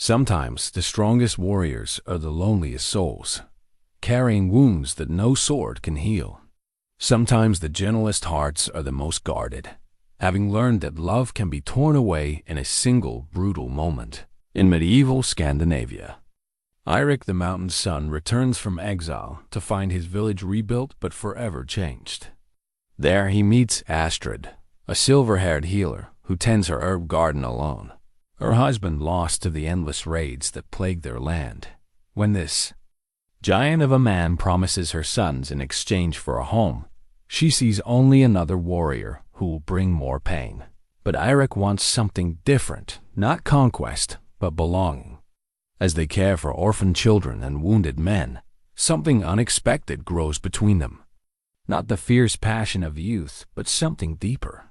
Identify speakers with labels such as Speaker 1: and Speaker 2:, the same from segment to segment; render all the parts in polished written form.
Speaker 1: Sometimes the strongest warriors are the loneliest souls, carrying wounds that no sword can heal. Sometimes the gentlest hearts are the most guarded, having learned that love can be torn away in a single brutal moment. In medieval Scandinavia, Eirik the mountain son returns from exile to find his village rebuilt but forever changed. There he meets Astrid, a silver-haired healer who tends her herb garden alone, her husband lost to the endless raids that plague their land. When this giant of a man promises her sons in exchange for a home, she sees only another warrior who will bring more pain. But Eirik wants something different, not conquest, but belonging. As they care for orphaned children and wounded men, something unexpected grows between them. Not the fierce passion of youth, but something deeper.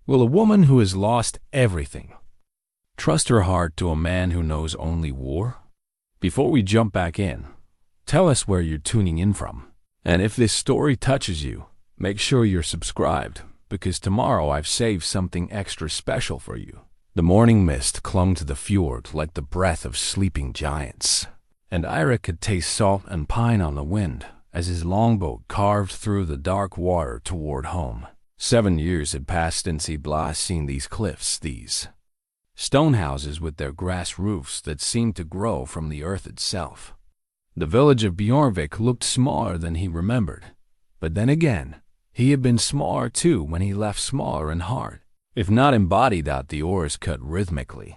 Speaker 1: Will a woman who has lost everything trust her heart to a man who knows only war? Before we jump back in, tell us where you're tuning in from. And if this story touches you, make sure you're subscribed, because tomorrow I've saved something extra special for you. The morning mist clung to the fjord like the breath of sleeping giants, and Eirik could taste salt and pine on the wind as his longboat carved through the dark water toward home. 7 years had passed since he'd last seen these cliffs, these stone houses with their grass roofs that seemed to grow from the earth itself. The village of Bjornvik looked smaller than he remembered, but then again, he had been smaller too when he left, smaller in heart, if not embodied out the oars cut rhythmically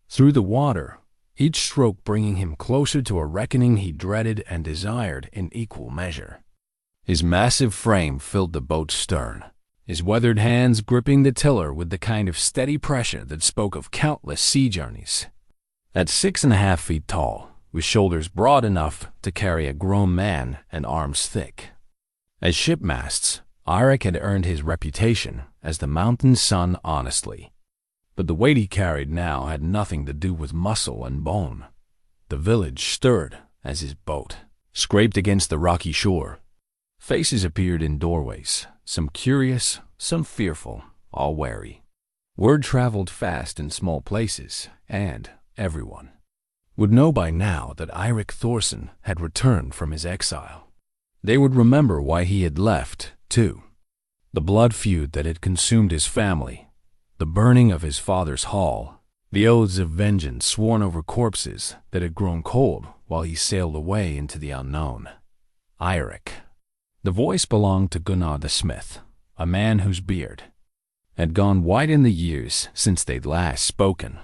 Speaker 1: through the water, each stroke bringing him closer to a reckoning he dreaded and desired in equal measure. His massive frame filled the boat's stern, his weathered hands gripping the tiller with the kind of steady pressure that spoke of countless sea journeys. At 6.5 feet tall, with shoulders broad enough to carry a grown man and arms thick as shipmasts, Eirik had earned his reputation as the mountain son honestly. But the weight he carried now had nothing to do with muscle and bone. The village stirred as his boat scraped against the rocky shore. Faces appeared in doorways, some curious, some fearful, all wary. Word traveled fast in small places, and everyone would know by now that Eirik Thorson had returned from his exile. They would remember why he had left, too. The blood feud that had consumed his family, the burning of his father's hall, the oaths of vengeance sworn over corpses that had grown cold while he sailed away into the unknown. Eirik. The voice belonged to Gunnar the smith, a man whose beard had gone white in the years since they'd last spoken.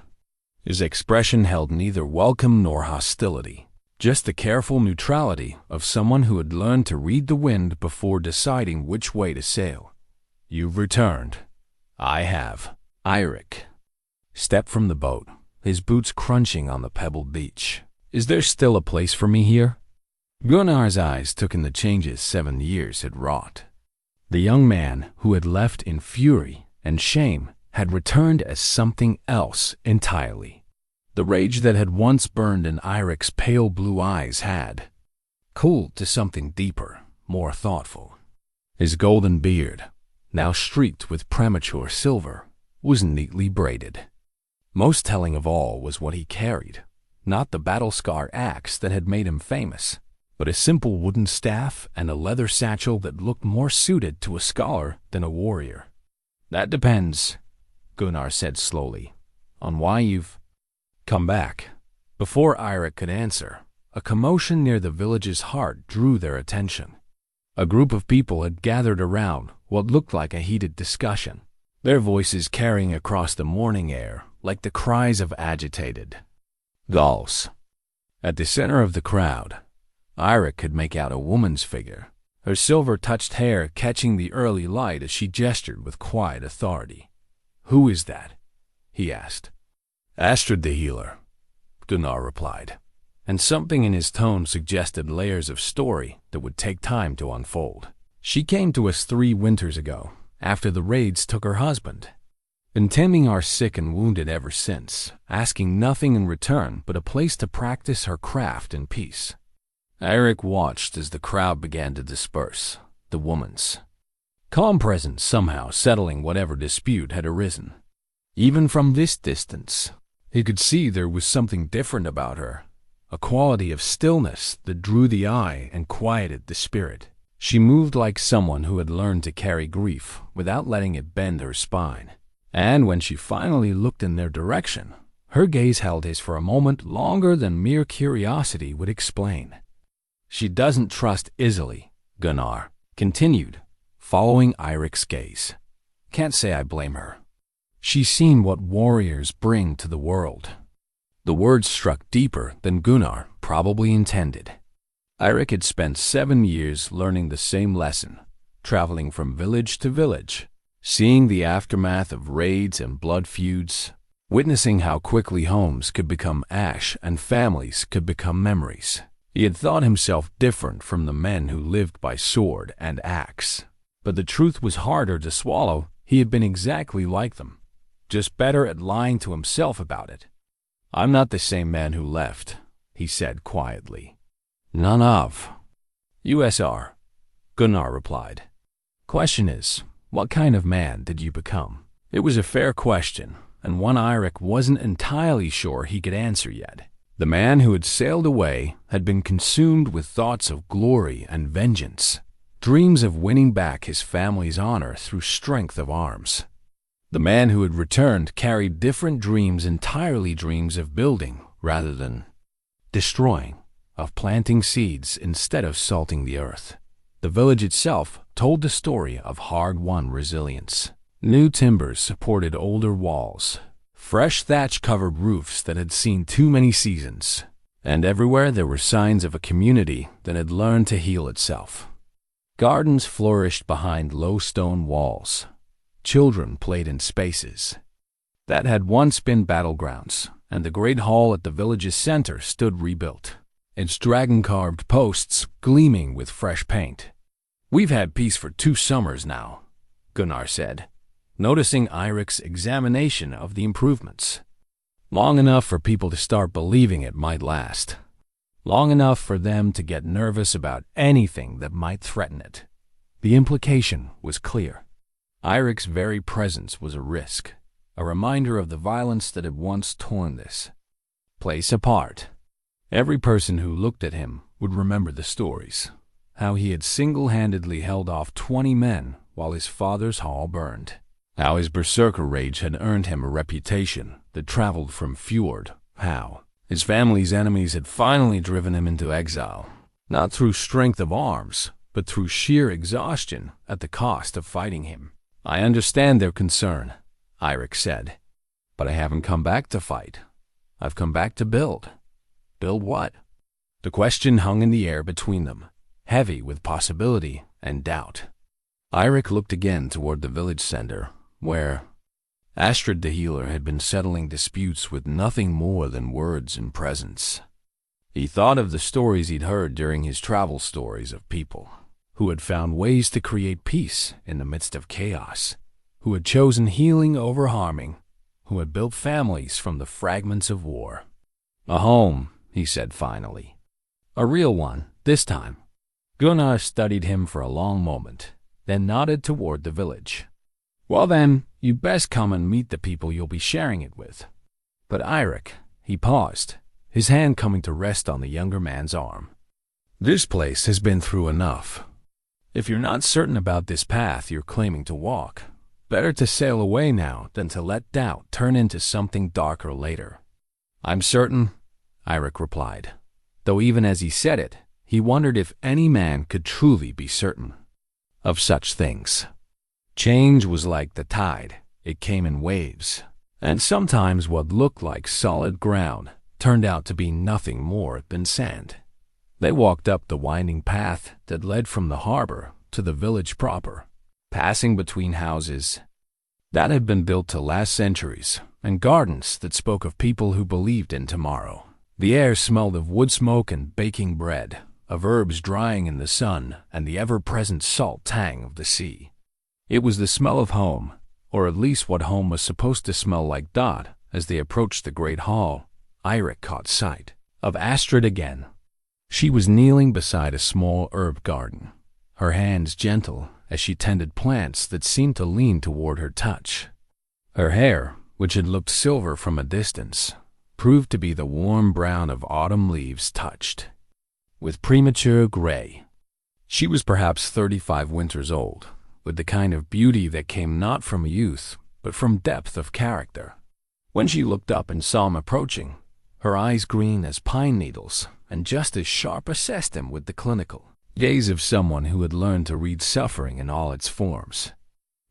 Speaker 1: His expression held neither welcome nor hostility, just the careful neutrality of someone who had learned to read the wind before deciding which way to sail. You've returned. I have. Eirik stepped from the boat, his boots crunching on the pebbled beach. Is there still a place for me here? Gunnar's eyes took in the changes 7 years had wrought. The young man who had left in fury and shame had returned as something else entirely. The rage that had once burned in Eirik's pale blue eyes had cooled to something deeper, more thoughtful. His golden beard, now streaked with premature silver, was neatly braided. Most telling of all was what he carried, not the battle-scarred axe that had made him famous, but a simple wooden staff and a leather satchel that looked more suited to a scholar than a warrior. That depends, Gunnar said slowly, on why you've come back. Before Eirik could answer, a commotion near the village's heart drew their attention. A group of people had gathered around what looked like a heated discussion, their voices carrying across the morning air like the cries of agitated gulls. At the center of the crowd, Eirik could make out a woman's figure, her silver-touched hair catching the early light as she gestured with quiet authority. "Who is that?" he asked. "Astrid the healer," Gunnar replied, and something in his tone suggested layers of story that would take time to unfold. "She came to us 3 winters ago, after the raids took her husband. Been tending our sick and wounded ever since, asking nothing in return but a place to practice her craft in peace." Eirik watched as the crowd began to disperse, the woman's calm presence somehow settling whatever dispute had arisen. Even from this distance, He could see there was something different about her, a quality of stillness that drew the eye and quieted the spirit. She moved like someone who had learned to carry grief without letting it bend her spine. And when she finally looked in their direction, her gaze held his for a moment longer than mere curiosity would explain. "She doesn't trust easily," Gunnar continued, following Eirik's gaze. "Can't say I blame her. She's seen what warriors bring to the world." The words struck deeper than Gunnar probably intended. Eirik had spent 7 years learning the same lesson, traveling from village to village, seeing the aftermath of raids and blood feuds, witnessing how quickly homes could become ash and families could become memories. He had thought himself different from the men who lived by sword and axe. But the truth was harder to swallow. He had been exactly like them, just better at lying to himself about it. "I'm not the same man who left," he said quietly. "None of." "USR," Gunnar replied. "Question is, what kind of man did you become?" It was a fair question, and one Eirik wasn't entirely sure he could answer yet. The man who had sailed away had been consumed with thoughts of glory and vengeance, dreams of winning back his family's honor through strength of arms. The man who had returned carried different dreams, entirely dreams of building rather than destroying, of planting seeds instead of salting the earth. The village itself told the story of hard-won resilience. New timbers supported older walls, fresh thatch-covered roofs that had seen too many seasons, and everywhere there were signs of a community that had learned to heal itself. Gardens flourished behind low stone walls. Children played in spaces that had once been battlegrounds, and the great hall at the village's center stood rebuilt, its dragon-carved posts gleaming with fresh paint. "We've had peace for 2 summers now," Gunnar said, noticing Eirik's examination of the improvements. "Long enough for people to start believing it might last. Long enough for them to get nervous about anything that might threaten it." The implication was clear. Eirik's very presence was a risk, a reminder of the violence that had once torn this place apart. Every person who looked at him would remember the stories, how he had single-handedly held off 20 men while his father's hall burned, how his berserker rage had earned him a reputation that traveled from fjord, how his family's enemies had finally driven him into exile, not through strength of arms, but through sheer exhaustion at the cost of fighting him. "I understand their concern," Eirik said, "but I haven't come back to fight. I've come back to build." "Build what?" The question hung in the air between them, heavy with possibility and doubt. Eirik looked again toward the village center, where Astrid the healer had been settling disputes with nothing more than words and presence. He thought of the stories he'd heard during his travel stories of people who had found ways to create peace in the midst of chaos, who had chosen healing over harming, who had built families from the fragments of war. "A home," he said finally. "A real one, this time." Gunnar studied him for a long moment, then nodded toward the village. "Well then, you best come and meet the people you'll be sharing it with." "But Eirik," he paused, his hand coming to rest on the younger man's arm. "This place has been through enough. If you're not certain about this path you're claiming to walk, better to sail away now than to let doubt turn into something darker later." "I'm certain," Eirik replied, though even as he said it, he wondered if any man could truly be certain of such things. Change was like the tide. It came in waves, and sometimes what looked like solid ground turned out to be nothing more than sand. They walked up the winding path that led from the harbor to the village proper, passing between houses that had been built to last centuries and gardens that spoke of people who believed in tomorrow. The air smelled of wood smoke and baking bread, of herbs drying in the sun and the ever-present salt tang of the sea. It was the smell of home, or at least what home was supposed to smell like. As they approached the great hall, Eirik caught sight of Astrid again. She was kneeling beside a small herb garden, her hands gentle as she tended plants that seemed to lean toward her touch. Her hair, which had looked silver from a distance, proved to be the warm brown of autumn leaves touched with premature gray. She was perhaps 35 winters old, with the kind of beauty that came not from youth, but from depth of character. When she looked up and saw him approaching, her eyes green as pine needles and just as sharp assessed him with the clinical gaze of someone who had learned to read suffering in all its forms.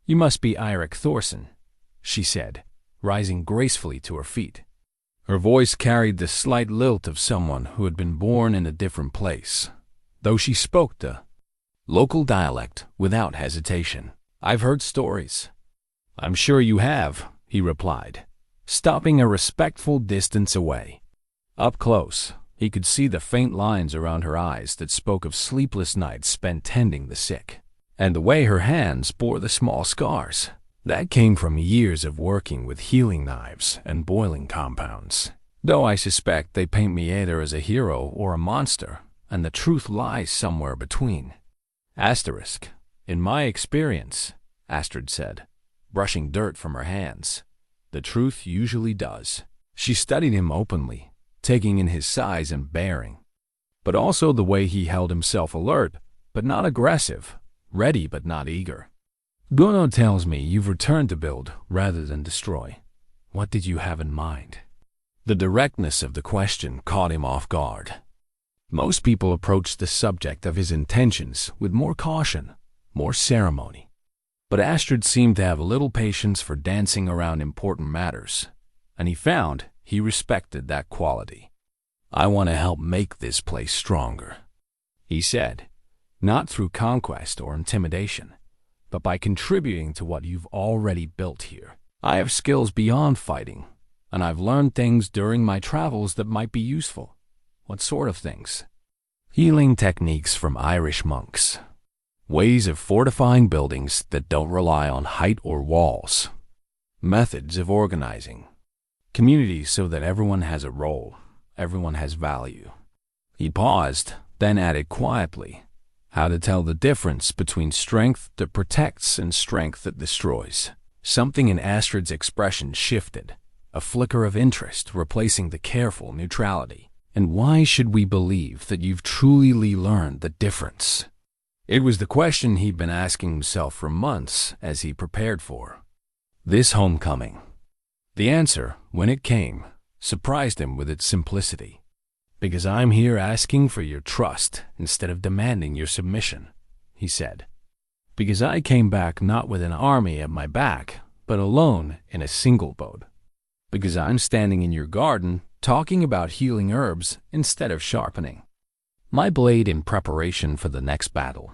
Speaker 1: "You must be Eirik Thorson," she said, rising gracefully to her feet. Her voice carried the slight lilt of someone who had been born in a different place, though she spoke the local dialect without hesitation. "I've heard stories." "I'm sure you have," he replied, stopping a respectful distance away. Up close, he could see the faint lines around her eyes that spoke of sleepless nights spent tending the sick, and the way her hands bore the small scars that came from years of working with healing knives and boiling compounds. Though I suspect they paint me either as a hero or a monster, and the truth lies somewhere between. Asterisk. "In my experience," Astrid said, brushing dirt from her hands, "the truth usually does." She studied him openly, taking in his size and bearing, but also the way he held himself alert, but not aggressive, ready but not eager. "Gunnar tells me you've returned to build rather than destroy. What did you have in mind?" The directness of the question caught him off guard. Most people approached the subject of his intentions with more caution, more ceremony. But Astrid seemed to have little patience for dancing around important matters, and he found he respected that quality. "I want to help make this place stronger," he said, "not through conquest or intimidation, but by contributing to what you've already built here. I have skills beyond fighting, and I've learned things during my travels that might be useful." "What sort of things?" "Healing techniques from Irish monks. Ways of fortifying buildings that don't rely on height or walls. Methods of organizing communities so that everyone has a role, everyone has value." He paused, then added quietly, "How to tell the difference between strength that protects and strength that destroys." Something in Astrid's expression shifted, a flicker of interest replacing the careful neutrality. "And why should we believe that you've truly learned the difference?" It was the question he'd been asking himself for months as he prepared for this homecoming. The answer, when it came, surprised him with its simplicity. "Because I'm here asking for your trust instead of demanding your submission," he said. "Because I came back not with an army at my back, but alone in a single boat. Because I'm standing in your garden talking about healing herbs instead of sharpening my blade in preparation for the next battle."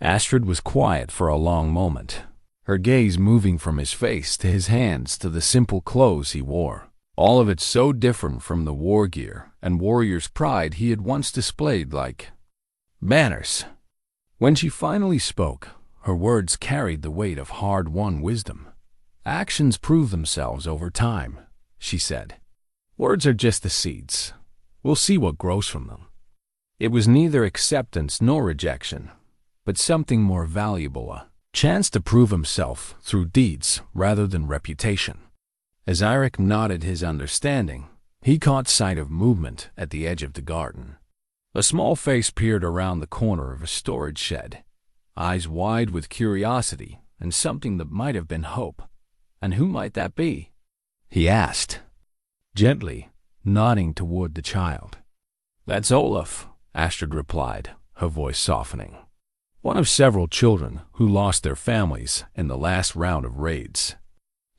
Speaker 1: Astrid was quiet for a long moment, her gaze moving from his face to his hands to the simple clothes he wore, all of it so different from the war gear and warrior's pride he had once displayed like banners. When she finally spoke, her words carried the weight of hard-won wisdom. "Actions prove themselves over time," she said. "Words are just the seeds. We'll see what grows from them." It was neither acceptance nor rejection, but something more valuable, a chance to prove himself through deeds rather than reputation. As Eirik nodded his understanding, he caught sight of movement at the edge of the garden. A small face peered around the corner of a storage shed, eyes wide with curiosity and something that might have been hope. "And who might that be?" he asked, gently, nodding toward the child. "That's Olaf," Astrid replied, her voice softening. "One of several children who lost their families in the last round of raids.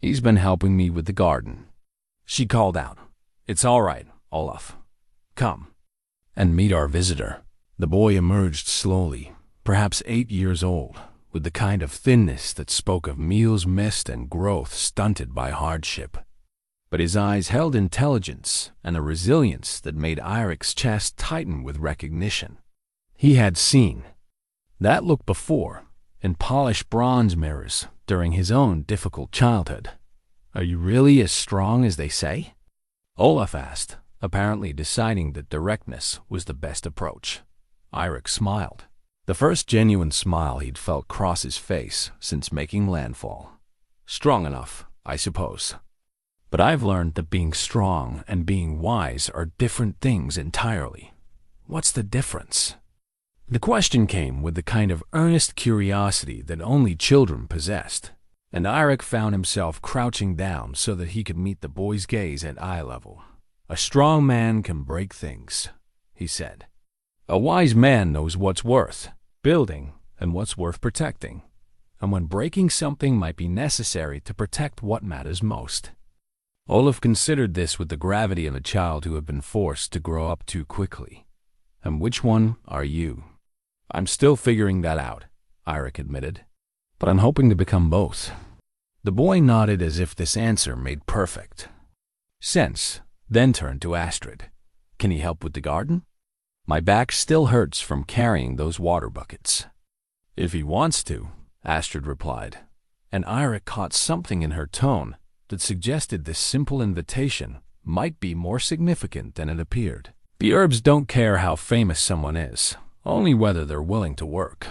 Speaker 1: He's been helping me with the garden." She called out, "It's all right, Olaf. Come and meet our visitor." The boy emerged slowly, perhaps 8 years old, with the kind of thinness that spoke of meals missed and growth stunted by hardship. But his eyes held intelligence and a resilience that made Eirik's chest tighten with recognition. He had seen that look before, in polished bronze mirrors, during his own difficult childhood. "Are you really as strong as they say?" Olaf asked, apparently deciding that directness was the best approach. Eirik smiled, the first genuine smile he'd felt cross his face since making landfall. "Strong enough, I suppose." But I've learned that being strong and being wise are different things entirely. What's the difference? The question came with the kind of earnest curiosity that only children possessed, and Eirik found himself crouching down so that he could meet the boy's gaze at eye level. "A strong man can break things," he said. "A wise man knows what's worth building and what's worth protecting, and when breaking something might be necessary to protect what matters most." Olaf considered this with the gravity of a child who had been forced to grow up too quickly. "And which one are you?" "I'm still figuring that out," Eirik admitted. "But I'm hoping to become both." The boy nodded as if this answer made perfect sense, then turned to Astrid. "Can he help with the garden? My back still hurts from carrying those water buckets." "If he wants to," Astrid replied, and Eirik caught something in her tone that suggested this simple invitation might be more significant than it appeared. Bjerbs don't care how famous someone is, only whether they're willing to work.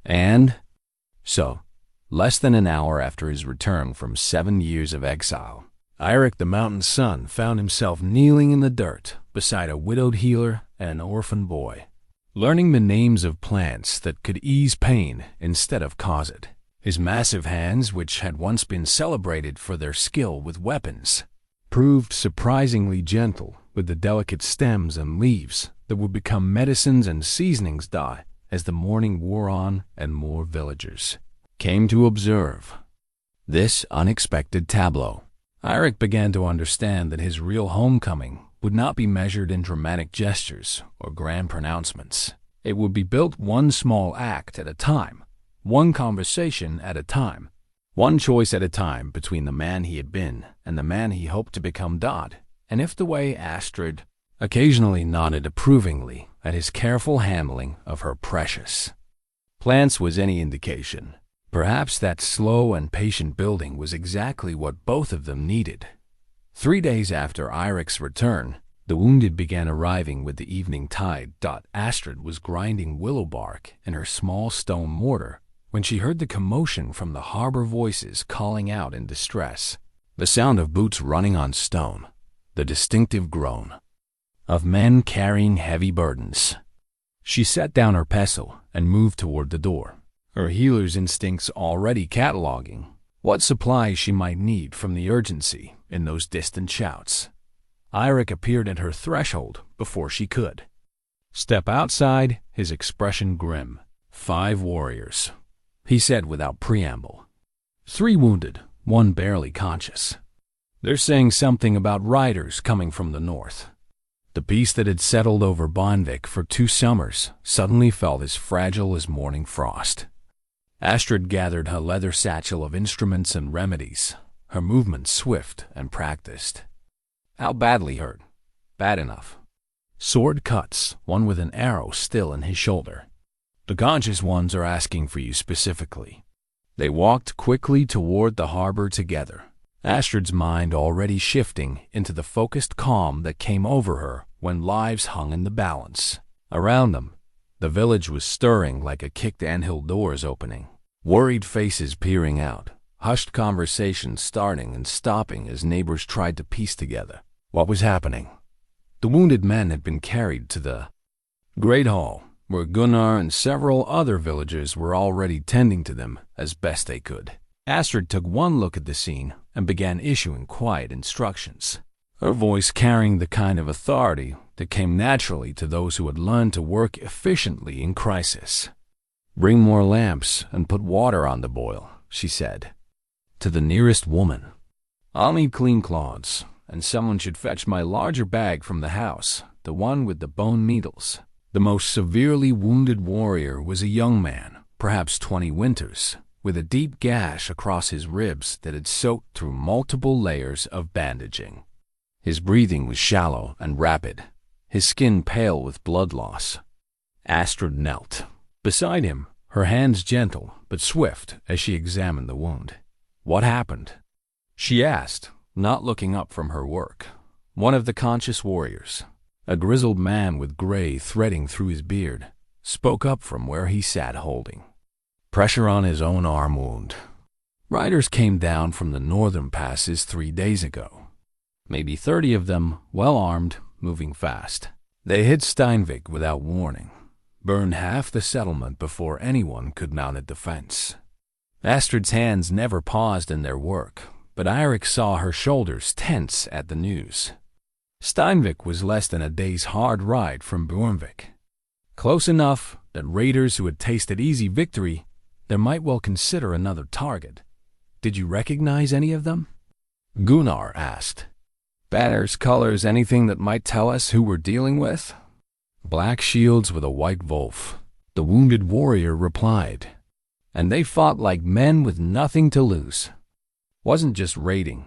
Speaker 1: And so, less than an hour after his return from 7 years of exile, Eirik the mountain son found himself kneeling in the dirt beside a widowed healer and an orphan boy, learning the names of plants that could ease pain instead of cause it. His massive hands, which had once been celebrated for their skill with weapons, proved surprisingly gentle with the delicate stems and leaves that would become medicines and seasonings as the morning wore on and more villagers came to observe this unexpected tableau. Eirik began to understand that his real homecoming would not be measured in dramatic gestures or grand pronouncements. It would be built one small act at a time, one conversation at a time, one choice at a time between the man he had been and the man he hoped to become. And if the way Astrid occasionally nodded approvingly at his careful handling of her precious plants was any indication, perhaps that slow and patient building was exactly what both of them needed. 3 days after Eirik's return, the wounded began arriving with the evening tide. Astrid was grinding willow bark in her small stone mortar when she heard the commotion from the harbor voices calling out in distress, the sound of boots running on stone, the distinctive groan of men carrying heavy burdens. She set down her pestle and moved toward the door, her healer's instincts already cataloging what supplies she might need from the urgency in those distant shouts. Eirik appeared at her threshold before she could step outside, his expression grim. 5 warriors, he said without preamble. 3 wounded, 1 barely conscious. They're saying something about riders coming from the north. The peace that had settled over Bonvik for 2 summers suddenly felt as fragile as morning frost. Astrid gathered her leather satchel of instruments and remedies, her movements swift and practiced. "How badly hurt?" "Bad enough. Sword cuts, one with an arrow still in his shoulder. The conscious ones are asking for you specifically." They walked quickly toward the harbor together, Astrid's mind already shifting into the focused calm that came over her when lives hung in the balance. Around them, the village was stirring like a kicked anthill doors opening, worried faces peering out, hushed conversations starting and stopping as neighbors tried to piece together what was happening. The wounded men had been carried to the Great Hall, where Gunnar and several other villagers were already tending to them as best they could. Astrid took one look at the scene and began issuing quiet instructions, her voice carrying the kind of authority that came naturally to those who had learned to work efficiently in crisis. "Bring more lamps and put water on the boil," she said to the nearest woman. "I'll need clean cloths, and someone should fetch my larger bag from the house, the one with the bone needles." The most severely wounded warrior was a young man, perhaps 20 winters, with a deep gash across his ribs that had soaked through multiple layers of bandaging. His breathing was shallow and rapid, his skin pale with blood loss. Astrid knelt beside him, her hands gentle but swift as she examined the wound. "What happened?" she asked, not looking up from her work. One of the conscious warriors, a grizzled man with gray threading through his beard, spoke up from where he sat holding pressure on his own arm wound. "Riders came down from the northern passes 3 days ago. Maybe 30 of them, well-armed, moving fast. They hit Steinvik without warning, burned half the settlement before anyone could mount a defense. Astrid's hands never paused in their work, but Eirik saw her shoulders tense at the news. Steinvik was less than a day's hard ride from Bjornvik. Close enough that raiders who had tasted easy victory, they might well consider another target. Did you recognize any of them? Gunnar asked. Banners, colors, anything that might tell us who we're dealing with? Black shields with a white wolf, the wounded warrior replied. And they fought like men with nothing to lose. Wasn't just raiding.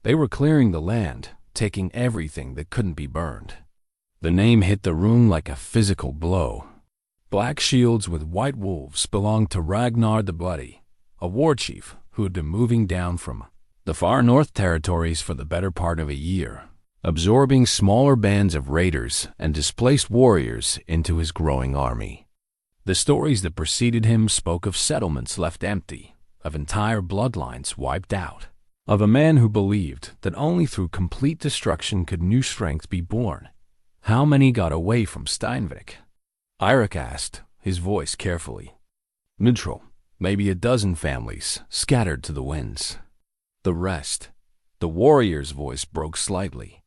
Speaker 1: They were clearing the land, taking everything that couldn't be burned. The name hit the room like a physical blow. Black shields with white wolves belonged to Ragnar the Bloody, a war chief who had been moving down from the far north territories for the better part of a year, absorbing smaller bands of raiders and displaced warriors into his growing army. The stories that preceded him spoke of settlements left empty, of entire bloodlines wiped out, of a man who believed that only through complete destruction could new strength be born. How many got away from Steinvik? Eirik asked, his voice carefully. Neutral, maybe a dozen families, scattered to the winds. The rest, the warrior's voice broke slightly.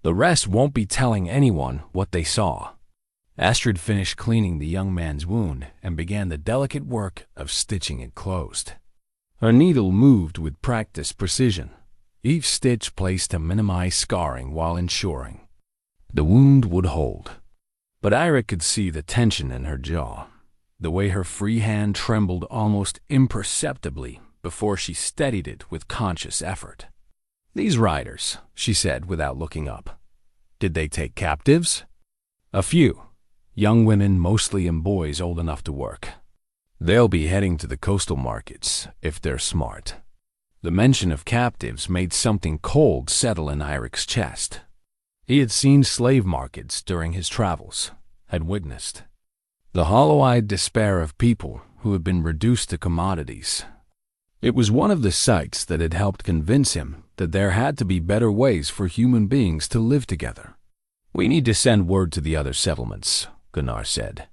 Speaker 1: The rest won't be telling anyone what they saw. Astrid finished cleaning the young man's wound and began the delicate work of stitching it closed. Her needle moved with practiced precision, each stitch placed to minimize scarring while ensuring the wound would hold. But Eirik could see the tension in her jaw, the way her free hand trembled almost imperceptibly before she steadied it with conscious effort. These riders, she said without looking up. Did they take captives? A few. Young women mostly and boys old enough to work. They'll be heading to the coastal markets, if they're smart. The mention of captives made something cold settle in Eirik's chest. He had seen slave markets during his travels, had witnessed the hollow-eyed despair of people who had been reduced to commodities. It was one of the sights that had helped convince him that there had to be better ways for human beings to live together. We need to send word to the other settlements, Gunnar said.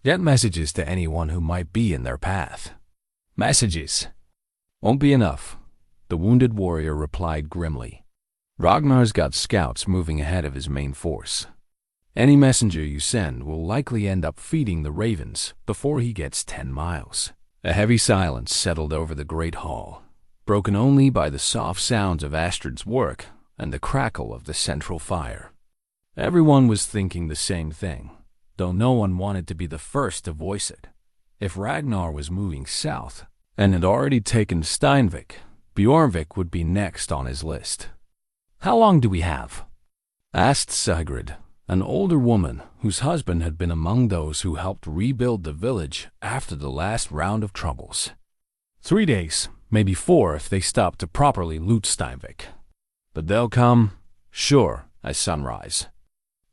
Speaker 1: Get messages to anyone who might be in their path. Messages won't be enough, the wounded warrior replied grimly. Ragnar's got scouts moving ahead of his main force. Any messenger you send will likely end up feeding the ravens before he gets 10 miles. A heavy silence settled over the great hall, broken only by the soft sounds of Astrid's work and the crackle of the central fire. Everyone was thinking the same thing, though no one wanted to be the first to voice it. If Ragnar was moving south and had already taken Steinvik, Bjornvik would be next on his list. How long do we have? Asked Sigrid, an older woman whose husband had been among those who helped rebuild the village after the last round of troubles. 3 days, maybe 4 if they stop to properly loot Steinvik. But they'll come, sure, as sunrise.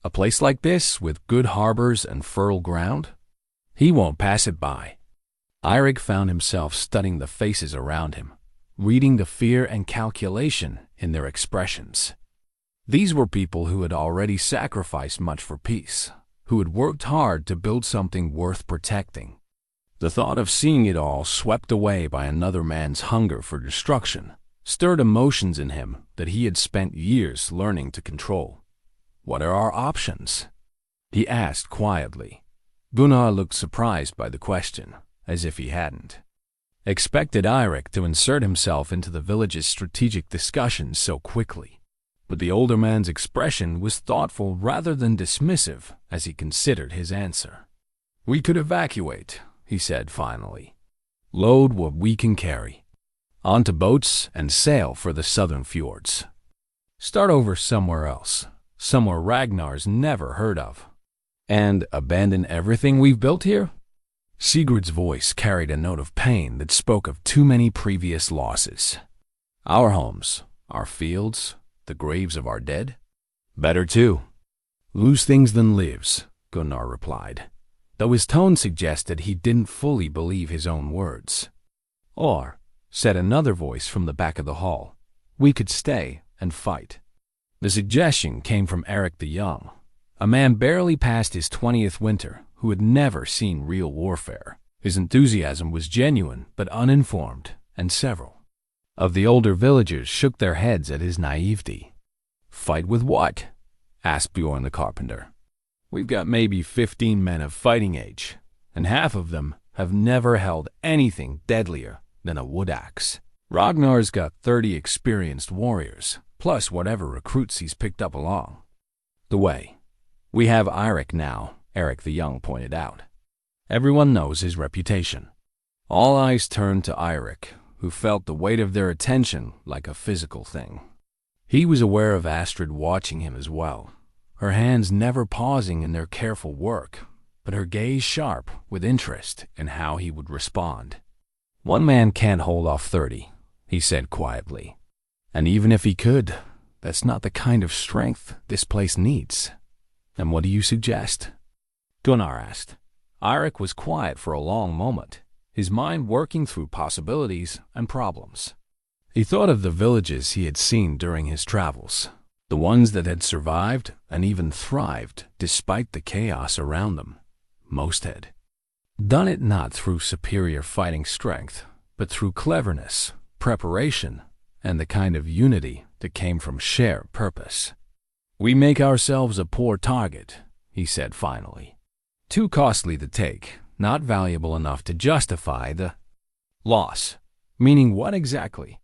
Speaker 1: A place like this, with good harbors and fertile ground? He won't pass it by. Eirik found himself studying the faces around him, reading the fear and calculation in their expressions. These were people who had already sacrificed much for peace, who had worked hard to build something worth protecting. The thought of seeing it all swept away by another man's hunger for destruction stirred emotions in him that he had spent years learning to control. What are our options? He asked quietly. Gunnar looked surprised by the question, as if he hadn't expected Eirik to insert himself into the village's strategic discussions so quickly. But the older man's expression was thoughtful rather than dismissive as he considered his answer. We could evacuate, he said finally. Load what we can carry. Onto boats and sail for the southern fjords. Start over somewhere else, somewhere Ragnar's never heard of. And abandon everything we've built here? Sigurd's voice carried a note of pain that spoke of too many previous losses. Our homes, our fields, the graves of our dead? Better too. Lose things than lives, Gunnar replied, though his tone suggested he didn't fully believe his own words. Or, said another voice from the back of the hall, we could stay and fight. The suggestion came from Eirik the Young, a man barely past his 20th winter who had never seen real warfare. His enthusiasm was genuine but uninformed, and several of the older villagers shook their heads at his naivety. "Fight with what?" asked Bjorn the carpenter. "We've got maybe 15 men of fighting age, and half of them have never held anything deadlier than a wood axe. Ragnar's got 30 experienced warriors, plus whatever recruits he's picked up along the way. We have Eirik now," Eirik the Young pointed out. Everyone knows his reputation. All eyes turned to Eirik, who felt the weight of their attention like a physical thing. He was aware of Astrid watching him as well, her hands never pausing in their careful work, but her gaze sharp with interest in how he would respond. "One man can't hold off 30, he said quietly. "And even if he could, that's not the kind of strength this place needs." "And what do you suggest?" Gunnar asked. Eirik was quiet for a long moment, his mind working through possibilities and problems. He thought of the villages he had seen during his travels, the ones that had survived and even thrived despite the chaos around them. Most had done it not through superior fighting strength, but through cleverness, preparation, and the kind of unity that came from shared purpose. "We make ourselves a poor target," he said finally. "Too costly to take, not valuable enough to justify the loss." "Meaning what exactly?"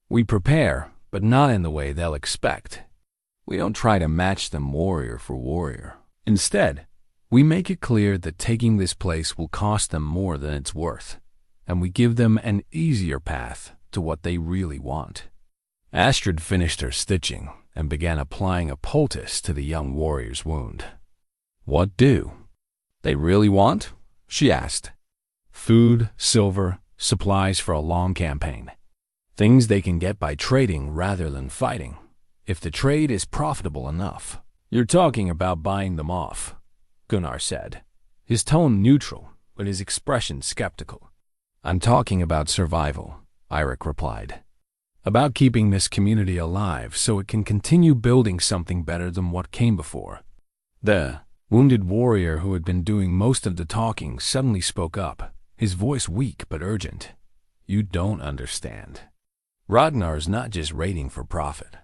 Speaker 1: "We prepare, but not in the way they'll expect. We don't try to match them warrior for warrior. Instead, we make it clear that taking this place will cost them more than it's worth, and we give them an easier path to what they really want." Astrid finished her stitching and began applying a poultice to the young warrior's wound. "What do they really want?" she asked. "Food, silver, supplies for a long campaign. Things they can get by trading rather than fighting, if the trade is profitable enough." "You're talking about buying them off," Gunnar said, his tone neutral, but his expression skeptical. "I'm talking about survival," Eirik replied. "About keeping this community alive so it can continue building something better than what came before." The wounded warrior who had been doing most of the talking suddenly spoke up, his voice weak but urgent. "You don't understand. Ragnar's not just raiding for profit.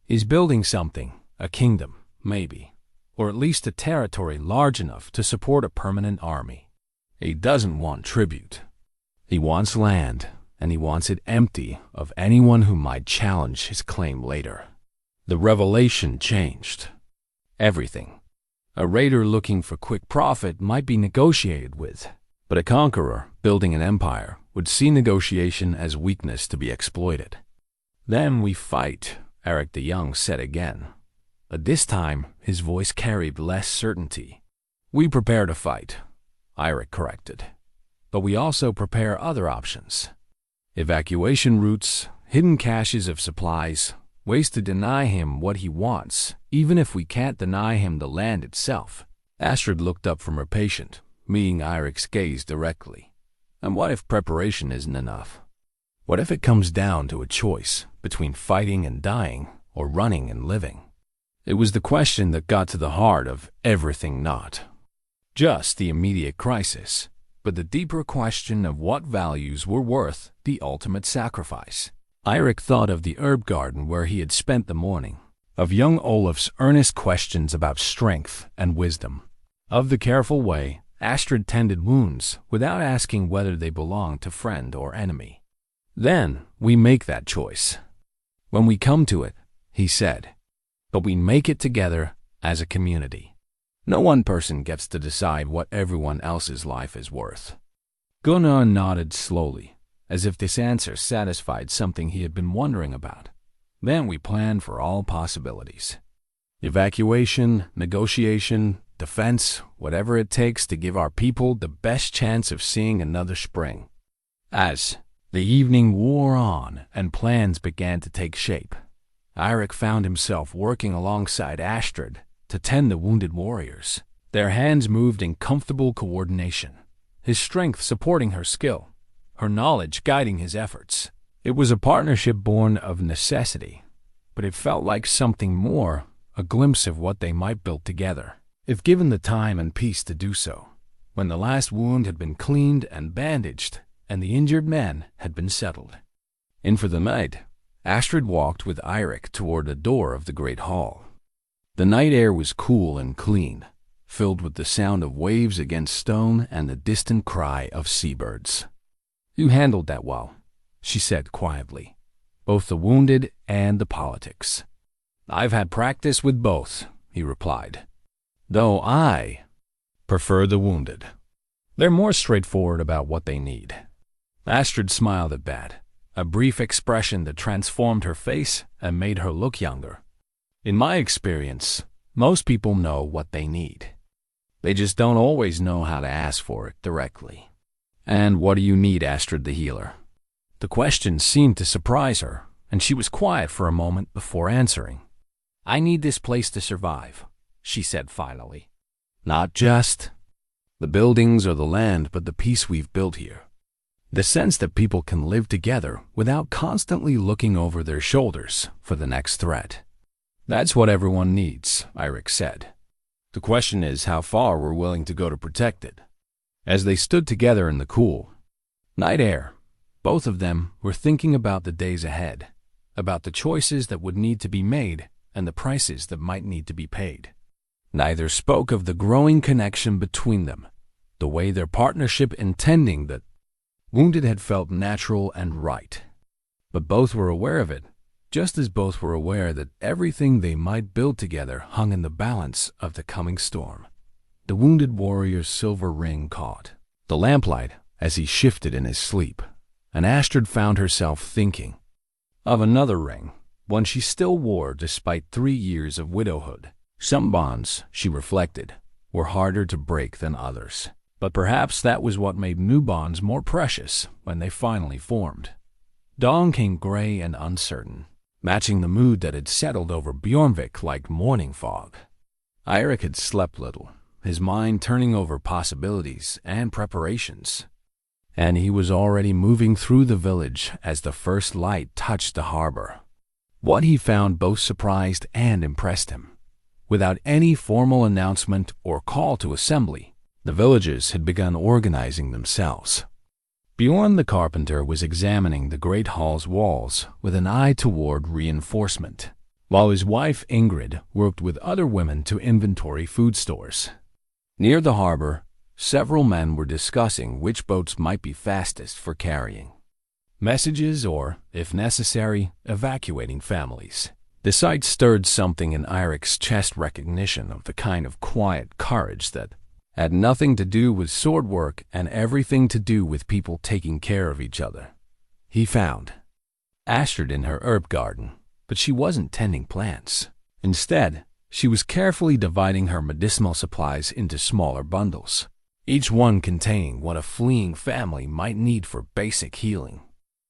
Speaker 1: He's building something, a kingdom, maybe, or at least a territory large enough to support a permanent army. He doesn't want tribute. He wants land, and he wants it empty of anyone who might challenge his claim later." The revelation changed everything. A raider looking for quick profit might be negotiated with, but a conqueror building an empire would see negotiation as weakness to be exploited. "Then we fight," Eirik the Young said again, but this time his voice carried less certainty. "We prepare to fight," Eirik corrected, "but we also prepare other options. Evacuation routes, hidden caches of supplies, ways to deny him what he wants, even if we can't deny him the land itself." Astrid looked up from her patient, meeting Eirik's gaze directly. "And what if preparation isn't enough? What if it comes down to a choice between fighting and dying, or running and living?" It was the question that got to the heart of everything, not just the immediate crisis, but the deeper question of what values were worth the ultimate sacrifice. Eirik thought of the herb garden where he had spent the morning, of young Olaf's earnest questions about strength and wisdom, of the careful way Astrid tended wounds without asking whether they belonged to friend or enemy. "Then we make that choice. When we come to it," he said, "but we make it together as a community. No one person gets to decide what everyone else's life is worth." Gunnar nodded slowly, as if this answer satisfied something he had been wondering about. "Then we plan for all possibilities. Evacuation, negotiation, defense, whatever it takes to give our people the best chance of seeing another spring." As the evening wore on and plans began to take shape, Eirik found himself working alongside Astrid to tend the wounded warriors. Their hands moved in comfortable coordination, his strength supporting her skill, her knowledge guiding his efforts. It was a partnership born of necessity, but it felt like something more, a glimpse of what they might build together, if given the time and peace to do so. When the last wound had been cleaned and bandaged, and the injured man had been settled. In for the night, Astrid walked with Eirik toward the door of the great hall. The night air was cool and clean, filled with the sound of waves against stone and the distant cry of seabirds. "You handled that well," she said quietly, "both the wounded and the politics." "I've had practice with both," he replied, "though I prefer the wounded. They're more straightforward about what they need." Astrid smiled at that, a brief expression that transformed her face and made her look younger. "In my experience, most people know what they need. They just don't always know how to ask for it directly." "And what do you need, Astrid the healer?" The question seemed to surprise her, and she was quiet for a moment before answering. "I need this place to survive," she said finally. "Not just the buildings or the land, but the peace we've built here. The sense that people can live together without constantly looking over their shoulders for the next threat." "That's what everyone needs," Eirik said. "The question is how far we're willing to go to protect it." As they stood together in the cool night air, both of them were thinking about the days ahead, about the choices that would need to be made and the prices that might need to be paid. Neither spoke of the growing connection between them, the way their partnership intending that wounded had felt natural and right. But both were aware of it, just as both were aware that everything they might build together hung in the balance of the coming storm. The wounded warrior's silver ring caught the lamplight as he shifted in his sleep, and Astrid found herself thinking of another ring, one she still wore despite 3 years of widowhood. Some bonds, she reflected, were harder to break than others. But perhaps that was what made new bonds more precious when they finally formed. Dawn came gray and uncertain, matching the mood that had settled over Bjornvik like morning fog. Eirik had slept little, his mind turning over possibilities and preparations, and he was already moving through the village as the first light touched the harbor. What he found both surprised and impressed him. Without any formal announcement or call to assembly, the villagers had begun organizing themselves. Bjorn the carpenter was examining the great hall's walls with an eye toward reinforcement, while his wife Ingrid worked with other women to inventory food stores. Near the harbor, several men were discussing which boats might be fastest for carrying messages or, if necessary, evacuating families. The sight stirred something in Eirik's chest, recognition of the kind of quiet courage that had nothing to do with sword work and everything to do with people taking care of each other. He found Astrid in her herb garden, but she wasn't tending plants. Instead, she was carefully dividing her medicinal supplies into smaller bundles, each one containing what a fleeing family might need for basic healing.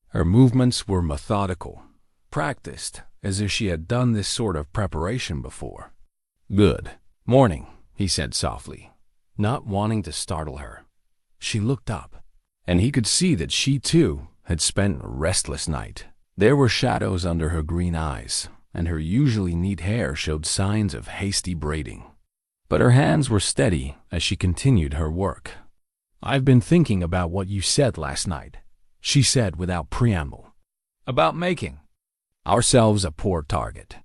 Speaker 1: Her movements were methodical, practiced, as if she had done this sort of preparation before. "Good morning," he said softly, not wanting to startle her. She looked up, and he could see that she, too, had spent a restless night. There were shadows under her green eyes, and her usually neat hair showed signs of hasty braiding. But her hands were steady as she continued her work. "I've been thinking about what you said last night," she said without preamble. "About making ourselves a poor target.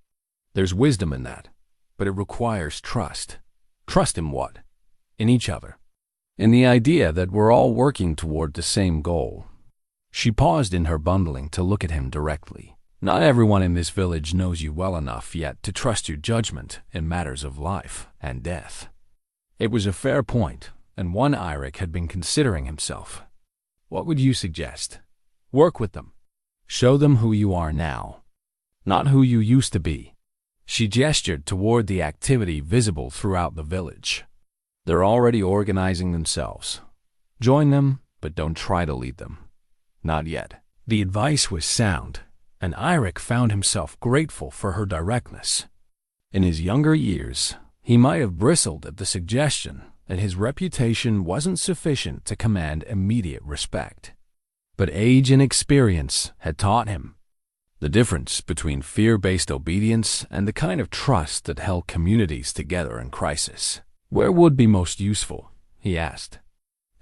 Speaker 1: There's wisdom in that, but it requires trust." "Trust in what?" "In each other. In the idea that we're all working toward the same goal." She paused in her bundling to look at him directly. "Not everyone in this village knows you well enough yet to trust your judgment in matters of life and death." It was a fair point, and one Eirik had been considering himself. "What would you suggest?" "Work with them. Show them who you are now, not who you used to be." She gestured toward the activity visible throughout the village. "They're already organizing themselves. Join them, but don't try to lead them. Not yet." The advice was sound, and Eirik found himself grateful for her directness. In his younger years, he might have bristled at the suggestion that his reputation wasn't sufficient to command immediate respect. But age and experience had taught him The difference between fear-based obedience and the kind of trust that held communities together in crisis. Where would be most useful? He asked.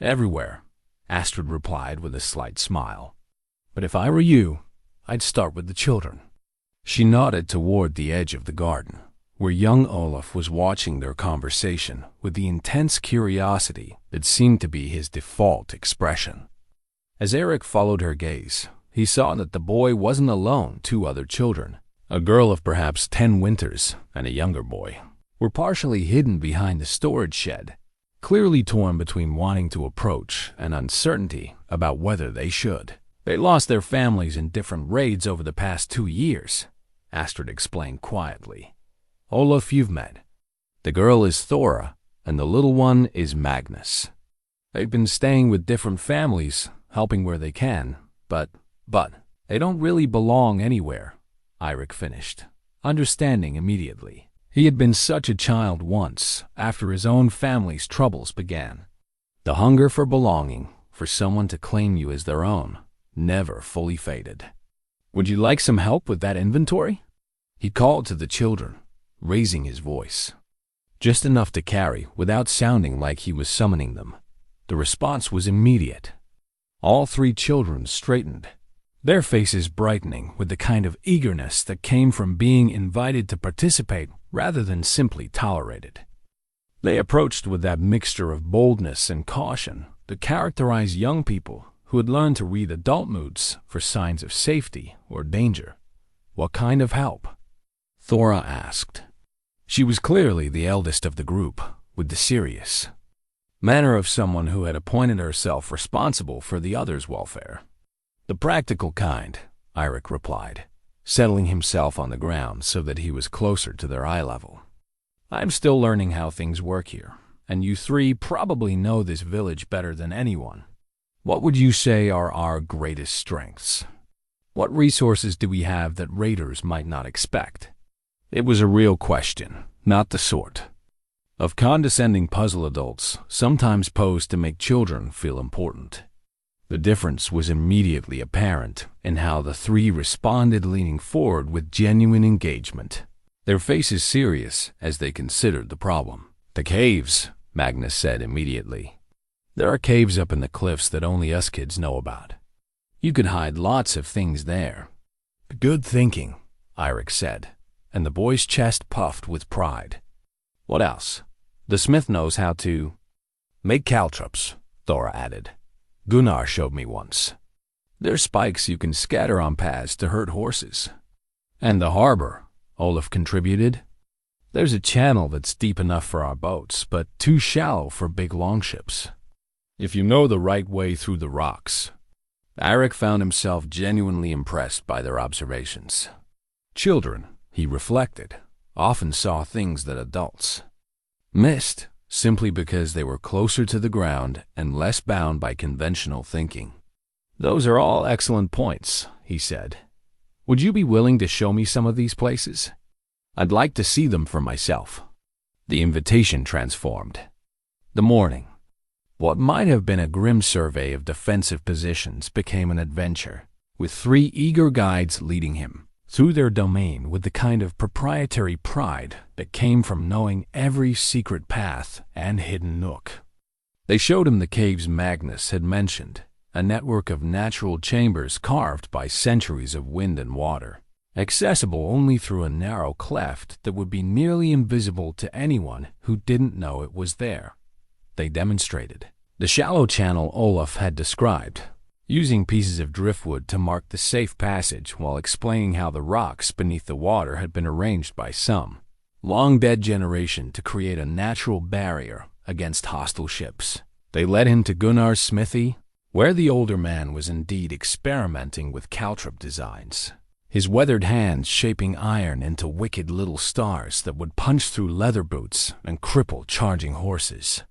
Speaker 1: Everywhere, Astrid replied with a slight smile. But if I were you, I'd start with the children. She nodded toward the edge of the garden, where young Olaf was watching their conversation with the intense curiosity that seemed to be his default expression. As Eirik followed her gaze, he saw that the boy wasn't alone. 2 other children, a girl of perhaps 10 winters and a younger boy, were partially hidden behind the storage shed, clearly torn between wanting to approach and uncertainty about whether they should. They lost their families in different raids over the past 2 years, Astrid explained quietly. Olaf you've met. The girl is Thora, and the little one is Magnus. They've been staying with different families, helping where they can, but they don't really belong anywhere, Eirik finished, understanding immediately. He had been such a child once, after his own family's troubles began. The hunger for belonging, for someone to claim you as their own, never fully faded. Would you like some help with that inventory? He called to the children, raising his voice, just enough to carry without sounding like he was summoning them. The response was immediate. All 3 children straightened, their faces brightening with the kind of eagerness that came from being invited to participate rather than simply tolerated. They approached with that mixture of boldness and caution that characterized young people who had learned to read adult moods for signs of safety or danger. What kind of help? Thora asked. She was clearly the eldest of the group, with the serious manner of someone who had appointed herself responsible for the others' welfare. The practical kind, Eirik replied, settling himself on the ground so that he was closer to their eye level. I'm still learning how things work here, and you 3 probably know this village better than anyone. What would you say are our greatest strengths? What resources do we have that raiders might not expect? It was a real question, not the sort of condescending puzzle adults sometimes posed to make children feel important. The difference was immediately apparent in how the 3 responded, leaning forward with genuine engagement, their faces serious as they considered the problem. The caves, Magnus said immediately. There are caves up in the cliffs that only us kids know about. You could hide lots of things there. Good thinking, Eirik said, and the boy's chest puffed with pride. What else? The smith knows how to make caltrops, Thora added. Gunnar showed me once. They're spikes you can scatter on paths to hurt horses. And the harbor, Olaf contributed. There's a channel that's deep enough for our boats, but too shallow for big longships. If you know the right way through the rocks. Eirik found himself genuinely impressed by their observations. Children, he reflected, often saw things that adults missed, simply because they were closer to the ground and less bound by conventional thinking. Those are all excellent points, he said. Would you be willing to show me some of these places? I'd like to see them for myself. The invitation transformed. The morning. What might have been a grim survey of defensive positions became an adventure, with 3 eager guides leading him through their domain with the kind of proprietary pride that came from knowing every secret path and hidden nook. They showed him the caves Magnus had mentioned, a network of natural chambers carved by centuries of wind and water, accessible only through a narrow cleft that would be nearly invisible to anyone who didn't know it was there. They demonstrated the shallow channel Olaf had described, using pieces of driftwood to mark the safe passage while explaining how the rocks beneath the water had been arranged by some long-dead generation to create a natural barrier against hostile ships. They led him to Gunnar's smithy, where the older man was indeed experimenting with caltrop designs, his weathered hands shaping iron into wicked little stars that would punch through leather boots and cripple charging horses.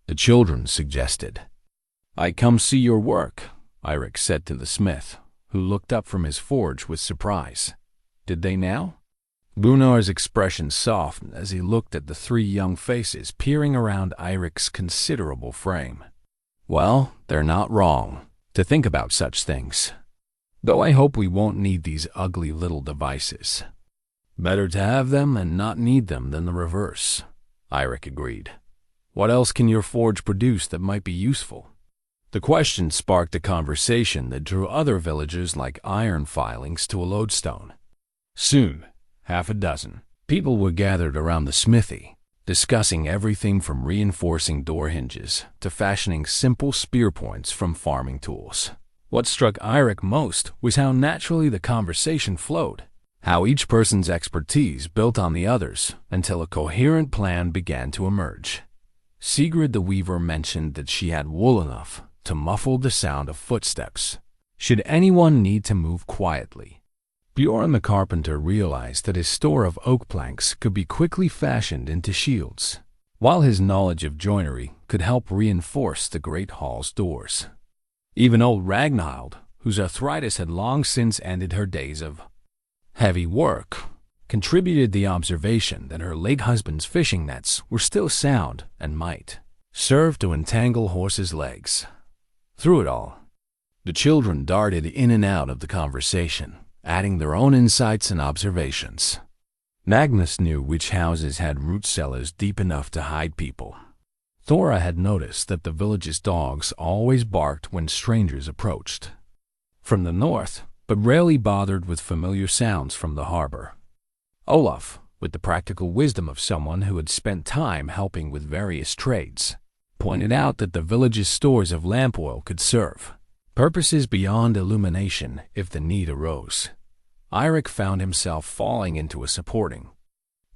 Speaker 1: The children suggested. I come see your work, Eirik said to the smith, who looked up from his forge with surprise. Did they now? Gunnar's expression softened as he looked at the 3 young faces peering around Eirik's considerable frame. Well, they're not wrong to think about such things. Though I hope we won't need these ugly little devices. Better to have them and not need them than the reverse, Eirik agreed. What else can your forge produce that might be useful? The question sparked a conversation that drew other villagers like iron filings to a lodestone. Soon, half a dozen people were gathered around the smithy, discussing everything from reinforcing door hinges to fashioning simple spear points from farming tools. What struck Eirik most was how naturally the conversation flowed, how each person's expertise built on the others until a coherent plan began to emerge. Sigrid the weaver mentioned that she had wool enough to muffle the sound of footsteps, should anyone need to move quietly. Bjorn the carpenter realized that his store of oak planks could be quickly fashioned into shields, while his knowledge of joinery could help reinforce the great hall's doors. Even old Ragnhild, whose arthritis had long since ended her days of heavy work, contributed the observation that her late husband's fishing nets were still sound and might serve to entangle horses' legs. Through it all, the children darted in and out of the conversation, adding their own insights and observations. Magnus knew which houses had root cellars deep enough to hide people. Thora had noticed that the village's dogs always barked when strangers approached from the north, but rarely bothered with familiar sounds from the harbor. Olaf, with the practical wisdom of someone who had spent time helping with various trades, pointed out that the village's stores of lamp oil could serve purposes beyond illumination if the need arose. Eirik found himself falling into a supporting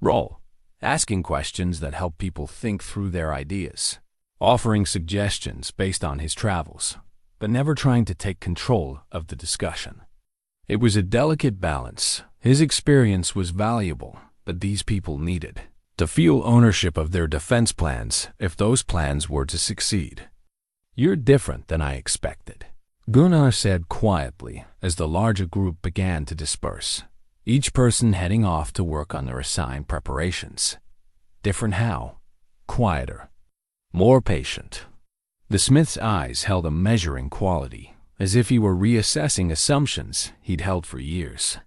Speaker 1: role, asking questions that helped people think through their ideas, offering suggestions based on his travels, but never trying to take control of the discussion. It was a delicate balance. His experience was valuable, but these people needed to feel ownership of their defense plans if those plans were to succeed. "You're different than I expected," Gunnar said quietly as the larger group began to disperse, each person heading off to work on their assigned preparations. Different how? Quieter. More patient. The smith's eyes held a measuring quality, as if he were reassessing assumptions he'd held for years.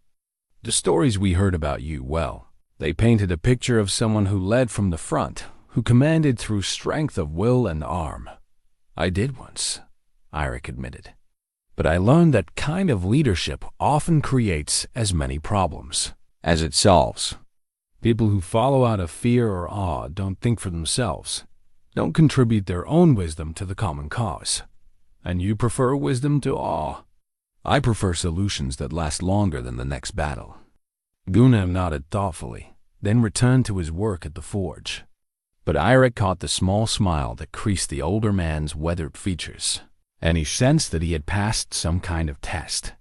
Speaker 1: "The stories we heard about you, well, they painted a picture of someone who led from the front, who commanded through strength of will and arm. I did once," Eirik admitted. "But I learned that kind of leadership often creates as many problems as it solves. People who follow out of fear or awe don't think for themselves, don't contribute their own wisdom to the common cause. And you prefer wisdom to awe. I prefer solutions that last longer than the next battle." Gunnar nodded thoughtfully, then returned to his work at the forge. But Eirik caught the small smile that creased the older man's weathered features, and he sensed that he had passed some kind of test.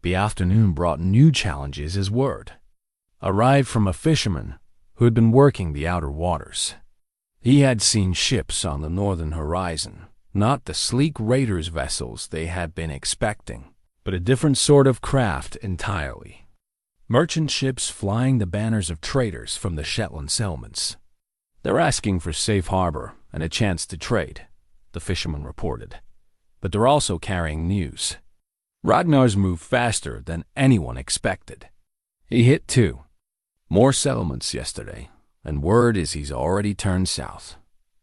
Speaker 1: The afternoon brought new challenges as word arrived from a fisherman who had been working the outer waters. He had seen ships on the northern horizon, not the sleek raiders' vessels they had been expecting, but a different sort of craft entirely. Merchant ships flying the banners of traders from the Shetland settlements. "They're asking for safe harbor and a chance to trade," the fisherman reported. "But they're also carrying news. Ragnar's moved faster than anyone expected. He hit 2 more settlements yesterday, and word is he's already turned south."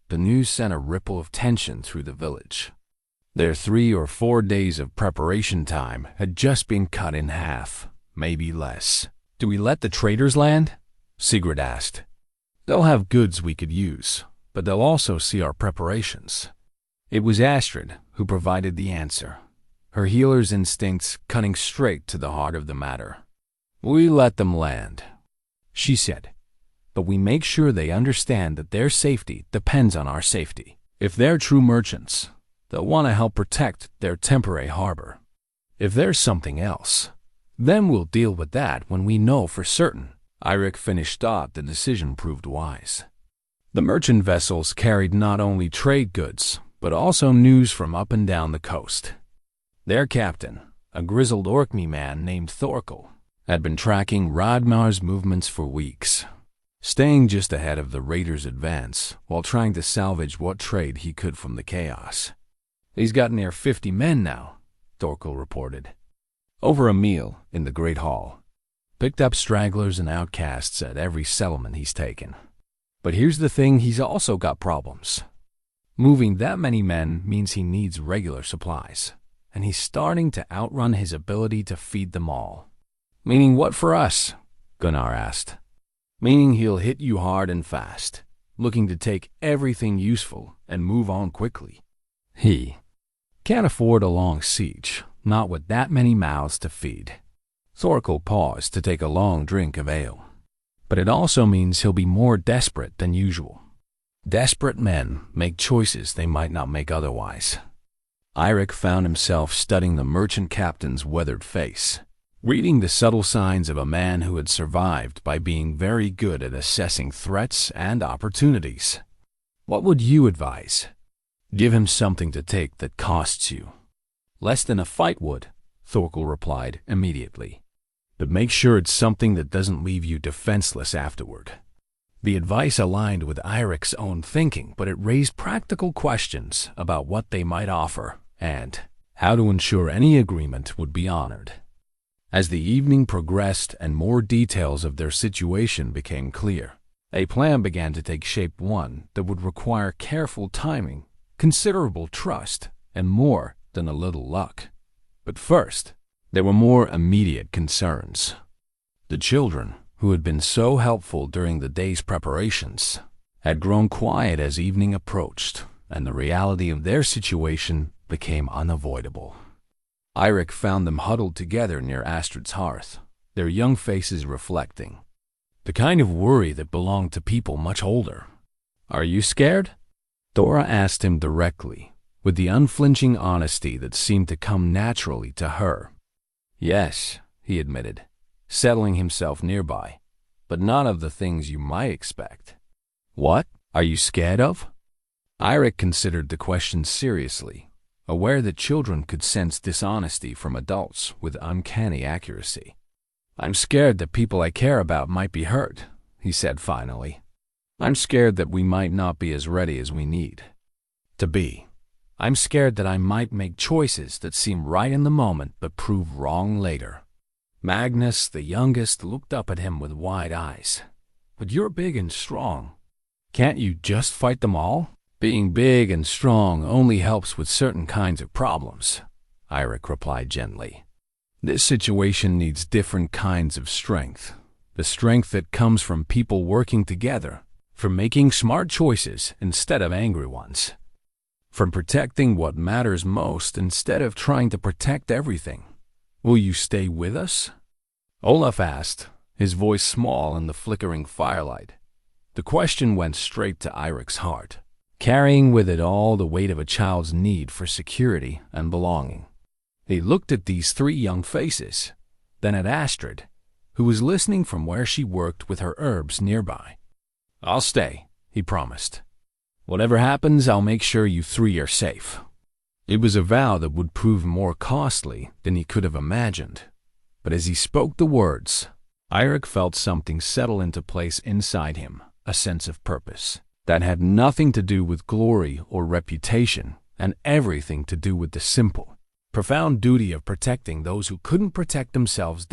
Speaker 1: The news sent a ripple of tension through the village. Their 3 or 4 days of preparation time had just been cut in half, maybe less. "Do we let the traders land?" Sigrid asked. "They'll have goods we could use, but they'll also see our preparations." It was Astrid who provided the answer, her healer's instincts cutting straight to the heart of the matter. "We let them land," she said, "but we make sure they understand that their safety depends on our safety. If they're true merchants, they'll want to help protect their temporary harbor. If there's something else, then we'll deal with that when we know for certain." Eirik finished thought the decision proved wise. The merchant vessels carried not only trade goods, but also news from up and down the coast. Their captain, a grizzled Orkney man named Thorkel, had been tracking Radmar's movements for weeks, staying just ahead of the raiders' advance while trying to salvage what trade he could from the chaos. "He's got near 50 men now," Thorkel reported. over a meal in the Great Hall. Picked up stragglers and outcasts at every settlement he's taken. But here's the thing, he's also got problems. Moving that many men means he needs regular supplies, and he's starting to outrun his ability to feed them all. Meaning what for us? Gunnar asked. Meaning he'll hit you hard and fast, looking to take everything useful and move on quickly. He can't afford a long siege, not with that many mouths to feed. Thorkel paused to take a long drink of ale. But it also means he'll be more desperate than usual. Desperate men make choices they might not make otherwise. Eirik found himself studying the merchant captain's weathered face, reading the subtle signs of a man who had survived by being very good at assessing threats and opportunities. What would you advise? Give him something to take that costs you. Less than a fight would, Thorkel replied immediately. But make sure it's something that doesn't leave you defenseless afterward. The advice aligned with Eirik's own thinking, but it raised practical questions about what they might offer and how to ensure any agreement would be honored. As the evening progressed and more details of their situation became clear, a plan began to take shape, one that would require careful timing, considerable trust, and more than a little luck. But first, there were more immediate concerns. The children, who had been so helpful during the day's preparations, had grown quiet as evening approached, and the reality of their situation became unavoidable. Eirik found them huddled together near Astrid's hearth, their young faces reflecting the kind of worry that belonged to people much older. "Are you scared?" Dora asked him directly, with the unflinching honesty that seemed to come naturally to her. "Yes," he admitted, settling himself nearby, "but none of the things you might expect." "What are you scared of?" Eirik considered the question seriously, aware that children could sense dishonesty from adults with uncanny accuracy. "I'm scared that people I care about might be hurt," he said finally. "I'm scared that we might not be as ready as we need to be. I'm scared that I might make choices that seem right in the moment but prove wrong later." Magnus, the youngest, looked up at him with wide eyes. "But you're big and strong. Can't you just fight them all?" "Being big and strong only helps with certain kinds of problems," Eirik replied gently. "This situation needs different kinds of strength. The strength that comes from people working together, from making smart choices instead of angry ones, from protecting what matters most instead of trying to protect everything. Will you stay with us?" Olaf asked, his voice small in the flickering firelight. The question went straight to Eirik's heart, carrying with it all the weight of a child's need for security and belonging. He looked at these three young faces, then at Astrid, who was listening from where she worked with her herbs nearby. "I'll stay," he promised. "Whatever happens, I'll make sure you three are safe." It was a vow that would prove more costly than he could have imagined. But as he spoke the words, Eirik felt something settle into place inside him, a sense of purpose that had nothing to do with glory or reputation and everything to do with the simple, profound duty of protecting those who couldn't protect themselves.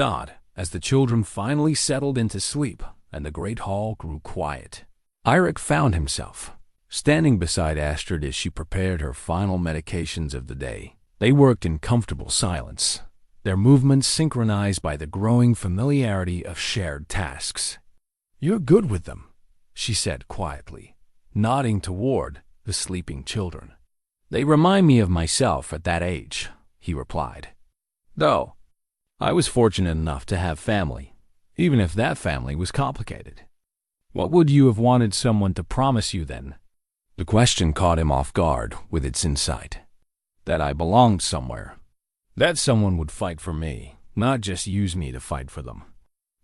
Speaker 1: As the children finally settled into sleep and the great hall grew quiet, Eirik found himself standing beside Astrid as she prepared her final medications of the day. They worked in comfortable silence, their movements synchronized by the growing familiarity of shared tasks. "You're good with them," she said quietly, nodding toward the sleeping children. "They remind me of myself at that age," he replied. "Though I was fortunate enough to have family, even if that family was complicated." "What would you have wanted someone to promise you then?" The question caught him off guard with its insight. "That I belonged somewhere. That someone would fight for me, not just use me to fight for them."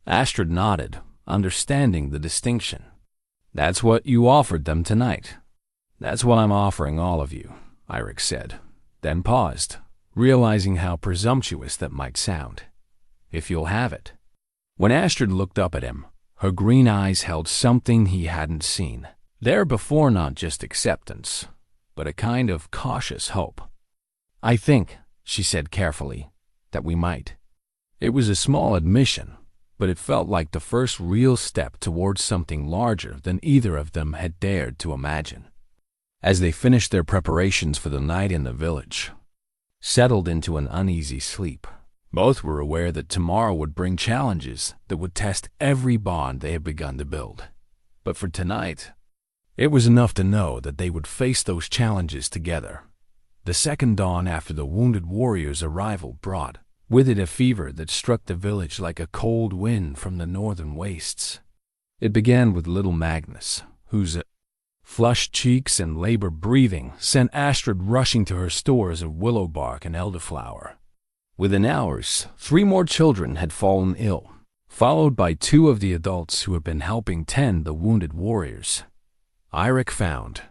Speaker 1: Astrid nodded, understanding the distinction. "That's what you offered them tonight." "That's what I'm offering all of you," Eirik said, then paused, realizing how presumptuous that might sound. "If you'll have it." When Astrid looked up at him, her green eyes held something he hadn't seen there before, not just acceptance, but a kind of cautious hope. "I think," she said carefully, "that we might." It was a small admission, but it felt like the first real step towards something larger than either of them had dared to imagine. As they finished their preparations for the night in the village, settled into an uneasy sleep, both were aware that tomorrow would bring challenges that would test every bond they had begun to build. But for tonight, it was enough to know that they would face those challenges together. The second dawn after the wounded warrior's arrival brought with it a fever that struck the village like a cold wind from the northern wastes. It began with little Magnus, whose flushed cheeks and labored breathing sent Astrid rushing to her stores of willow bark and elderflower. Within hours, 3 more children had fallen ill, followed by 2 of the adults who had been helping tend the wounded warriors. Eirik found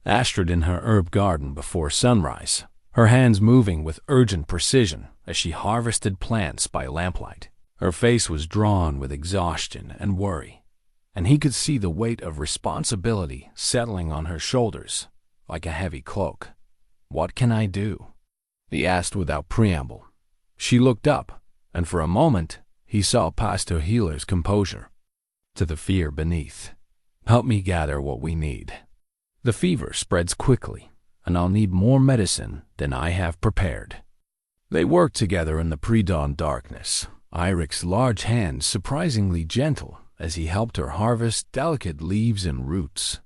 Speaker 1: Astrid in her herb garden before sunrise, her hands moving with urgent precision as she harvested plants by lamplight. Her face was drawn with exhaustion and worry, and he could see the weight of responsibility settling on her shoulders like a heavy cloak. "What can I do?" he asked without preamble. She looked up, and for a moment he saw past her healer's composure to the fear beneath. "Help me gather what we need. The fever spreads quickly, and I'll need more medicine than I have prepared." They worked together in the pre-dawn darkness, Eirik's large hands surprisingly gentle as he helped her harvest delicate leaves and roots.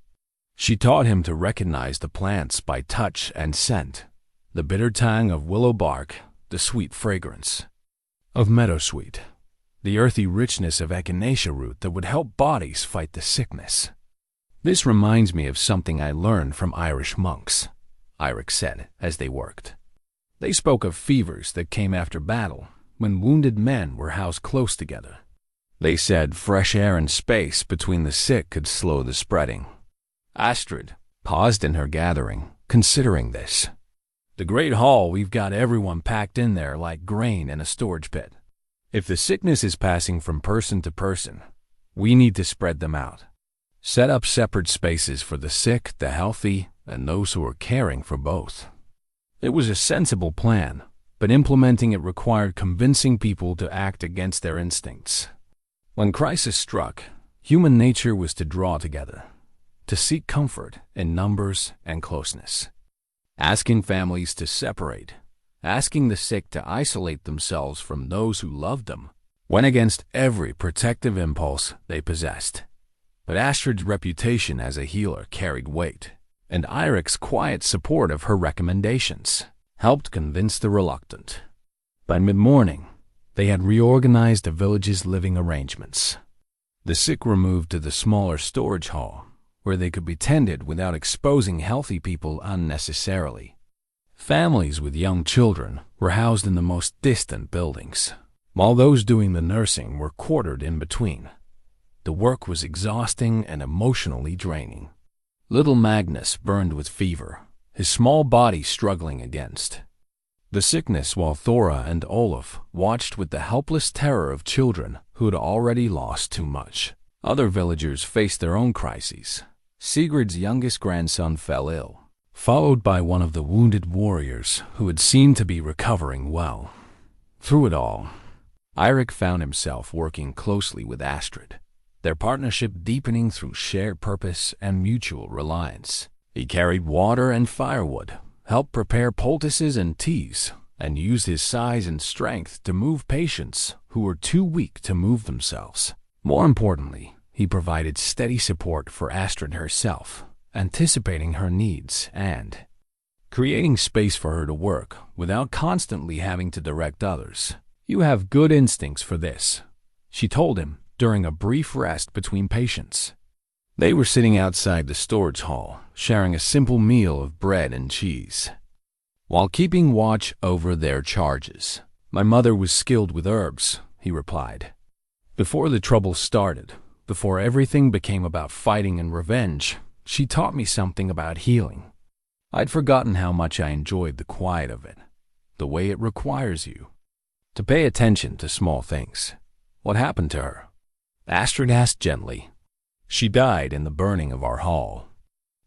Speaker 1: She taught him to recognize the plants by touch and scent, the bitter tang of willow bark, the sweet fragrance of meadowsweet, the earthy richness of echinacea root that would help bodies fight the sickness. "This reminds me of something I learned from Irish monks," Eirik said as they worked. They spoke of fevers that came after battle, when wounded men were housed close together. They said fresh air and space between the sick could slow the spreading. Astrid paused in her gathering, considering this. "The great hall, we've got everyone packed in there like grain in a storage pit. If the sickness is passing from person to person, we need to spread them out. Set up separate spaces for the sick, the healthy, and those who are caring for both." It was a sensible plan, but implementing it required convincing people to act against their instincts. When crisis struck, human nature was to draw together, to seek comfort in numbers and closeness. Asking families to separate, asking the sick to isolate themselves from those who loved them, went against every protective impulse they possessed. But Astrid's reputation as a healer carried weight, and Eirik's quiet support of her recommendations helped convince the reluctant. By mid-morning, they had reorganized the village's living arrangements. The sick were moved to the smaller storage hall, where they could be tended without exposing healthy people unnecessarily. Families with young children were housed in the most distant buildings, while those doing the nursing were quartered in between. The work was exhausting and emotionally draining. Little Magnus burned with fever, his small body struggling against the sickness, while Thora and Olaf watched with the helpless terror of children who had already lost too much. Other villagers faced their own crises. Sigurd's youngest grandson fell ill, followed by one of the wounded warriors who had seemed to be recovering well. Through it all, Eirik found himself working closely with Astrid, their partnership deepening through shared purpose and mutual reliance. He carried water and firewood, helped prepare poultices and teas, and used his size and strength to move patients who were too weak to move themselves. More importantly, he provided steady support for Astrid herself, anticipating her needs and creating space for her to work without constantly having to direct others. "You have good instincts for this," she told him during a brief rest between patients. They were sitting outside the storage hall, sharing a simple meal of bread and cheese, while keeping watch over their charges. "My mother was skilled with herbs," he replied. "Before the trouble started, before everything became about fighting and revenge, she taught me something about healing. I'd forgotten how much I enjoyed the quiet of it, the way it requires you to pay attention to small things." "What happened to her?" Astrid asked gently. "She died in the burning of our hall,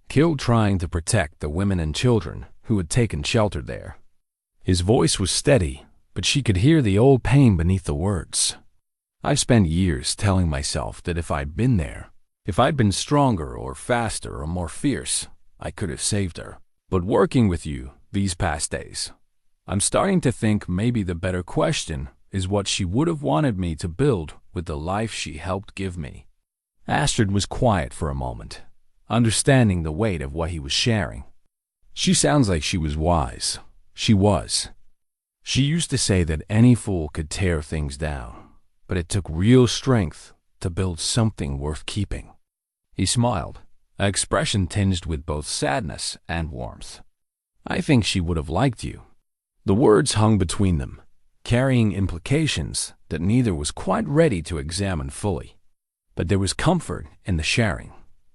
Speaker 1: killed trying to protect the women and children who had taken shelter there." His voice was steady, but she could hear the old pain beneath the words. I've spent years telling myself that if I'd been there, if I'd been stronger or faster or more fierce, I could have saved her. But working with you these past days, I'm starting to think maybe the better question is what she would have wanted me to build with the life she helped give me. Astrid was quiet for a moment, understanding the weight of what he was sharing. She sounds like she was wise. She was. She used to say that any fool could tear things down, but it took real strength to build something worth keeping. He smiled, an expression tinged with both sadness and warmth. I think she would have liked you. The words hung between them, carrying implications that neither was quite ready to examine fully. But there was comfort in the sharing,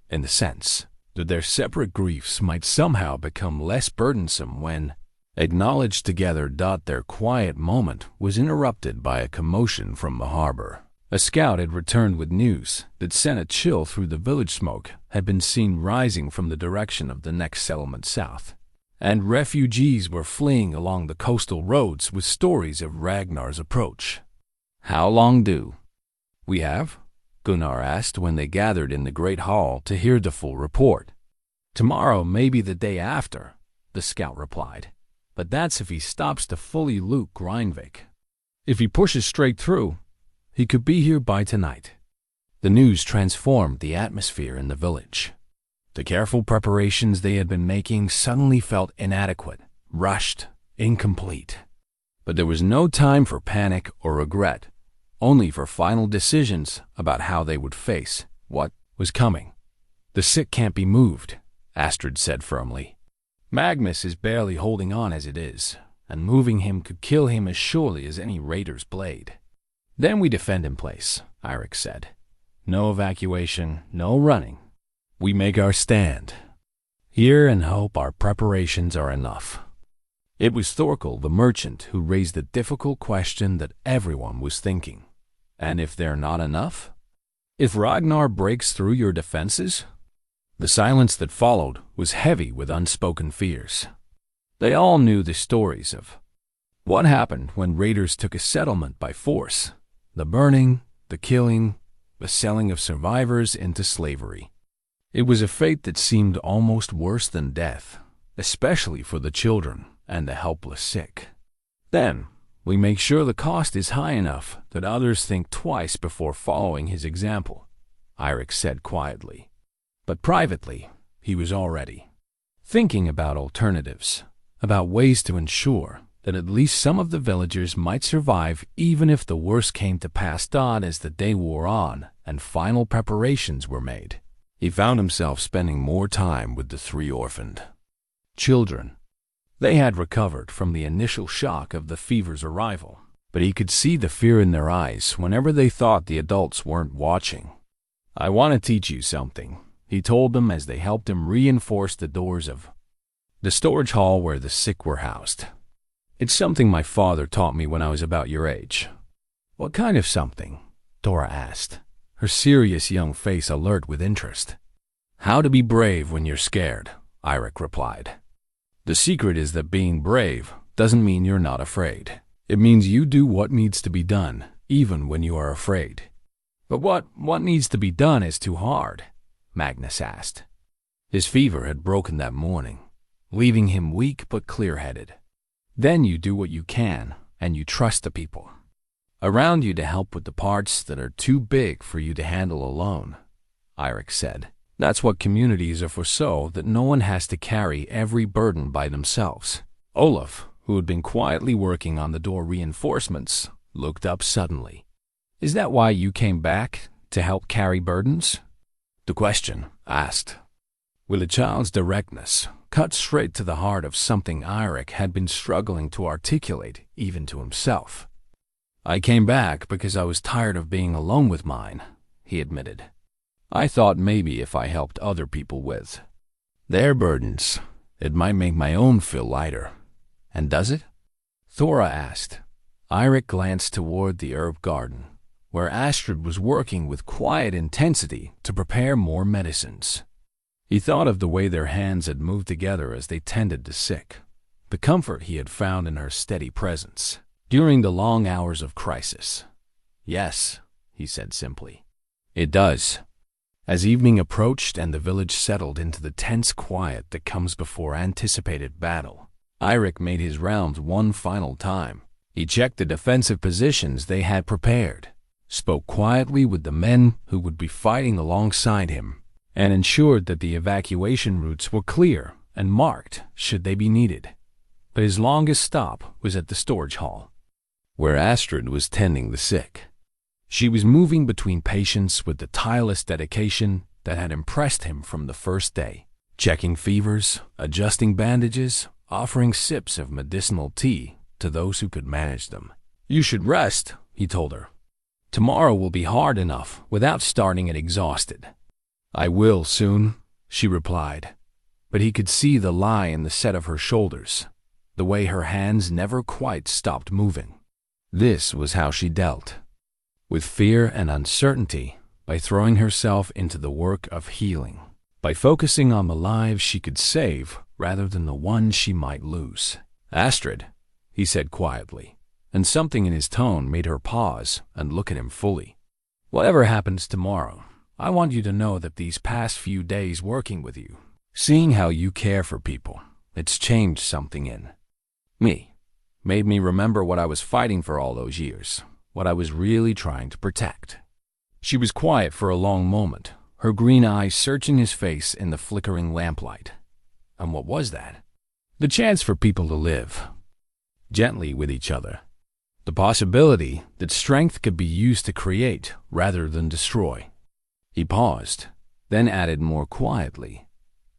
Speaker 1: in the sense that their separate griefs might somehow become less burdensome when, acknowledged together, their quiet moment was interrupted by a commotion from the harbor. A scout had returned with news that sent a chill through the village. Smoke had been seen rising from the direction of the next settlement south, and refugees were fleeing along the coastal roads with stories of Ragnar's approach. "How long do we have?" Gunnar asked when they gathered in the great hall to hear the full report. "Tomorrow, maybe the day after," the scout replied. "But that's if he stops to fully loot Grindvik. If he pushes straight through, he could be here by tonight." The news transformed the atmosphere in the village. The careful preparations they had been making suddenly felt inadequate, rushed, incomplete. But there was no time for panic or regret, only for final decisions about how they would face what was coming. "The sick can't be moved," Astrid said firmly. "Magnus is barely holding on as it is, and moving him could kill him as surely as any raider's blade." "Then we defend in place," Eirik said. "No evacuation, no running. We make our stand here and hope our preparations are enough." It was Thorkel, the merchant, who raised the difficult question that everyone was thinking. "And if they're not enough? If Ragnar breaks through your defenses?" The silence that followed was heavy with unspoken fears. They all knew the stories of what happened when raiders took a settlement by force: the burning, the killing, the selling of survivors into slavery. It was a fate that seemed almost worse than death, especially for the children and the helpless sick. "Then we make sure the cost is high enough that others think twice before following his example," Eirik said quietly. But privately, he was already thinking about alternatives, about ways to ensure that at least some of the villagers might survive even if the worst came to pass. As the day wore on and final preparations were made, he found himself spending more time with the 3 orphaned children. They had recovered from the initial shock of the fever's arrival, but he could see the fear in their eyes whenever they thought the adults weren't watching. "I want to teach you something," he told them as they helped him reinforce the doors of the storage hall where the sick were housed. "It's something my father taught me when I was about your age." "What kind of something?" Dora asked, her serious young face alert with interest. "How to be brave when you're scared," Eirik replied. "The secret is that being brave doesn't mean you're not afraid. It means you do what needs to be done, even when you are afraid." "But what needs to be done is too hard?" Magnus asked. His fever had broken that morning, leaving him weak but clear-headed. "Then you do what you can, and you trust the people around you to help with the parts that are too big for you to handle alone," Eirik said. "That's what communities are for, so that no one has to carry every burden by themselves." Olaf, who had been quietly working on the door reinforcements, looked up suddenly. "Is that why you came back, to help carry burdens?" The question, asked with a child's directness, cut straight to the heart of something Eirik had been struggling to articulate even to himself. "I came back because I was tired of being alone with mine," he admitted. "I thought maybe if I helped other people with their burdens, it might make my own feel lighter." "And does it?" Thora asked. Eirik glanced toward the herb garden, where Astrid was working with quiet intensity to prepare more medicines. He thought of the way their hands had moved together as they tended the sick, the comfort he had found in her steady presence. during the long hours of crisis. Yes, he said simply. It does. As evening approached and the village settled into the tense quiet that comes before anticipated battle, Eirik made his rounds one final time. He checked the defensive positions they had prepared, spoke quietly with the men who would be fighting alongside him, and ensured that the evacuation routes were clear and marked should they be needed. But his longest stop was at the storage hall, where Astrid was tending the sick. She was moving between patients with the tireless dedication that had impressed him from the first day, checking fevers, adjusting bandages, offering sips of medicinal tea to those who could manage them. You should rest, he told her. Tomorrow will be hard enough without starting it exhausted. I will soon, she replied, but he could see the lie in the set of her shoulders, the way her hands never quite stopped moving. This was how she dealt with fear and uncertainty, by throwing herself into the work of healing, by focusing on the lives she could save rather than the ones she might lose. Astrid, he said quietly, and something in his tone made her pause and look at him fully. Whatever happens tomorrow, I want you to know that these past few days working with you, seeing how you care for people, it's changed something in me, made me remember what I was fighting for all those years, what I was really trying to protect. She was quiet for a long moment, her green eyes searching his face in the flickering lamplight. And what was that? The chance for people to live gently with each other. The possibility that strength could be used to create rather than destroy. He paused, then added more quietly,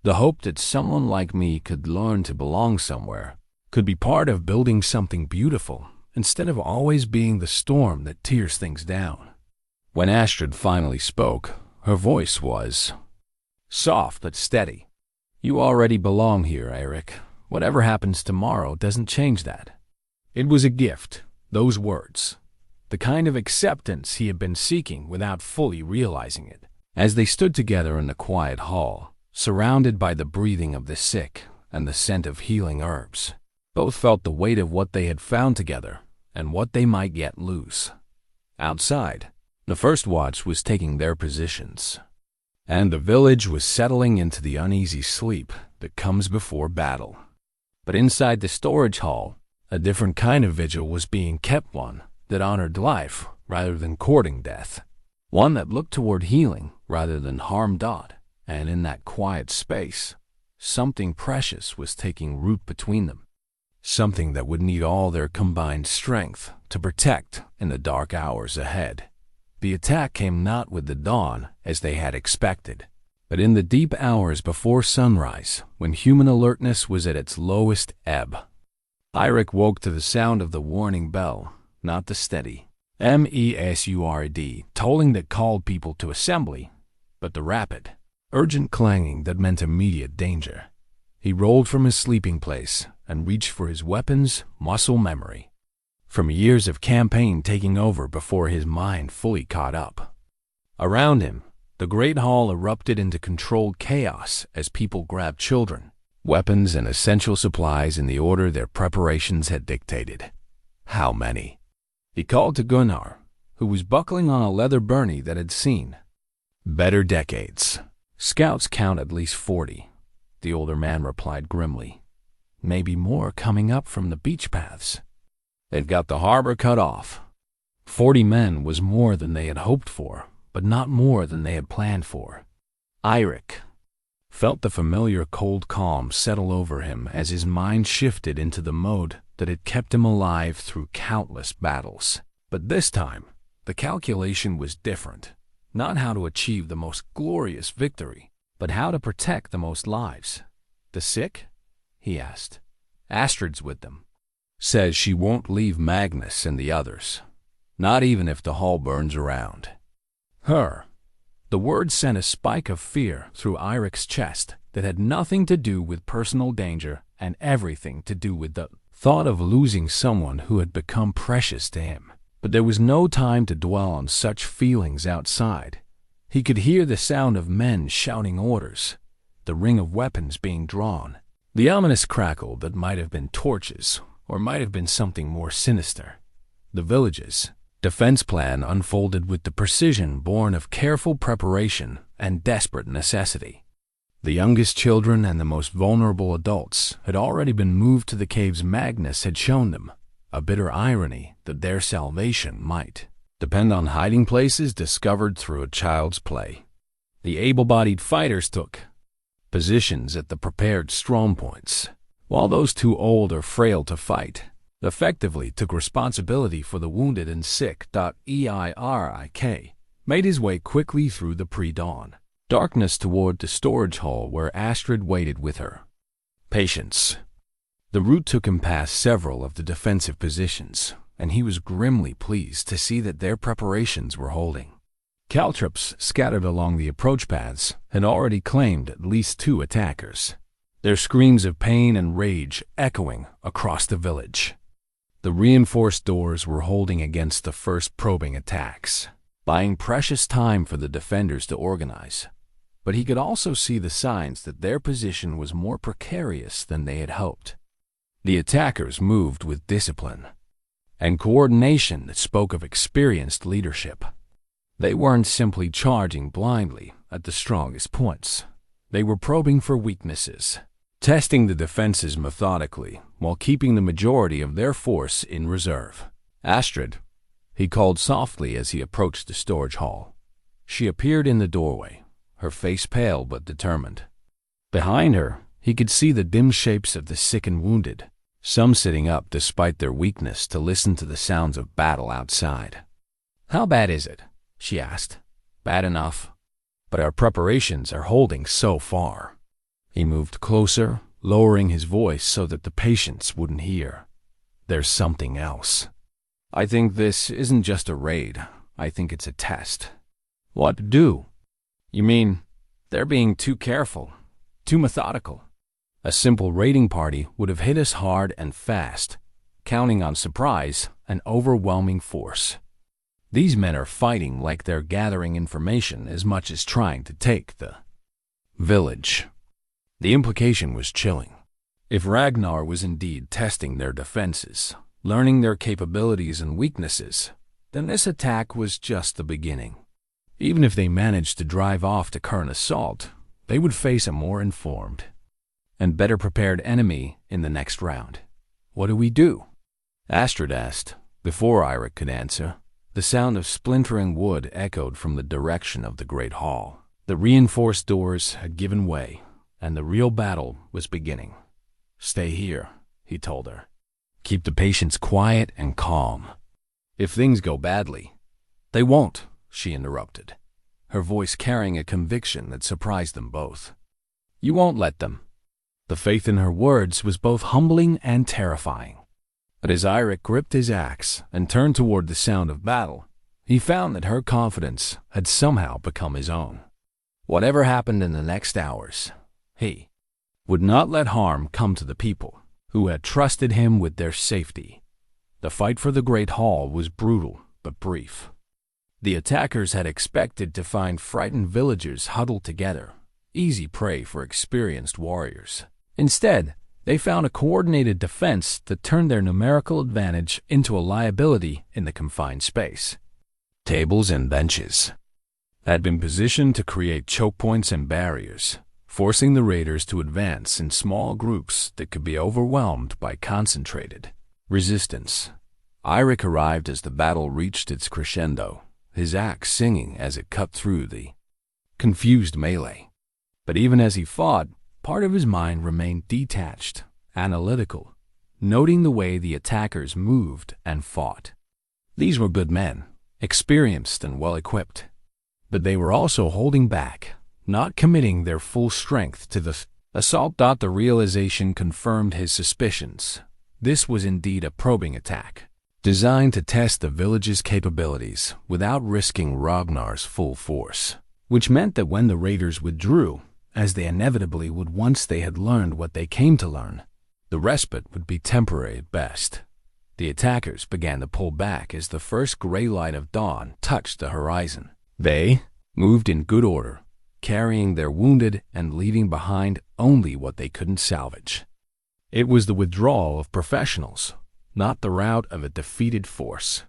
Speaker 1: the hope that someone like me could learn to belong somewhere, could be part of building something beautiful, instead of always being the storm that tears things down. When Astrid finally spoke, her voice was soft but steady. You already belong here, Eirik. Whatever happens tomorrow doesn't change that. It was a gift, those words, the kind of acceptance he had been seeking without fully realizing it. As they stood together in the quiet hall, surrounded by the breathing of the sick and the scent of healing herbs, both felt the weight of what they had found together and what they might yet lose. Outside, the first watch was taking their positions, and the village was settling into the uneasy sleep that comes before battle. But inside the storage hall, a different kind of vigil was being kept, one that honored life rather than courting death, one that looked toward healing rather than harm dot. And in that quiet space, something precious was taking root between them, something that would need all their combined strength to protect in the dark hours ahead. The attack came not with the dawn as they had expected, but in the deep hours before sunrise, when human alertness was at its lowest ebb. Eirik woke to the sound of the warning bell, not the steady MESURD tolling that called people to assembly, but the rapid, urgent clanging that meant immediate danger. He rolled from his sleeping place and reached for his weapon's muscle memory, from years of campaign taking over before his mind fully caught up. Around him, the great hall erupted into controlled chaos as people grabbed children, weapons, and essential supplies in the order their preparations had dictated. How many? He called to Gunnar, who was buckling on a leather byrnie that had seen better decades. Scouts count at least 40, the older man replied grimly. Maybe more coming up from the beach paths. They've got the harbor cut off. 40 men was more than they had hoped for, but not more than they had planned for. Eirik felt the familiar cold calm settle over him as his mind shifted into the mode that had kept him alive through countless battles. But this time, the calculation was different. Not how to achieve the most glorious victory, but how to protect the most lives. The sick? He asked. Astrid's with them. Says she won't leave Magnus and the others, not even if the hall burns around her. The word sent a spike of fear through Eirik's chest that had nothing to do with personal danger and everything to do with the thought of losing someone who had become precious to him. But there was no time to dwell on such feelings outside. He could hear the sound of men shouting orders, the ring of weapons being drawn, the ominous crackle that might have been torches or might have been something more sinister. The village's defense plan unfolded with the precision born of careful preparation and desperate necessity. The youngest children and the most vulnerable adults had already been moved to the caves Magnus had shown them, a bitter irony that their salvation might depend on hiding places discovered through a child's play. The able-bodied fighters took positions at the prepared strongpoints, while those too old or frail to fight effectively took responsibility for the wounded and sick. Eirik made his way quickly through the pre-dawn darkness toward the storage hall where Astrid waited with her patience. The route took him past several of the defensive positions, and he was grimly pleased to see that their preparations were holding. Caltrops scattered along the approach paths had already claimed at least 2 attackers, their screams of pain and rage echoing across the village. The reinforced doors were holding against the first probing attacks, buying precious time for the defenders to organize. But he could also see the signs that their position was more precarious than they had hoped. The attackers moved with discipline and coordination that spoke of experienced leadership. They weren't simply charging blindly at the strongest points. They were probing for weaknesses, testing the defenses methodically while keeping the majority of their force in reserve. Astrid, he called softly as he approached the storage hall. She appeared in the doorway, her face pale but determined. Behind her, he could see the dim shapes of the sick and wounded, some sitting up despite their weakness to listen to the sounds of battle outside. "How bad is it?" she asked. "Bad enough, but our preparations are holding so far." He moved closer, lowering his voice so that the patients wouldn't hear. "There's something else. I think this isn't just a raid. I think it's a test." "What do?" "You mean they're being too careful, too methodical. A simple raiding party would have hit us hard and fast, counting on surprise and overwhelming force. These men are fighting like they're gathering information as much as trying to take the village." The implication was chilling. If Ragnar was indeed testing their defenses, learning their capabilities and weaknesses, then this attack was just the beginning. Even if they managed to drive off the current assault, they would face a more informed and better prepared enemy in the next round. "What do we do?" Astrid asked. Before Eirik could answer, the sound of splintering wood echoed from the direction of the great hall. The reinforced doors had given way, and the real battle was beginning. "Stay here," he told her. "Keep the patients quiet and calm. If things go badly—" "They won't," she interrupted, her voice carrying a conviction that surprised them both. "You won't let them." The faith in her words was both humbling and terrifying. But as Eirik gripped his axe and turned toward the sound of battle, he found that her confidence had somehow become his own. Whatever happened in the next hours, he would not let harm come to the people who had trusted him with their safety. The fight for the Great Hall was brutal but brief. The attackers had expected to find frightened villagers huddled together, easy prey for experienced warriors. Instead, they found a coordinated defense that turned their numerical advantage into a liability in the confined space. Tables and benches had been positioned to create choke points and barriers, forcing the raiders to advance in small groups that could be overwhelmed by concentrated resistance. Eirik arrived as the battle reached its crescendo, his axe singing as it cut through the confused melee. But even as he fought, part of his mind remained detached, analytical, noting the way the attackers moved and fought. These were good men, experienced and well-equipped, but they were also holding back, not committing their full strength to the assault. The realization confirmed his suspicions. This was indeed a probing attack, designed to test the village's capabilities without risking Ragnar's full force, which meant that when the raiders withdrew, as they inevitably would once they had learned what they came to learn, the respite would be temporary at best. The attackers began to pull back as the first gray light of dawn touched the horizon. They moved in good order, carrying their wounded and leaving behind only what they couldn't salvage. It was the withdrawal of professionals, not the rout of a defeated force.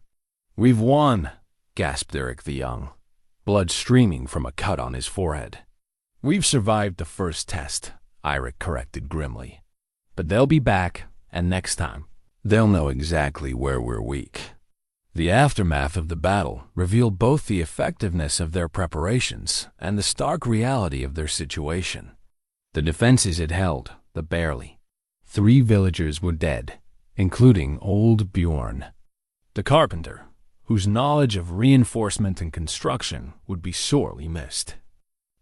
Speaker 1: "We've won," gasped Eirik the Young, blood streaming from a cut on his forehead. "We've survived the first test," Eirik corrected grimly. "But they'll be back, and next time, they'll know exactly where we're weak." The aftermath of the battle revealed both the effectiveness of their preparations and the stark reality of their situation. The defenses it held, but barely. 3 villagers were dead, including old Bjorn, the carpenter, whose knowledge of reinforcement and construction would be sorely missed.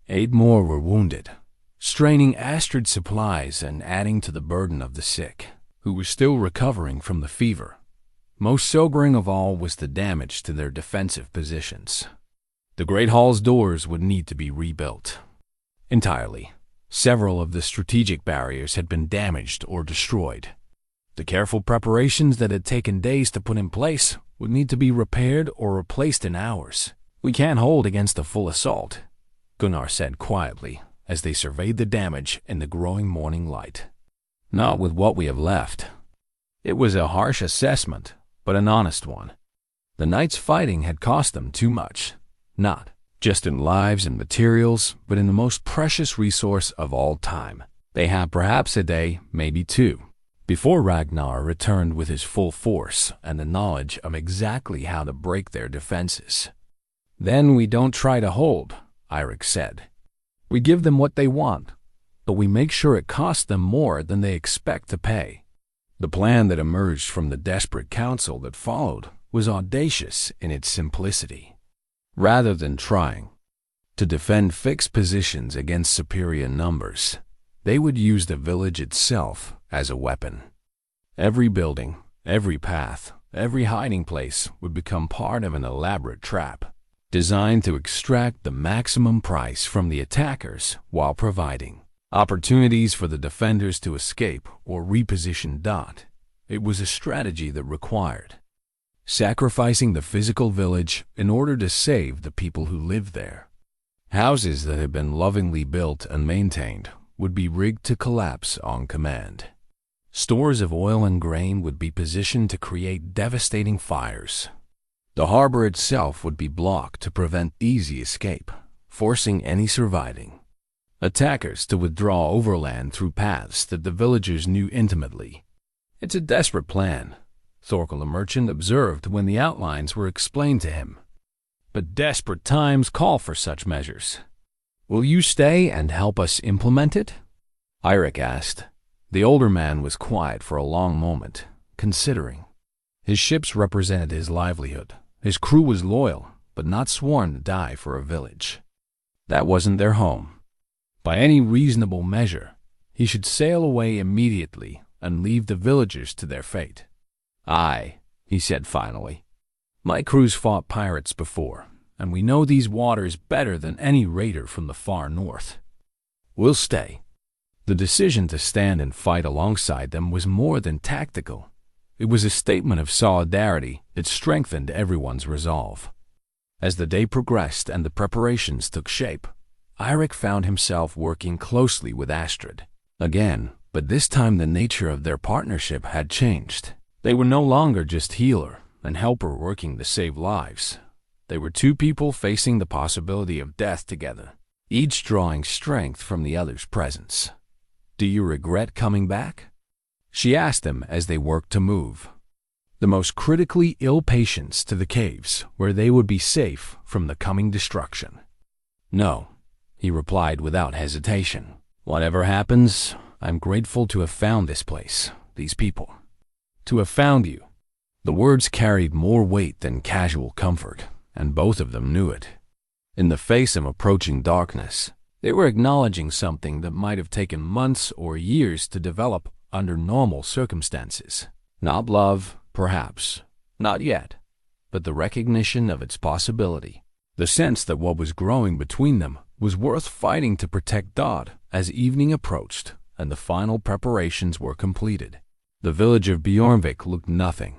Speaker 1: 8 more were wounded, straining Astrid's supplies and adding to the burden of the sick, who were still recovering from the fever. Most sobering of all was the damage to their defensive positions. The Great Hall's doors would need to be rebuilt entirely. Several of the strategic barriers had been damaged or destroyed. The careful preparations that had taken days to put in place would need to be repaired or replaced in hours. "We can't hold against a full assault," Gunnar said quietly as they surveyed the damage in the growing morning light. "Not with what we have left." It was a harsh assessment, but an honest one. The night's fighting had cost them too much, not just in lives and materials, but in the most precious resource of all time. They had perhaps a day, maybe 2, before Ragnar returned with his full force and the knowledge of exactly how to break their defenses. "Then we don't try to hold," Eirik said. "We give them what they want, but we make sure it costs them more than they expect to pay." The plan that emerged from the desperate council that followed was audacious in its simplicity. Rather than trying to defend fixed positions against superior numbers, they would use the village itself as a weapon. Every building, every path, every hiding place would become part of an elaborate trap, designed to extract the maximum price from the attackers while providing opportunities for the defenders to escape or reposition. It was a strategy that required sacrificing the physical village in order to save the people who lived there. Houses that had been lovingly built and maintained would be rigged to collapse on command. Stores of oil and grain would be positioned to create devastating fires. The harbor itself would be blocked to prevent easy escape, forcing any surviving attackers to withdraw overland through paths that the villagers knew intimately. "It's a desperate plan," Thorkel the merchant observed when the outlines were explained to him. "But desperate times call for such measures. Will you stay and help us implement it?" Eirik asked. The older man was quiet for a long moment, considering. His ships represented his livelihood. His crew was loyal, but not sworn to die for a village. That wasn't their home. By any reasonable measure, he should sail away immediately and leave the villagers to their fate. "Aye," he said finally. "My crew's fought pirates before, and we know these waters better than any raider from the far north. We'll stay." The decision to stand and fight alongside them was more than tactical. It was a statement of solidarity that strengthened everyone's resolve. As the day progressed and the preparations took shape, Eirik found himself working closely with Astrid again, but this time the nature of their partnership had changed. They were no longer just healer and helper working to save lives. They were 2 people facing the possibility of death together, each drawing strength from the other's presence. "Do you regret coming back?" she asked them as they worked to move the most critically ill patients to the caves where they would be safe from the coming destruction. "No," he replied without hesitation. "Whatever happens, I'm grateful to have found this place, these people. To have found you." The words carried more weight than casual comfort, and both of them knew it. In the face of approaching darkness, they were acknowledging something that might have taken months or years to develop under normal circumstances. Not love, perhaps, not yet, but the recognition of its possibility. The sense that what was growing between them was worth fighting to protect Dodd as evening approached and the final preparations were completed. The village of Bjornvik looked nothing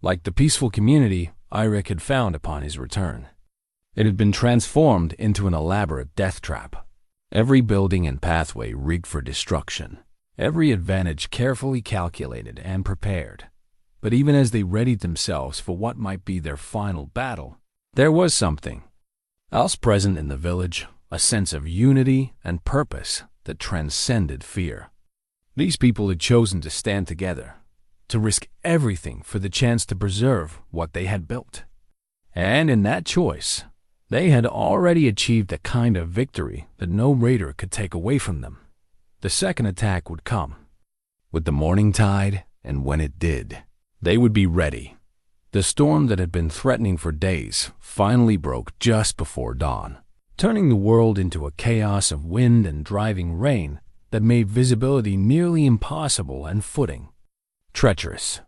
Speaker 1: like the peaceful community Eirik had found upon his return. It had been transformed into an elaborate death trap. Every building and pathway rigged for destruction. Every advantage carefully calculated and prepared. But even as they readied themselves for what might be their final battle, there was something else present in the village, a sense of unity and purpose that transcended fear. These people had chosen to stand together, to risk everything for the chance to preserve what they had built. And in that choice, they had already achieved a kind of victory that no raider could take away from them. The second attack would come with the morning tide, and when it did, they would be ready. The storm that had been threatening for days finally broke just before dawn, turning the world into a chaos of wind and driving rain that made visibility nearly impossible and footing treacherous.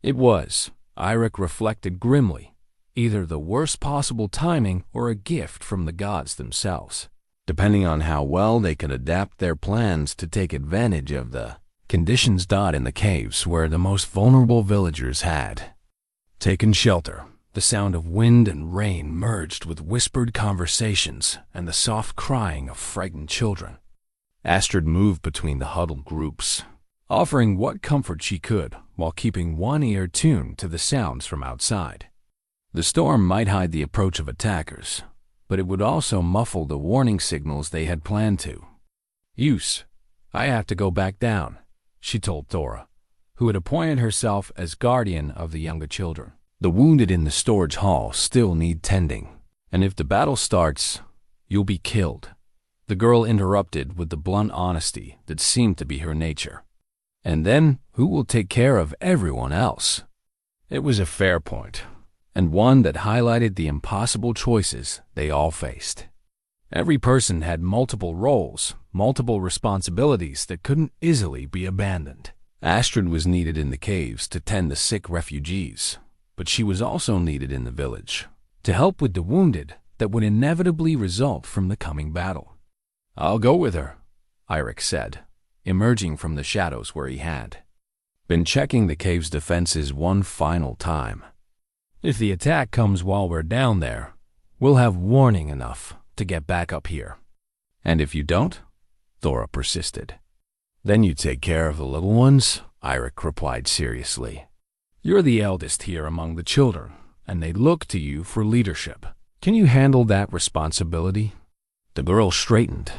Speaker 1: It was, Eirik reflected grimly, either the worst possible timing or a gift from the gods themselves, depending on how well they could adapt their plans to take advantage of the conditions. In the caves where the most vulnerable villagers had taken shelter, the sound of wind and rain merged with whispered conversations and the soft crying of frightened children. Astrid moved between the huddled groups, offering what comfort she could while keeping one ear tuned to the sounds from outside. The storm might hide the approach of attackers, but it would also muffle the warning signals they had planned to use. I have to go back down, she told Thora, who had appointed herself as guardian of the younger children. The wounded in the storage hall still need tending, and if the battle starts, you'll be killed. The girl interrupted with the blunt honesty that seemed to be her nature. And then, who will take care of everyone else? It was a fair point, and one that highlighted the impossible choices they all faced. Every person had multiple roles, multiple responsibilities that couldn't easily be abandoned. Astrid was needed in the caves to tend the sick refugees, but she was also needed in the village to help with the wounded that would inevitably result from the coming battle. "I'll go with her," Eirik said, emerging from the shadows where he had been checking the cave's defenses one final time. "If the attack comes while we're down there, we'll have warning enough to get back up here." "And if you don't?" Thora persisted. "Then you take care of the little ones," Eirik replied seriously. "You're the eldest here among the children, and they look to you for leadership. Can you handle that responsibility?" The girl straightened,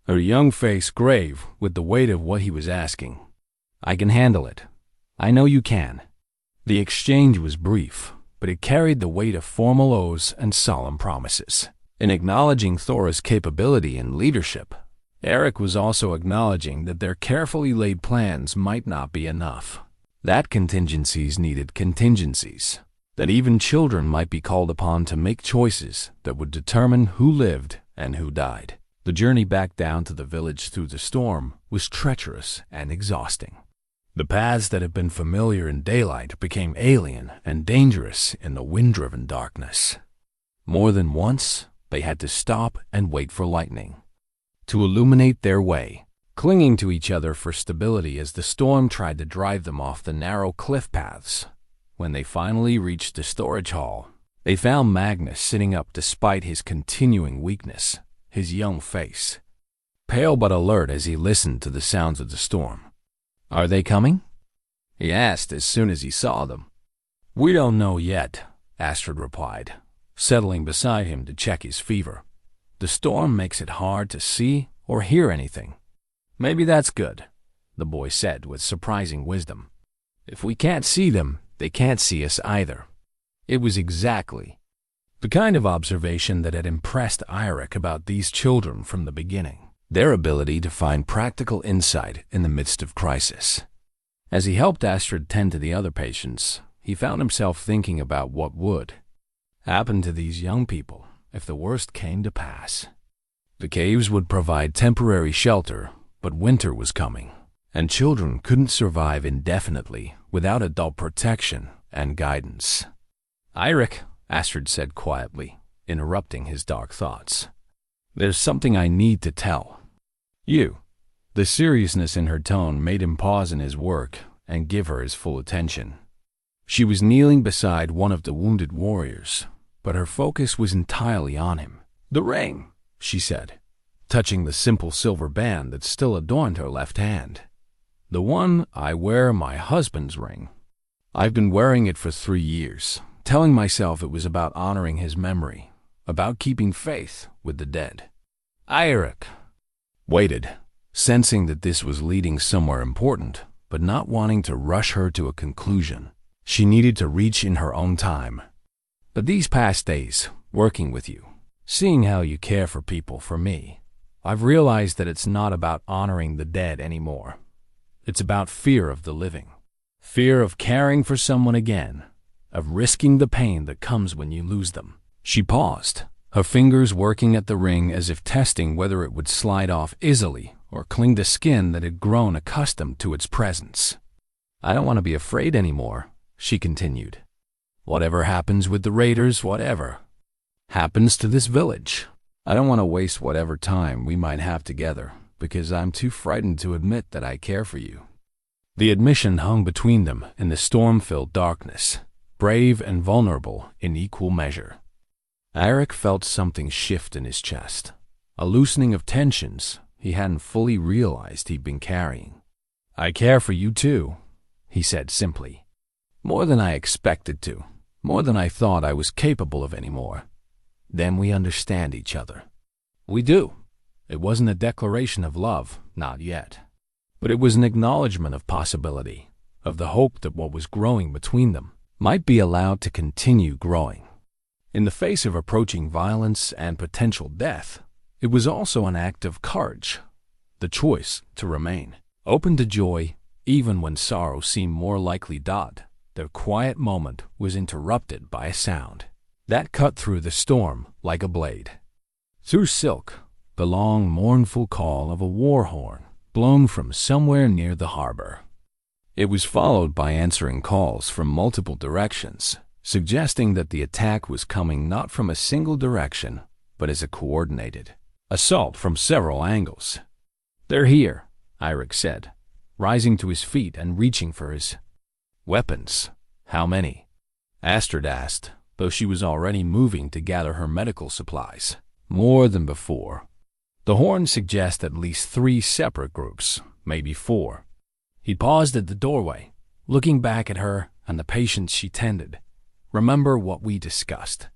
Speaker 1: her young face grave with the weight of what he was asking. "I can handle it. I know you can." The exchange was brief, but it carried the weight of formal oaths and solemn promises. In acknowledging Thora's capability and leadership, Eirik was also acknowledging that their carefully laid plans might not be enough, that contingencies needed contingencies, that even children might be called upon to make choices that would determine who lived and who died. The journey back down to the village through the storm was treacherous and exhausting. The paths that had been familiar in daylight became alien and dangerous in the wind-driven darkness. More than once, they had to stop and wait for lightning to illuminate their way, clinging to each other for stability as the storm tried to drive them off the narrow cliff paths. When they finally reached the storage hall, they found Magnus sitting up despite his continuing weakness, his young face pale but alert as he listened to the sounds of the storm. "Are they coming?" he asked as soon as he saw them. "We don't know yet," Astrid replied, settling beside him to check his fever. "The storm makes it hard to see or hear anything." "Maybe that's good," the boy said with surprising wisdom. "If we can't see them, they can't see us either." It was exactly the kind of observation that had impressed Eirik about these children from the beginning, their ability to find practical insight in the midst of crisis. As he helped Astrid tend to the other patients, he found himself thinking about what would happen to these young people if the worst came to pass. The caves would provide temporary shelter, but winter was coming, and children couldn't survive indefinitely without adult protection and guidance. "Eirik," Astrid said quietly, interrupting his dark thoughts, "there's something I need to tell you." The seriousness in her tone made him pause in his work and give her his full attention. She was kneeling beside one of the wounded warriors, but her focus was entirely on him. "The ring," she said, touching the simple silver band that still adorned her left hand. "The one I wear, my husband's ring." I've been wearing it for 3 years, telling myself it was about honoring his memory, about keeping faith with the dead. Eirik waited, sensing that this was leading somewhere important, but not wanting to rush her to a conclusion. She needed to reach in her own time. But these past days, working with you, seeing how you care for people, for me, I've realized that it's not about honoring the dead anymore. It's about fear of the living. Fear of caring for someone again, of risking the pain that comes when you lose them. She paused, her fingers working at the ring as if testing whether it would slide off easily or cling to skin that had grown accustomed to its presence. I don't want to be afraid anymore, she continued. Whatever happens with the raiders, whatever happens to this village, I don't want to waste whatever time we might have together, because I'm too frightened to admit that I care for you. The admission hung between them in the storm-filled darkness, brave and vulnerable in equal measure. Eirik felt something shift in his chest, a loosening of tensions he hadn't fully realized he'd been carrying. I care for you too, he said simply. More than I expected to, more than I thought I was capable of anymore. Then we understand each other. We do. It wasn't a declaration of love, not yet. But it was an acknowledgement of possibility, of the hope that what was growing between them might be allowed to continue growing. In the face of approaching violence and potential death, it was also an act of courage, the choice to remain, open to joy even when sorrow seemed more likely dead. Their quiet moment was interrupted by a sound that cut through the storm like a blade. Through silk, the long, mournful call of a war horn, blown from somewhere near the harbor. It was followed by answering calls from multiple directions, suggesting that the attack was coming not from a single direction, but as a coordinated assault from several angles. They're here, Eirik said, rising to his feet and reaching for his weapons. How many? Astrid asked, though she was already moving to gather her medical supplies. More than before. The horn suggests at least 3 separate groups, maybe 4. He paused at the doorway, looking back at her and the patients she tended. Remember what we discussed.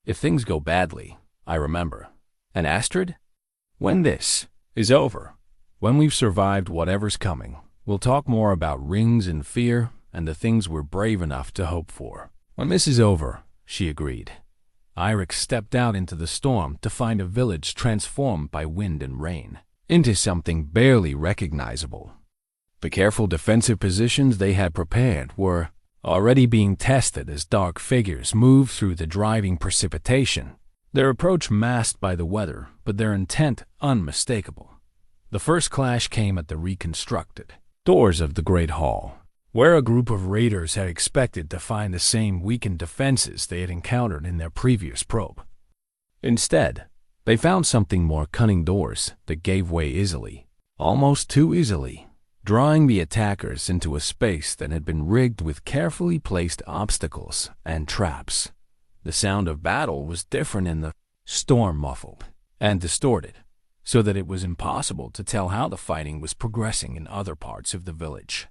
Speaker 1: If things go badly, I remember. And Astrid? When this is over, when we've survived whatever's coming, we'll talk more about rings and fear and the things we're brave enough to hope for. When this is over, she agreed. Eirik stepped out into the storm to find a village transformed by wind and rain into something barely recognizable. The careful defensive positions they had prepared were already being tested as dark figures moved through the driving precipitation, their approach masked by the weather, but their intent unmistakable. The first clash came at the reconstructed doors of the Great Hall, where a group of raiders had expected to find the same weakened defenses they had encountered in their previous probe. Instead, they found something more: cunning doors that gave way easily, almost too easily, drawing the attackers into a space that had been rigged with carefully placed obstacles and traps. The sound of battle was different in the storm, muffled and distorted, so that it was impossible to tell how the fighting was progressing in other parts of the village.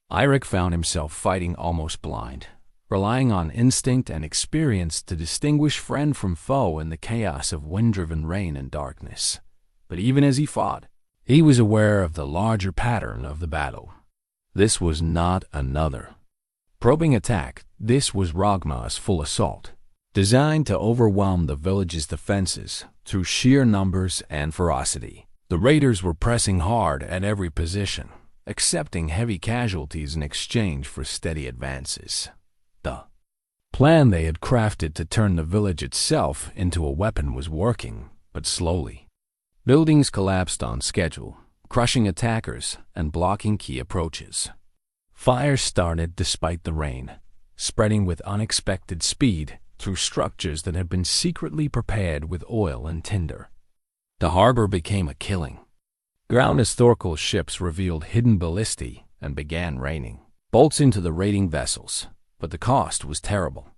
Speaker 1: Eirik found himself fighting almost blind, relying on instinct and experience to distinguish friend from foe in the chaos of wind-driven rain and darkness. But even as he fought, he was aware of the larger pattern of the battle. This was not another probing attack. This was Ragma's full assault, designed to overwhelm the village's defenses through sheer numbers and ferocity. The raiders were pressing hard at every position, accepting heavy casualties in exchange for steady advances. The plan they had crafted to turn the village itself into a weapon was working, but slowly. Buildings collapsed on schedule, crushing attackers and blocking key approaches. Fires started despite the rain, spreading with unexpected speed through structures that had been secretly prepared with oil and tinder. The harbor became a killing. Ground historical ships revealed hidden ballistae and began raining bolts into the raiding vessels, but the cost was terrible.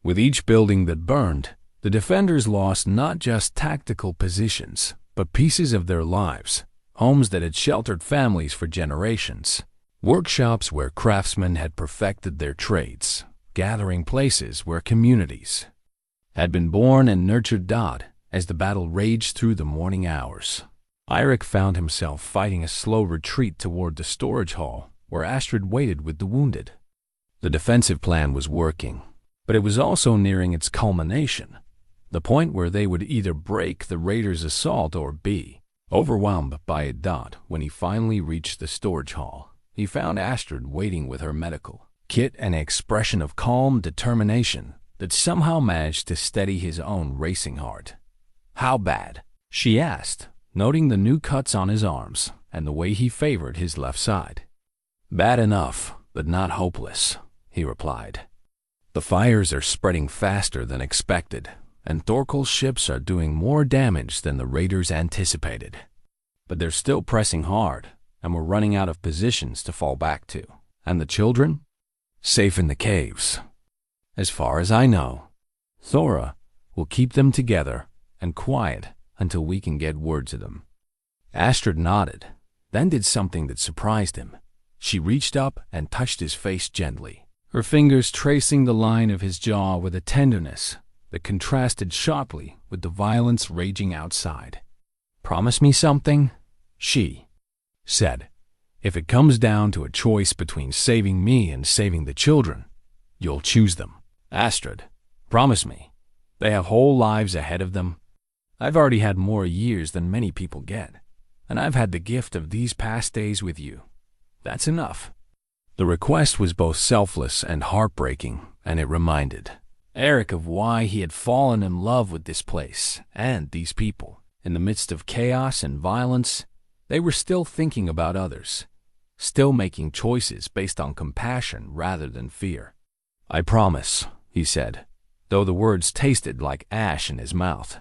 Speaker 1: With each building that burned, the defenders lost not just tactical positions, but pieces of their lives, homes that had sheltered families for generations. Workshops where craftsmen had perfected their trades, gathering places where communities had been born and nurtured died as the battle raged through the morning hours. Eirik found himself fighting a slow retreat toward the storage hall where Astrid waited with the wounded. The defensive plan was working, but it was also nearing its culmination, the point where they would either break the raiders' assault or be overwhelmed by it. When he finally reached the storage hall, he found Astrid waiting with her medical kit and an expression of calm determination that somehow managed to steady his own racing heart. "How bad?" she asked, noting the new cuts on his arms and the way he favored his left side. "Bad enough, but not hopeless," he replied. "The fires are spreading faster than expected, and Thorkel's ships are doing more damage than the raiders anticipated. But they're still pressing hard, and we're running out of positions to fall back to. And the children? Safe in the caves. As far as I know, Thora will keep them together and quiet until we can get word to them." Astrid nodded, then did something that surprised him. She reached up and touched his face gently, her fingers tracing the line of his jaw with a tenderness that contrasted sharply with the violence raging outside. "Promise me something," she said. "If it comes down to a choice between saving me and saving the children, you'll choose them. Astrid, promise me. They have whole lives ahead of them. I've already had more years than many people get, and I've had the gift of these past days with you. That's enough." The request was both selfless and heartbreaking, and it reminded Eirik of why he had fallen in love with this place and these people. In the midst of chaos and violence, they were still thinking about others, still making choices based on compassion rather than fear. "I promise," he said, though the words tasted like ash in his mouth.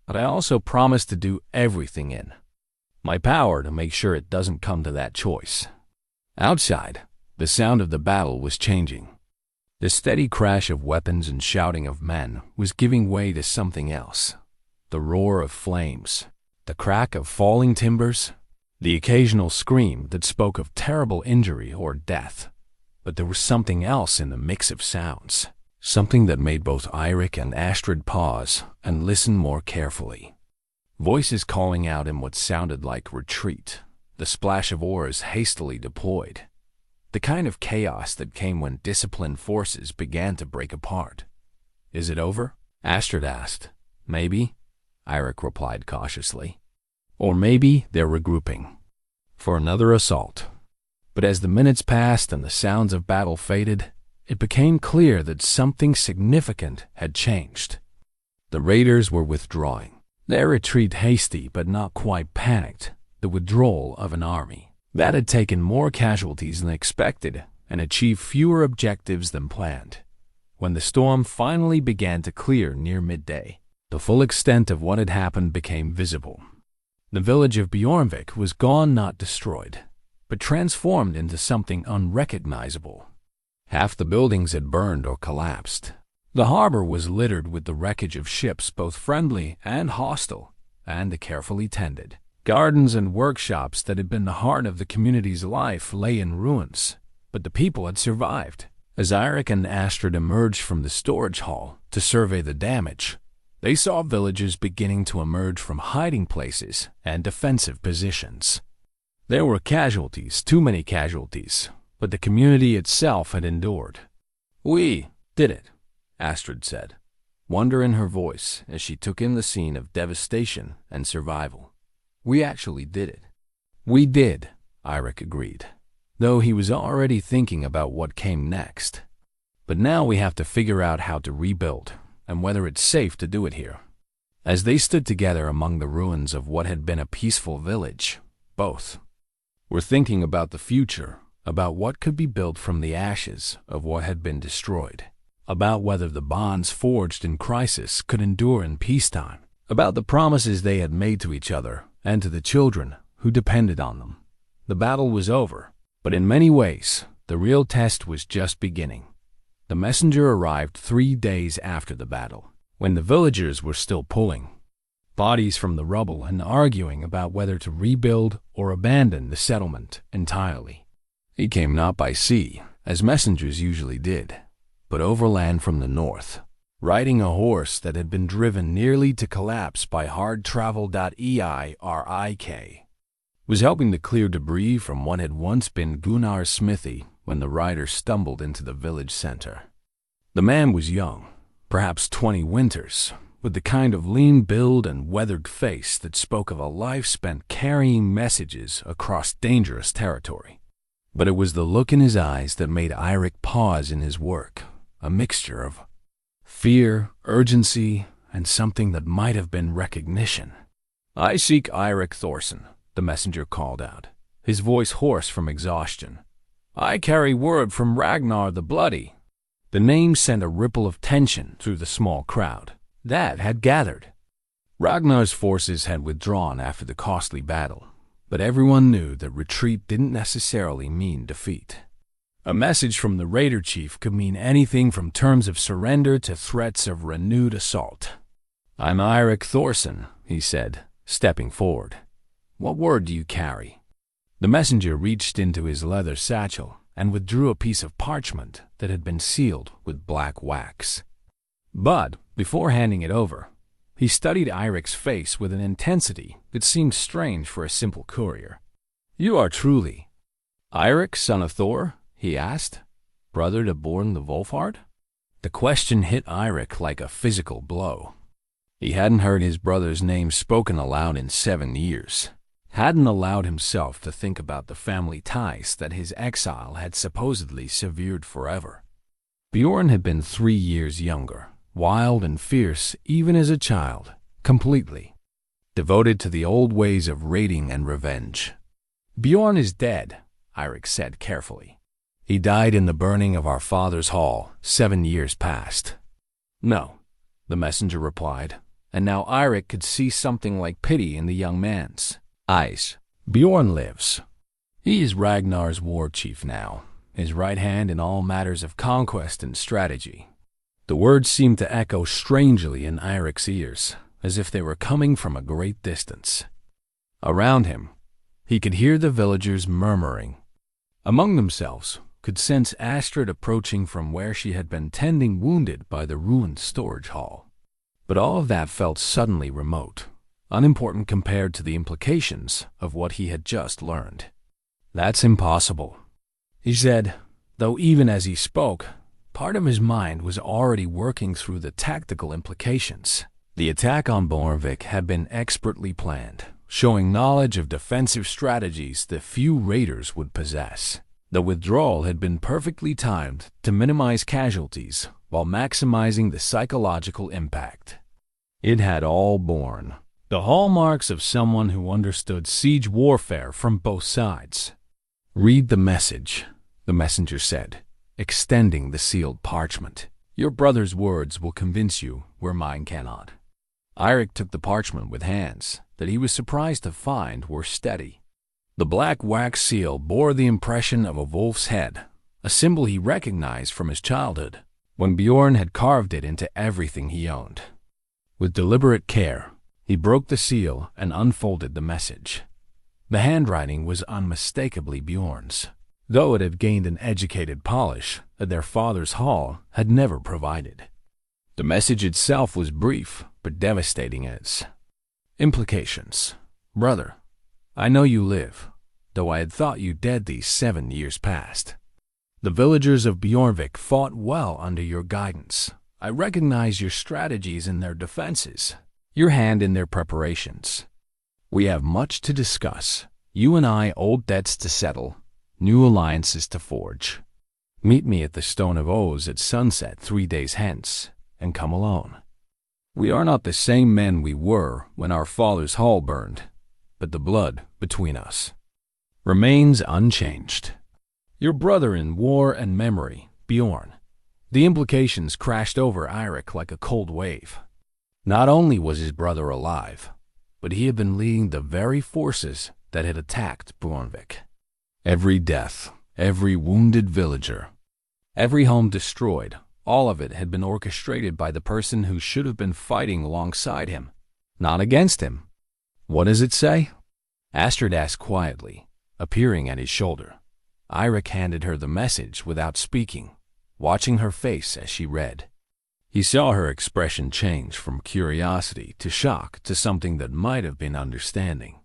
Speaker 1: "But I also promise to do everything in my power to make sure it doesn't come to that choice." Outside, the sound of the battle was changing. The steady crash of weapons and shouting of men was giving way to something else. The roar of flames, the crack of falling timbers, the occasional scream that spoke of terrible injury or death. But there was something else in the mix of sounds, something that made both Eirik and Astrid pause and listen more carefully. Voices calling out in what sounded like retreat, the splash of oars hastily deployed, the kind of chaos that came when disciplined forces began to break apart. "Is it over?" Astrid asked. "Maybe," Eirik replied cautiously. "Or maybe they're regrouping for another assault." But as the minutes passed and the sounds of battle faded, it became clear that something significant had changed. The raiders were withdrawing, their retreat hasty but not quite panicked, the withdrawal of an army that had taken more casualties than expected and achieved fewer objectives than planned. When the storm finally began to clear near midday, the full extent of what had happened became visible. The village of Bjornvik was gone, not destroyed, but transformed into something unrecognizable. Half the buildings had burned or collapsed. The harbor was littered with the wreckage of ships both friendly and hostile, and carefully tended. Gardens and workshops that had been the heart of the community's life lay in ruins, but the people had survived. As Eirik and Astrid emerged from the storage hall to survey the damage, they saw villagers beginning to emerge from hiding places and defensive positions. There were casualties, too many casualties, but the community itself had endured. "We did it," Astrid said, wonder in her voice as she took in the scene of devastation and survival. "We actually did it." "We did," Eirik agreed, though he was already thinking about what came next. "But now we have to figure out how to rebuild and whether it's safe to do it here." As they stood together among the ruins of what had been a peaceful village, both were thinking about the future, about what could be built from the ashes of what had been destroyed, about whether the bonds forged in crisis could endure in peacetime, about the promises they had made to each other and to the children who depended on them. The battle was over, but in many ways, the real test was just beginning. The messenger arrived 3 days after the battle, when the villagers were still pulling bodies from the rubble and arguing about whether to rebuild or abandon the settlement entirely. He came not by sea, as messengers usually did, but overland from the north, riding a horse that had been driven nearly to collapse by hard travel. Eirik was helping to clear debris from what had once been Gunnar's smithy when the rider stumbled into the village center. The man was young, perhaps 20 winters, with the kind of lean build and weathered face that spoke of a life spent carrying messages across dangerous territory. But it was the look in his eyes that made Eirik pause in his work, a mixture of fear, urgency, and something that might have been recognition. "I seek Eirik Thorson," the messenger called out, his voice hoarse from exhaustion. "I carry word from Ragnar the Bloody." The name sent a ripple of tension through the small crowd that had gathered. Ragnar's forces had withdrawn after the costly battle, but everyone knew that retreat didn't necessarily mean defeat. A message from the raider chief could mean anything from terms of surrender to threats of renewed assault. "I'm Eirik Thorson," he said, stepping forward. "What word do you carry?" The messenger reached into his leather satchel and withdrew a piece of parchment that had been sealed with black wax. But before handing it over, he studied Eirik's face with an intensity that seemed strange for a simple courier. "You are truly Eirik, son of Thor?" he asked. "Brother to Born the Wolfhard?" The question hit Eirik like a physical blow. He hadn't heard his brother's name spoken aloud in 7 years, hadn't allowed himself to think about the family ties that his exile had supposedly severed forever. Bjorn had been 3 years younger, wild and fierce even as a child, completely devoted to the old ways of raiding and revenge. "Bjorn is dead," Eirik said carefully. "He died in the burning of our father's hall 7 years past." "No," the messenger replied, and now Eirik could see something like pity in the young man's eyes. "Bjorn lives. He is Ragnar's war chief now, his right hand in all matters of conquest and strategy." The words seemed to echo strangely in Eirik's ears, as if they were coming from a great distance. Around him, he could hear the villagers murmuring among themselves, could sense Astrid approaching from where she had been tending wounded by the ruined storage hall. But all of that felt suddenly remote, unimportant compared to the implications of what he had just learned. "That's impossible," he said, though even as he spoke, part of his mind was already working through the tactical implications. The attack on Borvik had been expertly planned, showing knowledge of defensive strategies that few raiders would possess. The withdrawal had been perfectly timed to minimize casualties while maximizing the psychological impact. It had all borne the hallmarks of someone who understood siege warfare from both sides. "Read the message," the messenger said, extending the sealed parchment. "Your brother's words will convince you where mine cannot." Eirik took the parchment with hands that he was surprised to find were steady. The black wax seal bore the impression of a wolf's head, a symbol he recognized from his childhood, when Bjorn had carved it into everything he owned. With deliberate care, he broke the seal and unfolded the message. The handwriting was unmistakably Bjorn's, though it had gained an educated polish that their father's hall had never provided. The message itself was brief but devastating in its implications. "Brother, I know you live, though I had thought you dead these 7 years past. The villagers of Bjorvik fought well under your guidance. I recognize your strategies in their defenses, your hand in their preparations. We have much to discuss. You and I, old debts to settle, new alliances to forge. Meet me at the Stone of Oz at sunset 3 days hence, and come alone. We are not the same men we were when our father's hall burned, but the blood between us remains unchanged. Your brother in war and memory, Bjorn." The implications crashed over Eirik like a cold wave. Not only was his brother alive, but he had been leading the very forces that had attacked Bornvik. Every death, every wounded villager, every home destroyed, all of it had been orchestrated by the person who should have been fighting alongside him, not against him. "What does it say?" Astrid asked quietly, appearing at his shoulder. Eirik handed her the message without speaking, watching her face as she read. He saw her expression change from curiosity to shock to something that might have been understanding,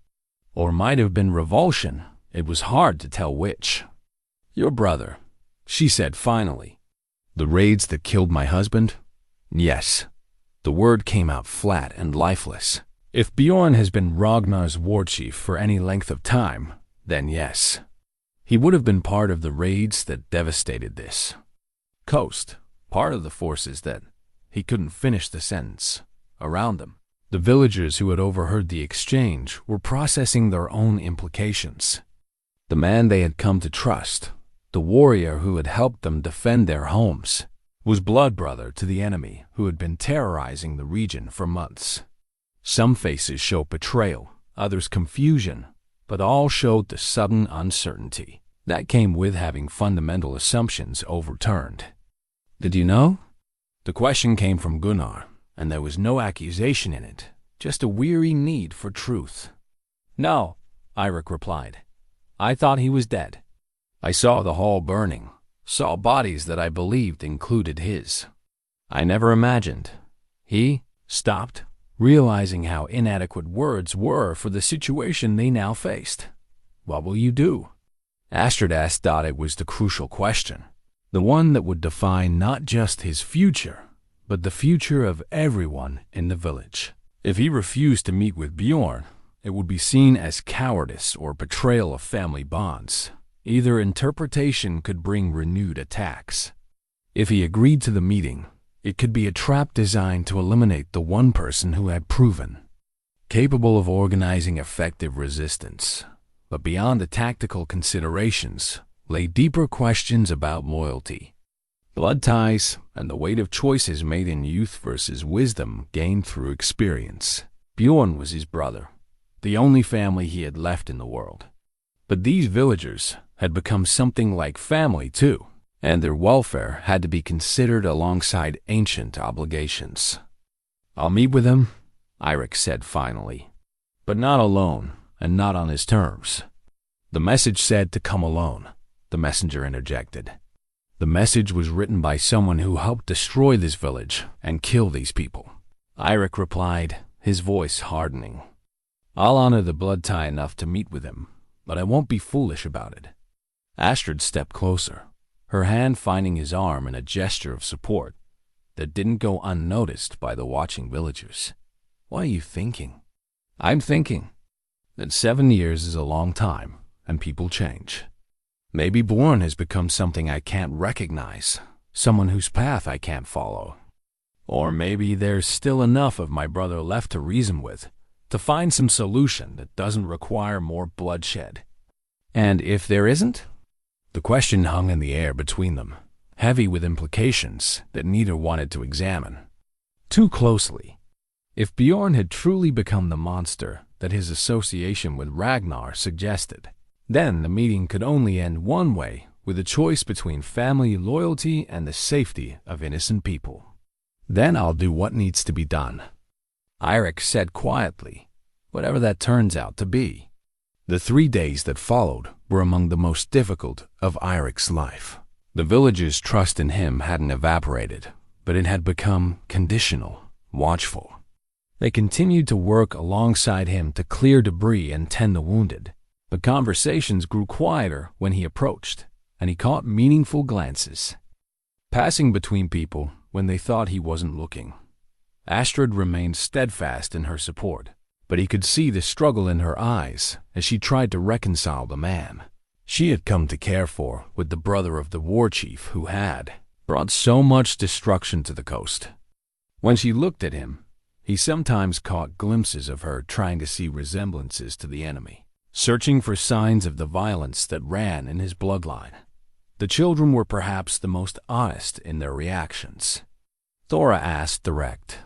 Speaker 1: or might have been revulsion. It was hard to tell which. "Your brother," she said finally. "The raids that killed my husband?" "Yes." The word came out flat and lifeless. If Bjorn has been Ragnar's war chief for any length of time, then yes. He would have been part of the raids that devastated this coast, part of the forces that, he couldn't finish the sentence, around them. The villagers who had overheard the exchange were processing their own implications. The man they had come to trust, the warrior who had helped them defend their homes, was blood brother to the enemy who had been terrorizing the region for months. Some faces showed betrayal, others confusion, but all showed the sudden uncertainty that came with having fundamental assumptions overturned. "Did you know?" The question came from Gunnar, and there was no accusation in it, just a weary need for truth. "No," Eirik replied. "I thought he was dead. I saw the hall burning, saw bodies that I believed included his. I never imagined." He stopped, realizing how inadequate words were for the situation they now faced. "What will you do?" Astrid thought it was the crucial question, the one that would define not just his future, but the future of everyone in the village. If he refused to meet with Bjorn, it would be seen as cowardice or betrayal of family bonds. Either interpretation could bring renewed attacks. If he agreed to the meeting, it could be a trap designed to eliminate the one person who had proven capable of organizing effective resistance. But beyond the tactical considerations lay deeper questions about loyalty, blood ties, and the weight of choices made in youth versus wisdom gained through experience. Bjorn was his brother, the only family he had left in the world. But these villagers had become something like family too, and their welfare had to be considered alongside ancient obligations. "I'll meet with him," Eirik said finally. "But not alone, and not on his terms." "The message said to come alone," the messenger interjected. "The message was written by someone who helped destroy this village and kill these people," Eirik replied, his voice hardening. "I'll honor the blood tie enough to meet with him, but I won't be foolish about it." Astrid stepped closer, her hand finding his arm in a gesture of support that didn't go unnoticed by the watching villagers. "What are you thinking?" "I'm thinking that 7 years is a long time, and people change. Maybe Bjorn has become something I can't recognize, someone whose path I can't follow. Or maybe there's still enough of my brother left to reason with, to find some solution that doesn't require more bloodshed. And if there isn't?" The question hung in the air between them, heavy with implications that neither wanted to examine too closely. If Bjorn had truly become the monster that his association with Ragnar suggested, then the meeting could only end one way, with a choice between family loyalty and the safety of innocent people. "Then I'll do what needs to be done," Eirik said quietly, "whatever that turns out to be." The 3 days that followed were among the most difficult of Eirik's life. The villagers' trust in him hadn't evaporated, but it had become conditional, watchful. They continued to work alongside him to clear debris and tend the wounded, but conversations grew quieter when he approached, and he caught meaningful glances passing between people when they thought he wasn't looking. Astrid remained steadfast in her support, but he could see the struggle in her eyes as she tried to reconcile the man she had come to care for with the brother of the war chief who had brought so much destruction to the coast. When she looked at him, he sometimes caught glimpses of her trying to see resemblances to the enemy, searching for signs of the violence that ran in his bloodline. The children were perhaps the most honest in their reactions. Thora asked direct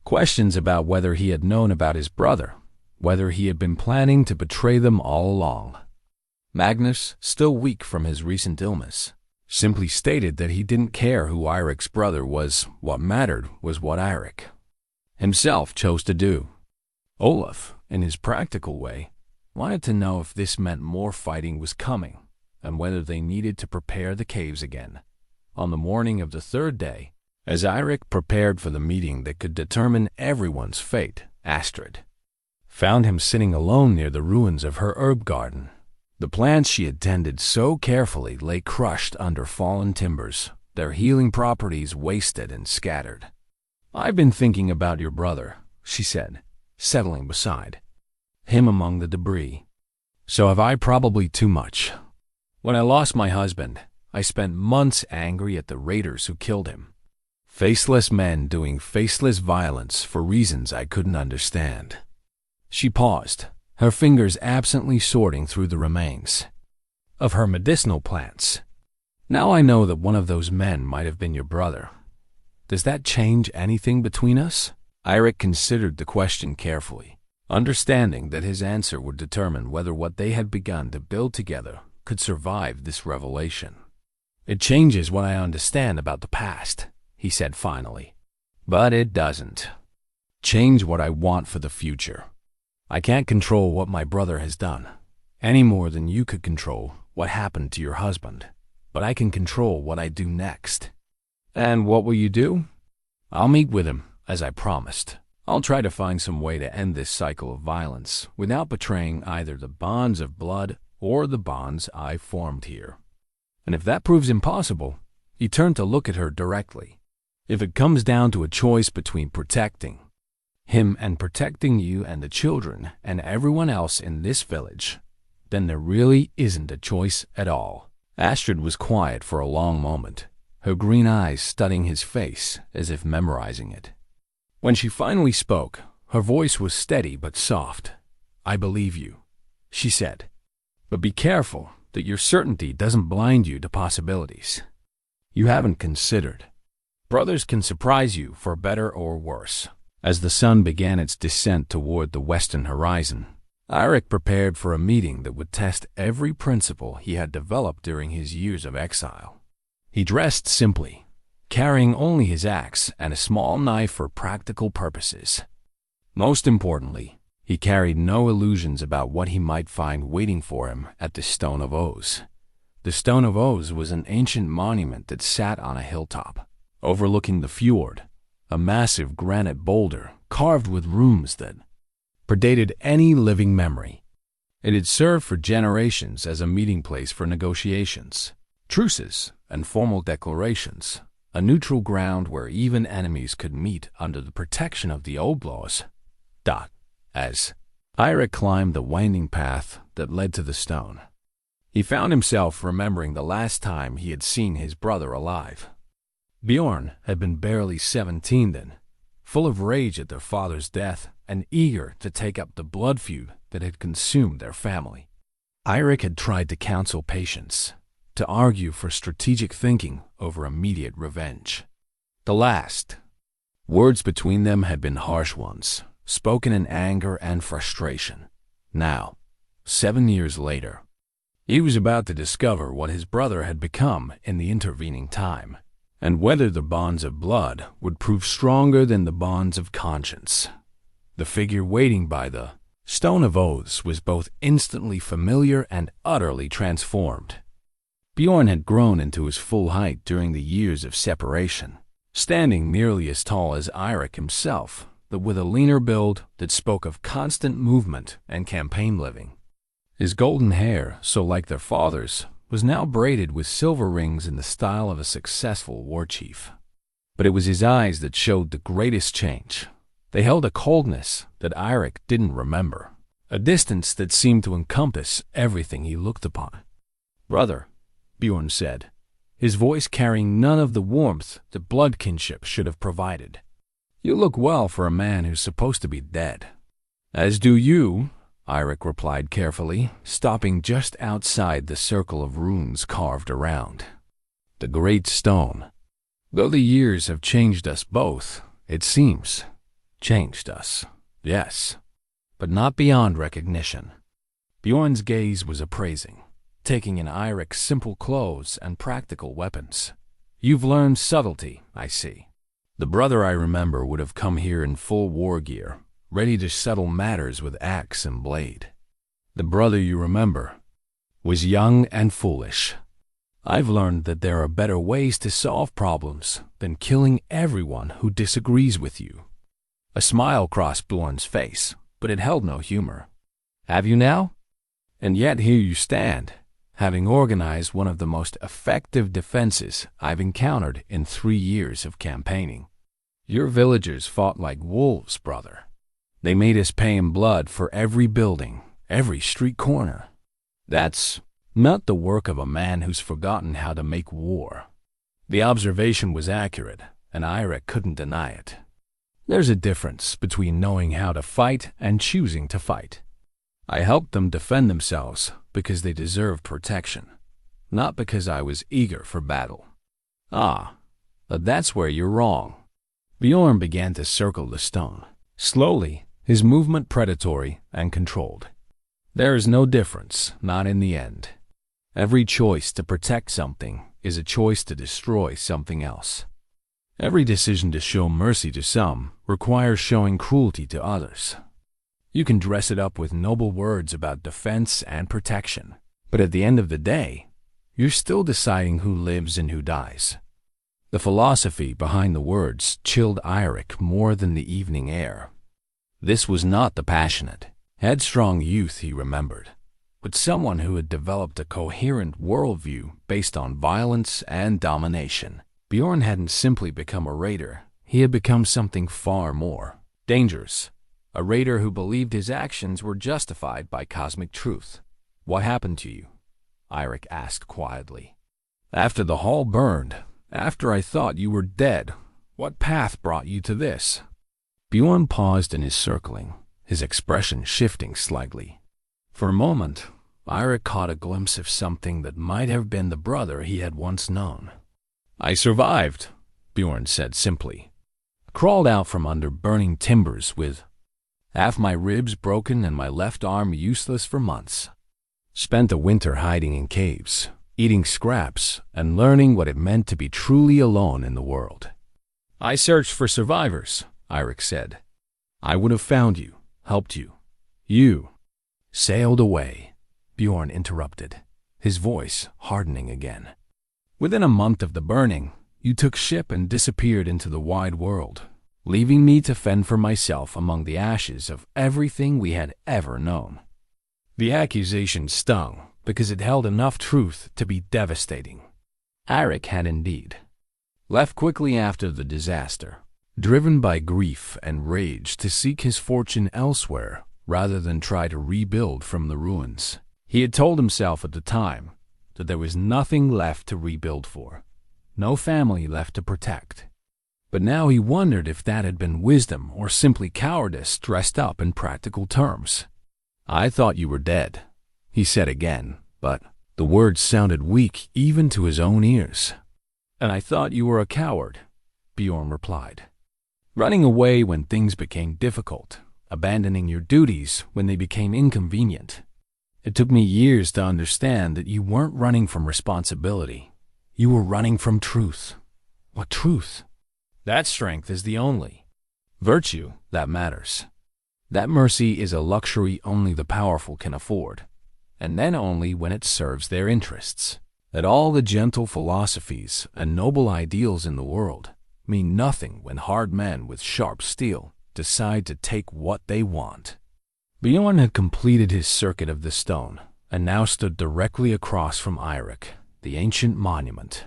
Speaker 1: questions about whether he had known about his brother, whether he had been planning to betray them all along. Magnus, still weak from his recent illness, simply stated that he didn't care who Eirik's brother was. What mattered was what Eirik himself chose to do. Olaf, in his practical way, wanted to know if this meant more fighting was coming, and whether they needed to prepare the caves again. On the morning of the third day, as Eirik prepared for the meeting that could determine everyone's fate, Astrid found him sitting alone near the ruins of her herb garden. The plants she had tended so carefully lay crushed under fallen timbers, their healing properties wasted and scattered. "I've been thinking about your brother," she said, settling beside him among the debris. "So have I, probably too much. When I lost my husband, I spent months angry at the raiders who killed him. Faceless men doing faceless violence for reasons I couldn't understand." She paused, her fingers absently sorting through the remains of her medicinal plants. "Now I know that one of those men might have been your brother. Does that change anything between us?" Eirik considered the question carefully, understanding that his answer would determine whether what they had begun to build together could survive this revelation. "It changes what I understand about the past," he said finally. "But it doesn't change what I want for the future. I can't control what my brother has done, any more than you could control what happened to your husband. But I can control what I do next." "And what will you do?" "I'll meet with him, as I promised. I'll try to find some way to end this cycle of violence without betraying either the bonds of blood or the bonds I formed here. And if that proves impossible," he turned to look at her directly, "if it comes down to a choice between protecting him and protecting you and the children and everyone else in this village, then there really isn't a choice at all." Astrid was quiet for a long moment, her green eyes studying his face as if memorizing it. When she finally spoke, her voice was steady but soft. "I believe you," she said, "but be careful that your certainty doesn't blind you to possibilities you haven't considered. Brothers can surprise you for better or worse." As the sun began its descent toward the western horizon, Eirik prepared for a meeting that would test every principle he had developed during his years of exile. He dressed simply, carrying only his axe and a small knife for practical purposes. Most importantly, he carried no illusions about what he might find waiting for him at the Stone of Oz. The Stone of Oz was an ancient monument that sat on a hilltop, overlooking the fjord, a massive granite boulder carved with runes that predated any living memory. It had served for generations as a meeting place for negotiations, truces, and formal declarations, a neutral ground where even enemies could meet under the protection of the old laws. As Eirik climbed the winding path that led to the stone, he found himself remembering the last time he had seen his brother alive. Bjorn had been barely 17 then, full of rage at their father's death and eager to take up the blood feud that had consumed their family. Eirik had tried to counsel patience, to argue for strategic thinking over immediate revenge. The last words between them had been harsh ones, spoken in anger and frustration. Now, 7 years later, he was about to discover what his brother had become in the intervening time, and whether the bonds of blood would prove stronger than the bonds of conscience. The figure waiting by the Stone of Oz was both instantly familiar and utterly transformed. Bjorn had grown into his full height during the years of separation, standing nearly as tall as Eirik himself, but with a leaner build that spoke of constant movement and campaign living. His golden hair, so like their father's, was now braided with silver rings in the style of a successful war chief. But it was his eyes that showed the greatest change. They held a coldness that Eirik didn't remember, a distance that seemed to encompass everything he looked upon. "Brother," Bjorn said, his voice carrying none of the warmth that blood kinship should have provided. "You look well for a man who's supposed to be dead." "As do you," Eirik replied carefully, stopping just outside the circle of runes carved around the great stone. "Though the years have changed us both, it seems. Changed us, yes, but not beyond recognition." Bjorn's gaze was appraising, taking in Eirik's simple clothes and practical weapons. "You've learned subtlety, I see. The brother I remember would have come here in full war gear, ready to settle matters with axe and blade. The brother you remember," was young and foolish. I've learned that there are better ways to solve problems than killing everyone who disagrees with you. A smile crossed Bjorn's face, but it held no humor. Have you now? And yet here you stand, having organized one of the most effective defenses I've encountered in 3 years of campaigning. Your villagers fought like wolves, brother. They made us pay in blood for every building, every street corner. That's not the work of a man who's forgotten how to make war. The observation was accurate, and Eirik couldn't deny it. There's a difference between knowing how to fight and choosing to fight. I helped them defend themselves because they deserved protection, not because I was eager for battle. Ah, but that's where you're wrong. Bjorn began to circle the stone, slowly, his movement predatory and controlled. There is no difference, not in the end. Every choice to protect something is a choice to destroy something else. Every decision to show mercy to some requires showing cruelty to others. You can dress it up with noble words about defense and protection, but at the end of the day, you're still deciding who lives and who dies. The philosophy behind the words chilled Eirik more than the evening air. This was not the passionate, headstrong youth he remembered, but someone who had developed a coherent worldview based on violence and domination. Bjorn hadn't simply become a raider, he had become something far more dangerous. A raider who believed his actions were justified by cosmic truth. What happened to you? Eirik asked quietly. After the hall burned, after I thought you were dead, what path brought you to this? Bjorn paused in his circling, his expression shifting slightly. For a moment, Eirik caught a glimpse of something that might have been the brother he had once known. I survived, Bjorn said simply. Crawled out from under burning timbers with half my ribs broken and my left arm useless for months. Spent a winter hiding in caves, eating scraps, and learning what it meant to be truly alone in the world. I searched for survivors, Eirik said. I would have found you, helped you. You sailed away, Bjorn interrupted, his voice hardening again. Within a month of the burning, you took ship and disappeared into the wide world, leaving me to fend for myself among the ashes of everything we had ever known. The accusation stung because it held enough truth to be devastating. Eirik had indeed left quickly after the disaster, driven by grief and rage to seek his fortune elsewhere rather than try to rebuild from the ruins. He had told himself at the time that there was nothing left to rebuild for, no family left to protect. But now he wondered if that had been wisdom or simply cowardice dressed up in practical terms. I thought you were dead, he said again, but the words sounded weak even to his own ears. And I thought you were a coward, Bjorn replied. Running away when things became difficult, abandoning your duties when they became inconvenient. It took me years to understand that you weren't running from responsibility. You were running from truth. What truth? That strength is the only virtue that matters. That mercy is a luxury only the powerful can afford, and then only when it serves their interests. That all the gentle philosophies and noble ideals in the world mean nothing when hard men with sharp steel decide to take what they want. Bjorn had completed his circuit of the stone and now stood directly across from Eirik, the ancient monument.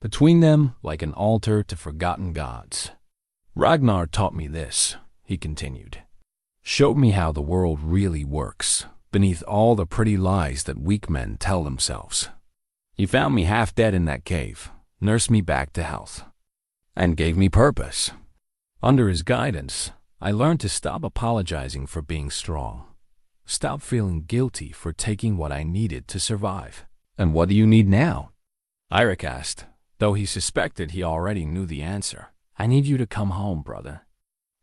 Speaker 1: Between them, like an altar to forgotten gods. Ragnar taught me this, he continued. Showed me how the world really works, beneath all the pretty lies that weak men tell themselves. He found me half dead in that cave, nursed me back to health, and gave me purpose. Under his guidance, I learned to stop apologizing for being strong. Stop feeling guilty for taking what I needed to survive. And what do you need now? Eirik asked, though he suspected he already knew the answer. I need you to come home, brother.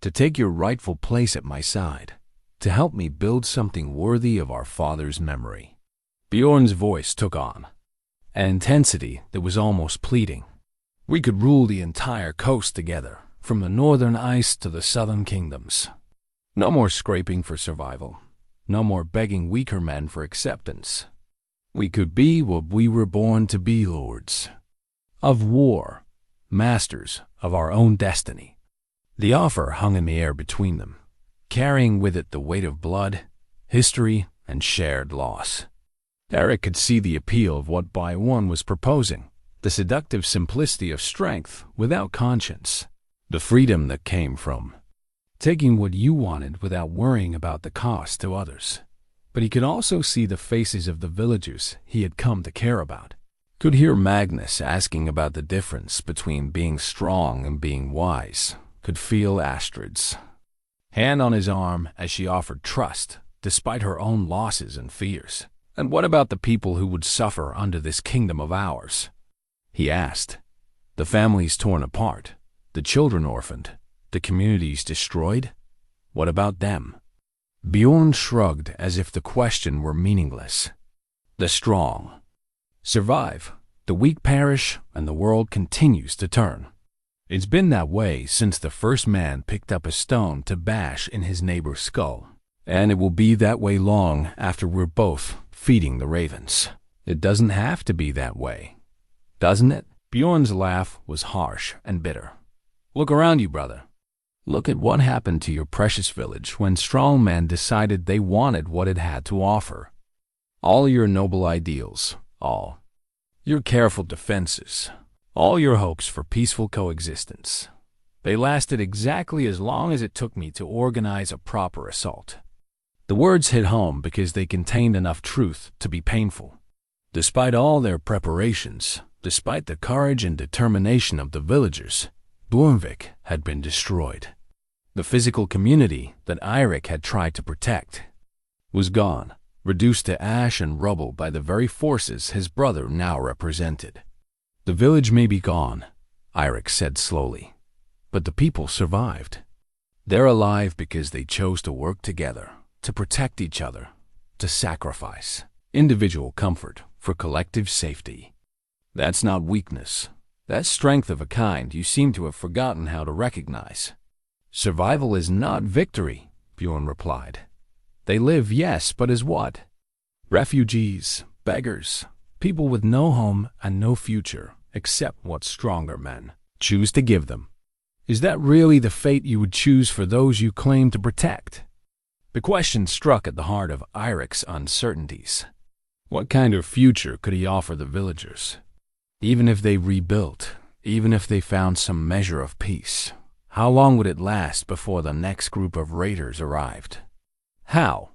Speaker 1: To take your rightful place at my side. To help me build something worthy of our father's memory. Bjorn's voice took on an intensity that was almost pleading. We could rule the entire coast together, from the northern ice to the southern kingdoms. No more scraping for survival. No more begging weaker men for acceptance. We could be what we were born to be, lords of war, masters of our own destiny. The offer hung in the air between them, carrying with it the weight of blood, history, and shared loss. Eirik could see the appeal of what Bjorn was proposing, the seductive simplicity of strength without conscience, the freedom that came from taking what you wanted without worrying about the cost to others. But he could also see the faces of the villagers he had come to care about. Could hear Magnus asking about the difference between being strong and being wise. Could feel Astrid's hand on his arm as she offered trust, despite her own losses and fears. And what about the people who would suffer under this kingdom of ours? He asked. The families torn apart, the children orphaned, the communities destroyed? What about them? Bjorn shrugged as if the question were meaningless. The strong survive, the weak perish, and the world continues to turn. It's been that way since the first man picked up a stone to bash in his neighbor's skull. And it will be that way long after we're both feeding the ravens. It doesn't have to be that way, doesn't it? Bjorn's laugh was harsh and bitter. Look around you, brother. Look at what happened to your precious village when strong men decided they wanted what it had to offer. All your noble ideals, all your careful defenses, all your hopes for peaceful coexistence. They lasted exactly as long as it took me to organize a proper assault. The words hit home because they contained enough truth to be painful. Despite all their preparations, despite the courage and determination of the villagers, Bjornvik had been destroyed. The physical community that Eirik had tried to protect was gone, reduced to ash and rubble by the very forces his brother now represented. The village may be gone, Eirik said slowly, but the people survived. They're alive because they chose to work together, to protect each other, to sacrifice individual comfort for collective safety. That's not weakness. That's strength of a kind you seem to have forgotten how to recognize. Survival is not victory, Bjorn replied. They live, yes, but as what? Refugees, beggars, people with no home and no future, except what stronger men choose to give them. Is that really the fate you would choose for those you claim to protect? The question struck at the heart of Eirik's uncertainties. What kind of future could he offer the villagers? Even if they rebuilt, even if they found some measure of peace, how long would it last before the next group of raiders arrived? How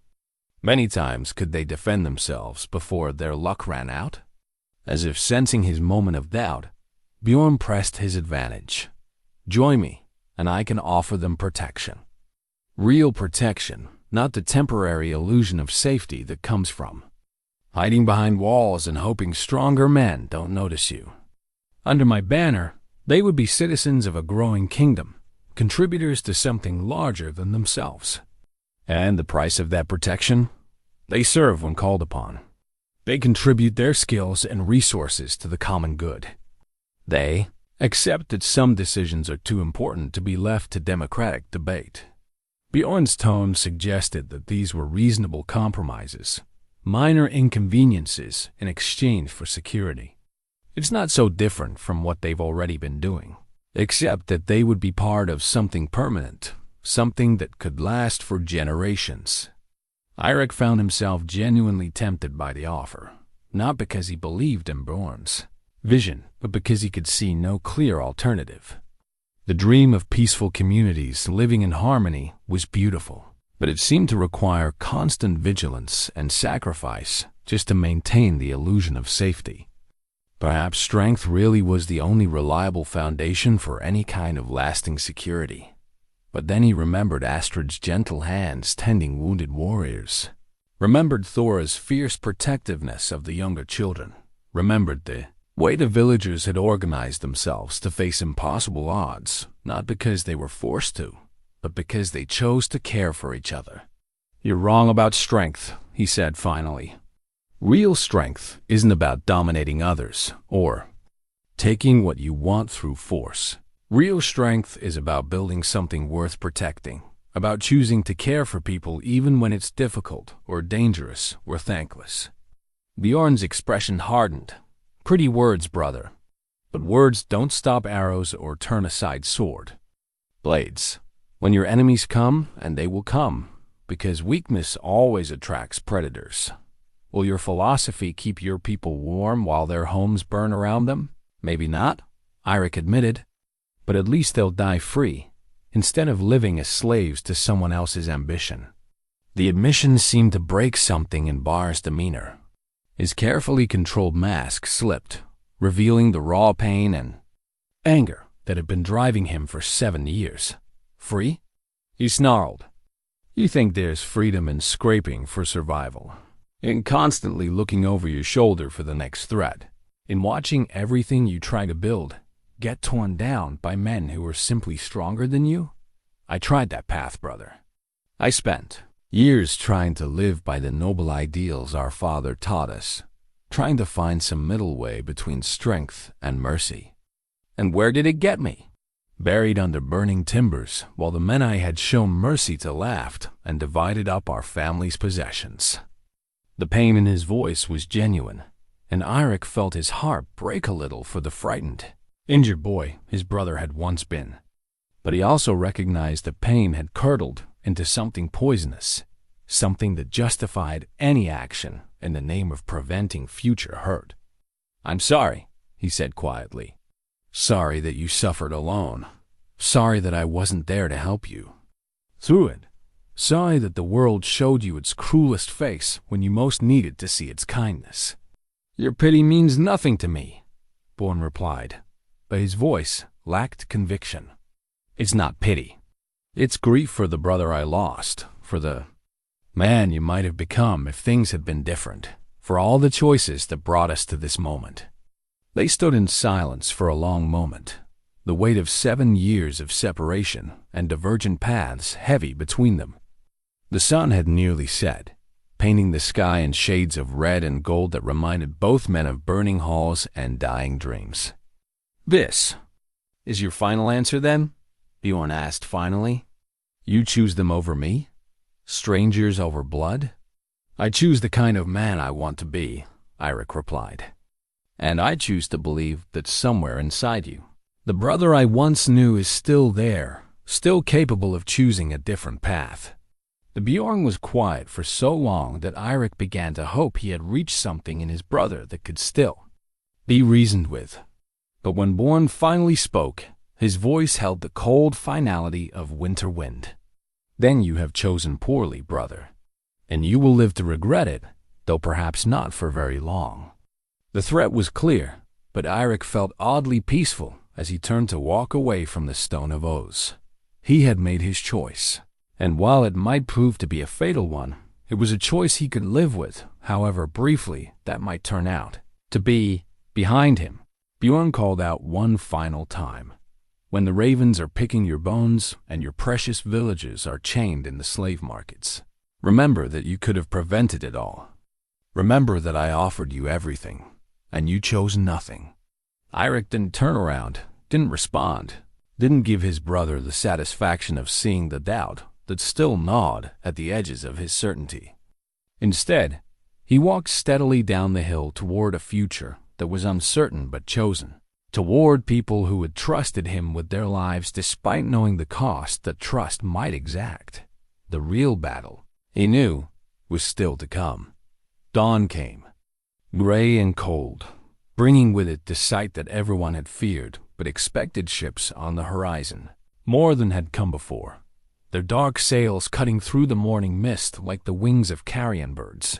Speaker 1: many times could they defend themselves before their luck ran out? As if sensing his moment of doubt, Bjorn pressed his advantage. Join me, and I can offer them protection. Real protection, not the temporary illusion of safety that comes from hiding behind walls and hoping stronger men don't notice you. Under my banner, they would be citizens of a growing kingdom, contributors to something larger than themselves. And the price of that protection? They serve when called upon. They contribute their skills and resources to the common good. They accept that some decisions are too important to be left to democratic debate. Bjorn's tone suggested that these were reasonable compromises, minor inconveniences in exchange for security. It's not so different from what they've already been doing, except that they would be part of something permanent, something that could last for generations. Eirik found himself genuinely tempted by the offer, not because he believed in Bjorn's vision, but because he could see no clear alternative. The dream of peaceful communities living in harmony was beautiful, but it seemed to require constant vigilance and sacrifice just to maintain the illusion of safety. Perhaps strength really was the only reliable foundation for any kind of lasting security. But then he remembered Astrid's gentle hands tending wounded warriors, remembered Thora's fierce protectiveness of the younger children, remembered the way the villagers had organized themselves to face impossible odds, not because they were forced to, but because they chose to care for each other. You're wrong about strength, he said finally. Real strength isn't about dominating others or taking what you want through force. Real strength is about building something worth protecting, about choosing to care for people even when it's difficult or dangerous or thankless. Bjorn's expression hardened. Pretty words, brother. But words don't stop arrows or turn aside sword. Blades. When your enemies come, and they will come, because weakness always attracts predators. Will your philosophy keep your people warm while their homes burn around them? Maybe not, Eirik admitted. But at least they'll die free, instead of living as slaves to someone else's ambition. The admission seemed to break something in Bar's demeanor. His carefully controlled mask slipped, revealing the raw pain and anger that had been driving him for 7 years. Free? He snarled. You think there's freedom in scraping for survival, in constantly looking over your shoulder for the next threat, in watching everything you try to build get torn down by men who are simply stronger than you? I tried that path, brother. I spent years trying to live by the noble ideals our father taught us, trying to find some middle way between strength and mercy. And where did it get me? Buried under burning timbers, while the men I had shown mercy to laughed and divided up our family's possessions. The pain in his voice was genuine, and Eirik felt his heart break a little for the frightened, injured boy his brother had once been. But he also recognized that pain had curdled into something poisonous, something that justified any action in the name of preventing future hurt. I'm sorry, he said quietly. Sorry that you suffered alone. Sorry that I wasn't there to help you. Through it, sorry that the world showed you its cruelest face when you most needed to see its kindness. Your pity means nothing to me, Bjorn replied, but his voice lacked conviction. It's not pity. It's grief for the brother I lost, for the man you might have become if things had been different, for all the choices that brought us to this moment. They stood in silence for a long moment, the weight of 7 years of separation and divergent paths heavy between them. The sun had nearly set, painting the sky in shades of red and gold that reminded both men of burning halls and dying dreams. This is your final answer, then? Bjorn asked finally. You choose them over me? Strangers over blood? I choose the kind of man I want to be, Eirik replied. And I choose to believe that somewhere inside you, the brother I once knew is still there, still capable of choosing a different path. The Bjorn was quiet for so long that Eirik began to hope he had reached something in his brother that could still be reasoned with. But when Bjorn finally spoke, his voice held the cold finality of winter wind. Then you have chosen poorly, brother, and you will live to regret it, though perhaps not for very long. The threat was clear, but Eirik felt oddly peaceful as he turned to walk away from the Stone of Oz. He had made his choice, and while it might prove to be a fatal one, it was a choice he could live with, however briefly that might turn out to be. Behind him, Bjorn called out one final time. When the ravens are picking your bones and your precious villages are chained in the slave markets, remember that you could have prevented it all. Remember that I offered you everything, and you chose nothing. Eirik didn't turn around, didn't respond, didn't give his brother the satisfaction of seeing the doubt that still gnawed at the edges of his certainty. Instead, he walked steadily down the hill toward a future that was uncertain but chosen, toward people who had trusted him with their lives despite knowing the cost that trust might exact. The real battle, he knew, was still to come. Dawn came, gray and cold, bringing with it the sight that everyone had feared but expected: ships on the horizon, more than had come before, their dark sails cutting through the morning mist like the wings of carrion birds.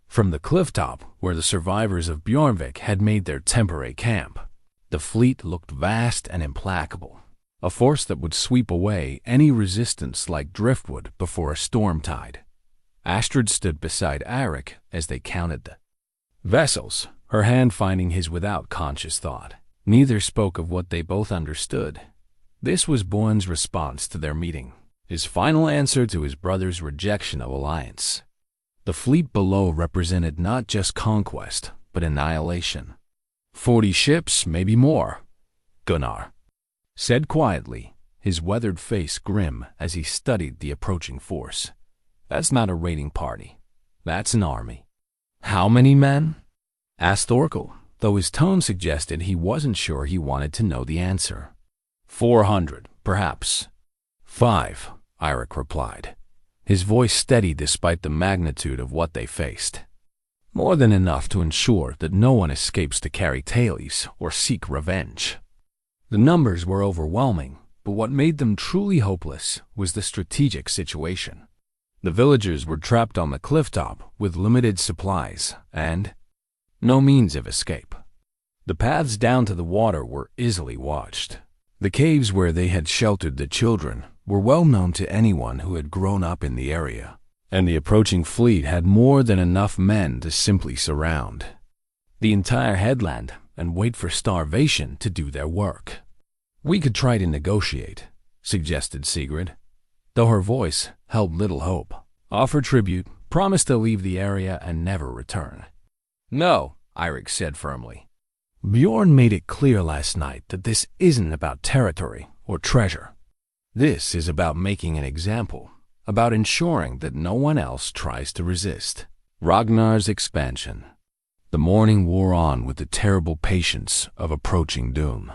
Speaker 1: From the clifftop, where the survivors of Bjornvik had made their temporary camp, the fleet looked vast and implacable, a force that would sweep away any resistance like driftwood before a storm tide. Astrid stood beside Eirik as they counted the vessels, her hand finding his without conscious thought. Neither spoke of what they both understood. This was Bjorn's response to their meeting, his final answer to his brother's rejection of alliance. The fleet below represented not just conquest, but annihilation. 40 ships, maybe more, Gunnar said quietly, his weathered face grim as he studied the approaching force. That's not a raiding party. That's an army. How many men? Asked Thorkel, though his tone suggested he wasn't sure he wanted to know the answer. 400, perhaps. 5, Eirik replied, his voice steady despite the magnitude of what they faced. More than enough to ensure that no one escapes to carry tales or seek revenge. The numbers were overwhelming, but what made them truly hopeless was the strategic situation. The villagers were trapped on the clifftop with limited supplies and no means of escape. The paths down to the water were easily watched. The caves where they had sheltered the children were well known to anyone who had grown up in the area, and the approaching fleet had more than enough men to simply surround the entire headland and wait for starvation to do their work. We could try to negotiate, suggested Sigrid, though her voice held little hope. Offer tribute, promise to leave the area and never return. No, Eirik said firmly. Bjorn made it clear last night that this isn't about territory or treasure. This is about making an example, about ensuring that no one else tries to resist. Ragnar's expansion. The morning wore on with the terrible patience of approaching doom.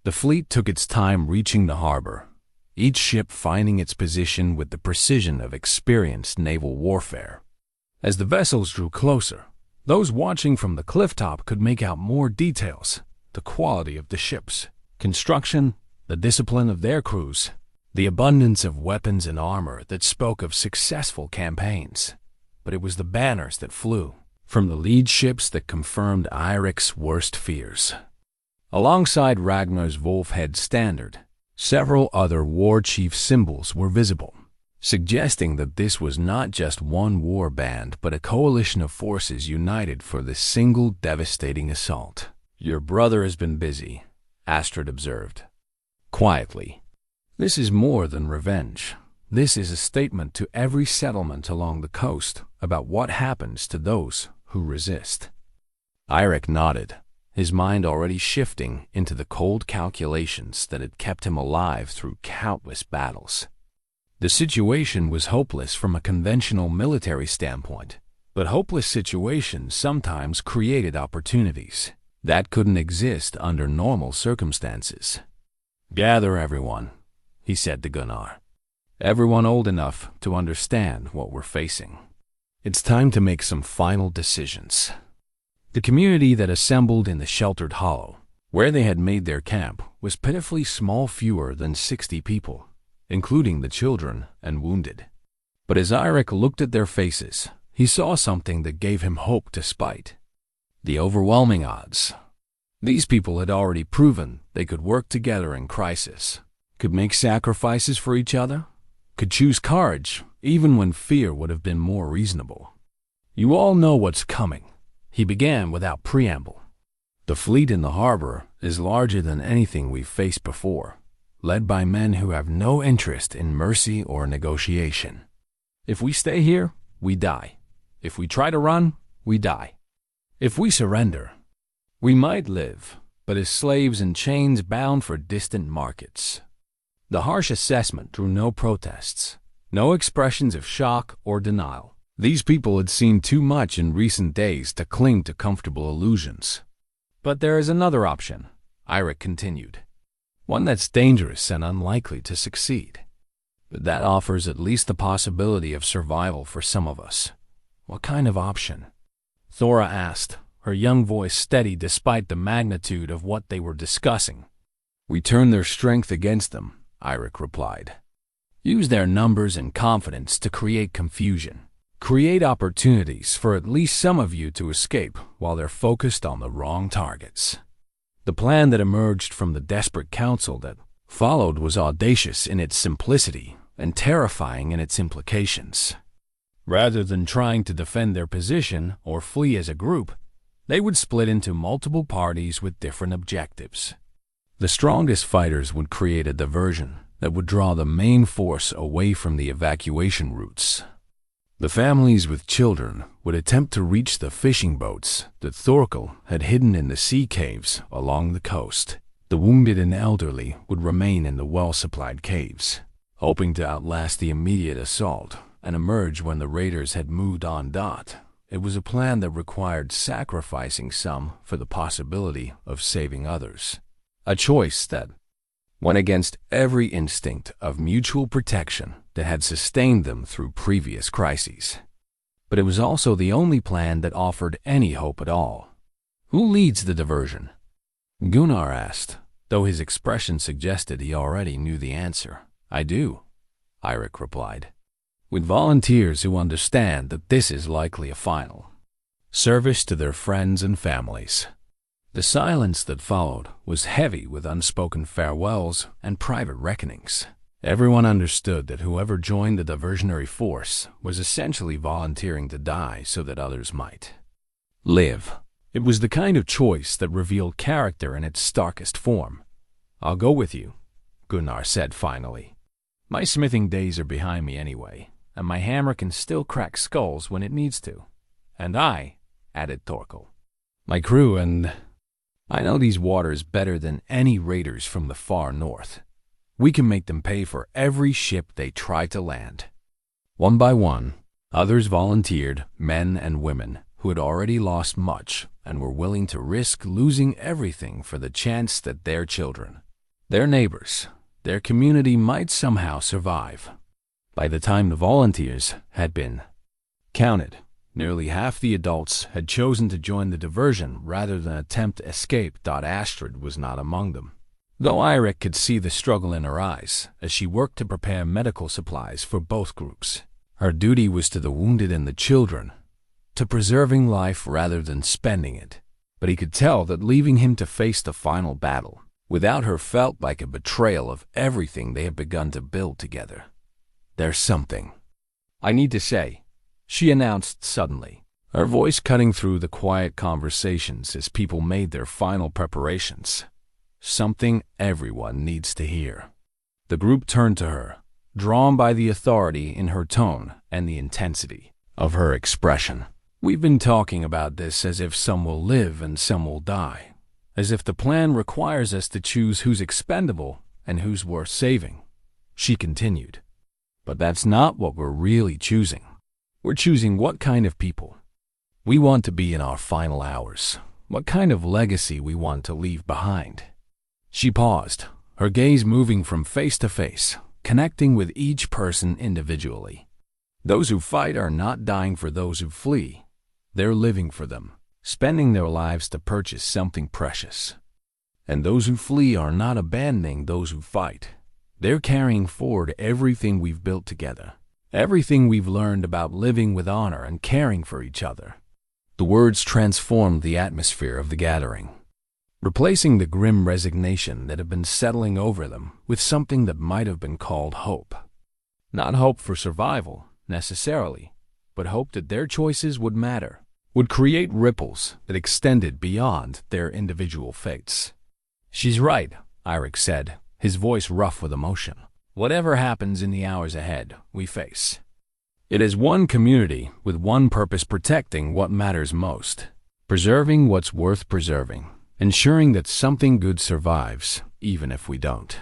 Speaker 1: The fleet took its time reaching the harbor, each ship finding its position with the precision of experienced naval warfare. As the vessels drew closer, those watching from the clifftop could make out more details: the quality of the ships, construction, the discipline of their crews, the abundance of weapons and armor that spoke of successful campaigns. But it was the banners that flew from the lead ships that confirmed Eirik's worst fears. Alongside Ragnar's Wolfhead standard, several other war chief symbols were visible, suggesting that this was not just one war band but a coalition of forces united for this single devastating assault. Your brother has been busy, Astrid observed quietly. This is more than revenge. This is a statement to every settlement along the coast about what happens to those who resist. Eirik nodded, his mind already shifting into the cold calculations that had kept him alive through countless battles. The situation was hopeless from a conventional military standpoint, but hopeless situations sometimes created opportunities that couldn't exist under normal circumstances. Gather everyone, he said to Gunnar. Everyone old enough to understand what we're facing. It's time to make some final decisions. The community that assembled in the sheltered hollow, where they had made their camp, was pitifully small, fewer than 60 people, including the children and wounded. But as Eirik looked at their faces, he saw something that gave him hope despite the overwhelming odds. These people had already proven they could work together in crisis, could make sacrifices for each other, could choose courage even when fear would have been more reasonable. You all know what's coming, he began without preamble. The fleet in the harbor is larger than anything we've faced before, led by men who have no interest in mercy or negotiation. If we stay here, we die. If we try to run, we die. If we surrender, we might live, but as slaves in chains bound for distant markets. The harsh assessment drew no protests, no expressions of shock or denial. These people had seen too much in recent days to cling to comfortable illusions. But there is another option, Eirik continued. One that's dangerous and unlikely to succeed. But that offers at least the possibility of survival for some of us. What kind of option? Thora asked, her young voice steady despite the magnitude of what they were discussing. We turn their strength against them, Eirik replied. Use their numbers and confidence to create confusion. Create opportunities for at least some of you to escape while they're focused on the wrong targets. The plan that emerged from the desperate council that followed was audacious in its simplicity and terrifying in its implications. Rather than trying to defend their position or flee as a group, they would split into multiple parties with different objectives. The strongest fighters would create a diversion that would draw the main force away from the evacuation routes. The families with children would attempt to reach the fishing boats that Thorkel had hidden in the sea caves along the coast. The wounded and elderly would remain in the well-supplied caves, hoping to outlast the immediate assault and emerge when the raiders had moved on. It was a plan that required sacrificing some for the possibility of saving others. A choice that went against every instinct of mutual protection that had sustained them through previous crises. But it was also the only plan that offered any hope at all. "Who leads the diversion?" Gunnar asked, though his expression suggested he already knew the answer. "I do," Eirik replied, "with volunteers who understand that this is likely a final service to their friends and families." The silence that followed was heavy with unspoken farewells and private reckonings. Everyone understood that whoever joined the diversionary force was essentially volunteering to die so that others might live. It was the kind of choice that revealed character in its starkest form. "I'll go with you," Gunnar said finally. "My smithing days are behind me anyway, and my hammer can still crack skulls when it needs to." "And I," added Thorkel. "My crew and I know these waters better than any raiders from the far north. We can make them pay for every ship they try to land." One by one, others volunteered, men and women who had already lost much and were willing to risk losing everything for the chance that their children, their neighbors, their community might somehow survive. By the time the volunteers had been counted, nearly half the adults had chosen to join the diversion rather than attempt escape. Astrid was not among them, though Eirik could see the struggle in her eyes as she worked to prepare medical supplies for both groups. Her duty was to the wounded and the children, to preserving life rather than spending it. But he could tell that leaving him to face the final battle without her felt like a betrayal of everything they had begun to build together. "There's something I need to say," she announced suddenly, her voice cutting through the quiet conversations as people made their final preparations. "Something everyone needs to hear." The group turned to her, drawn by the authority in her tone and the intensity of her expression. "We've been talking about this as if some will live and some will die, as if the plan requires us to choose who's expendable and who's worth saving," she continued. "But that's not what we're really choosing. We're choosing what kind of people we want to be in our final hours, what kind of legacy we want to leave behind." She paused, her gaze moving from face to face, connecting with each person individually. "Those who fight are not dying for those who flee. They're living for them, spending their lives to purchase something precious. And those who flee are not abandoning those who fight. They're carrying forward everything we've built together. Everything we've learned about living with honor and caring for each other." The words transformed the atmosphere of the gathering, replacing the grim resignation that had been settling over them with something that might have been called hope. Not hope for survival, necessarily, but hope that their choices would matter, would create ripples that extended beyond their individual fates. "She's right," Eirik said, his voice rough with emotion. "Whatever happens in the hours ahead, we face it as one community with one purpose, protecting what matters most, preserving what's worth preserving, ensuring that something good survives, even if we don't."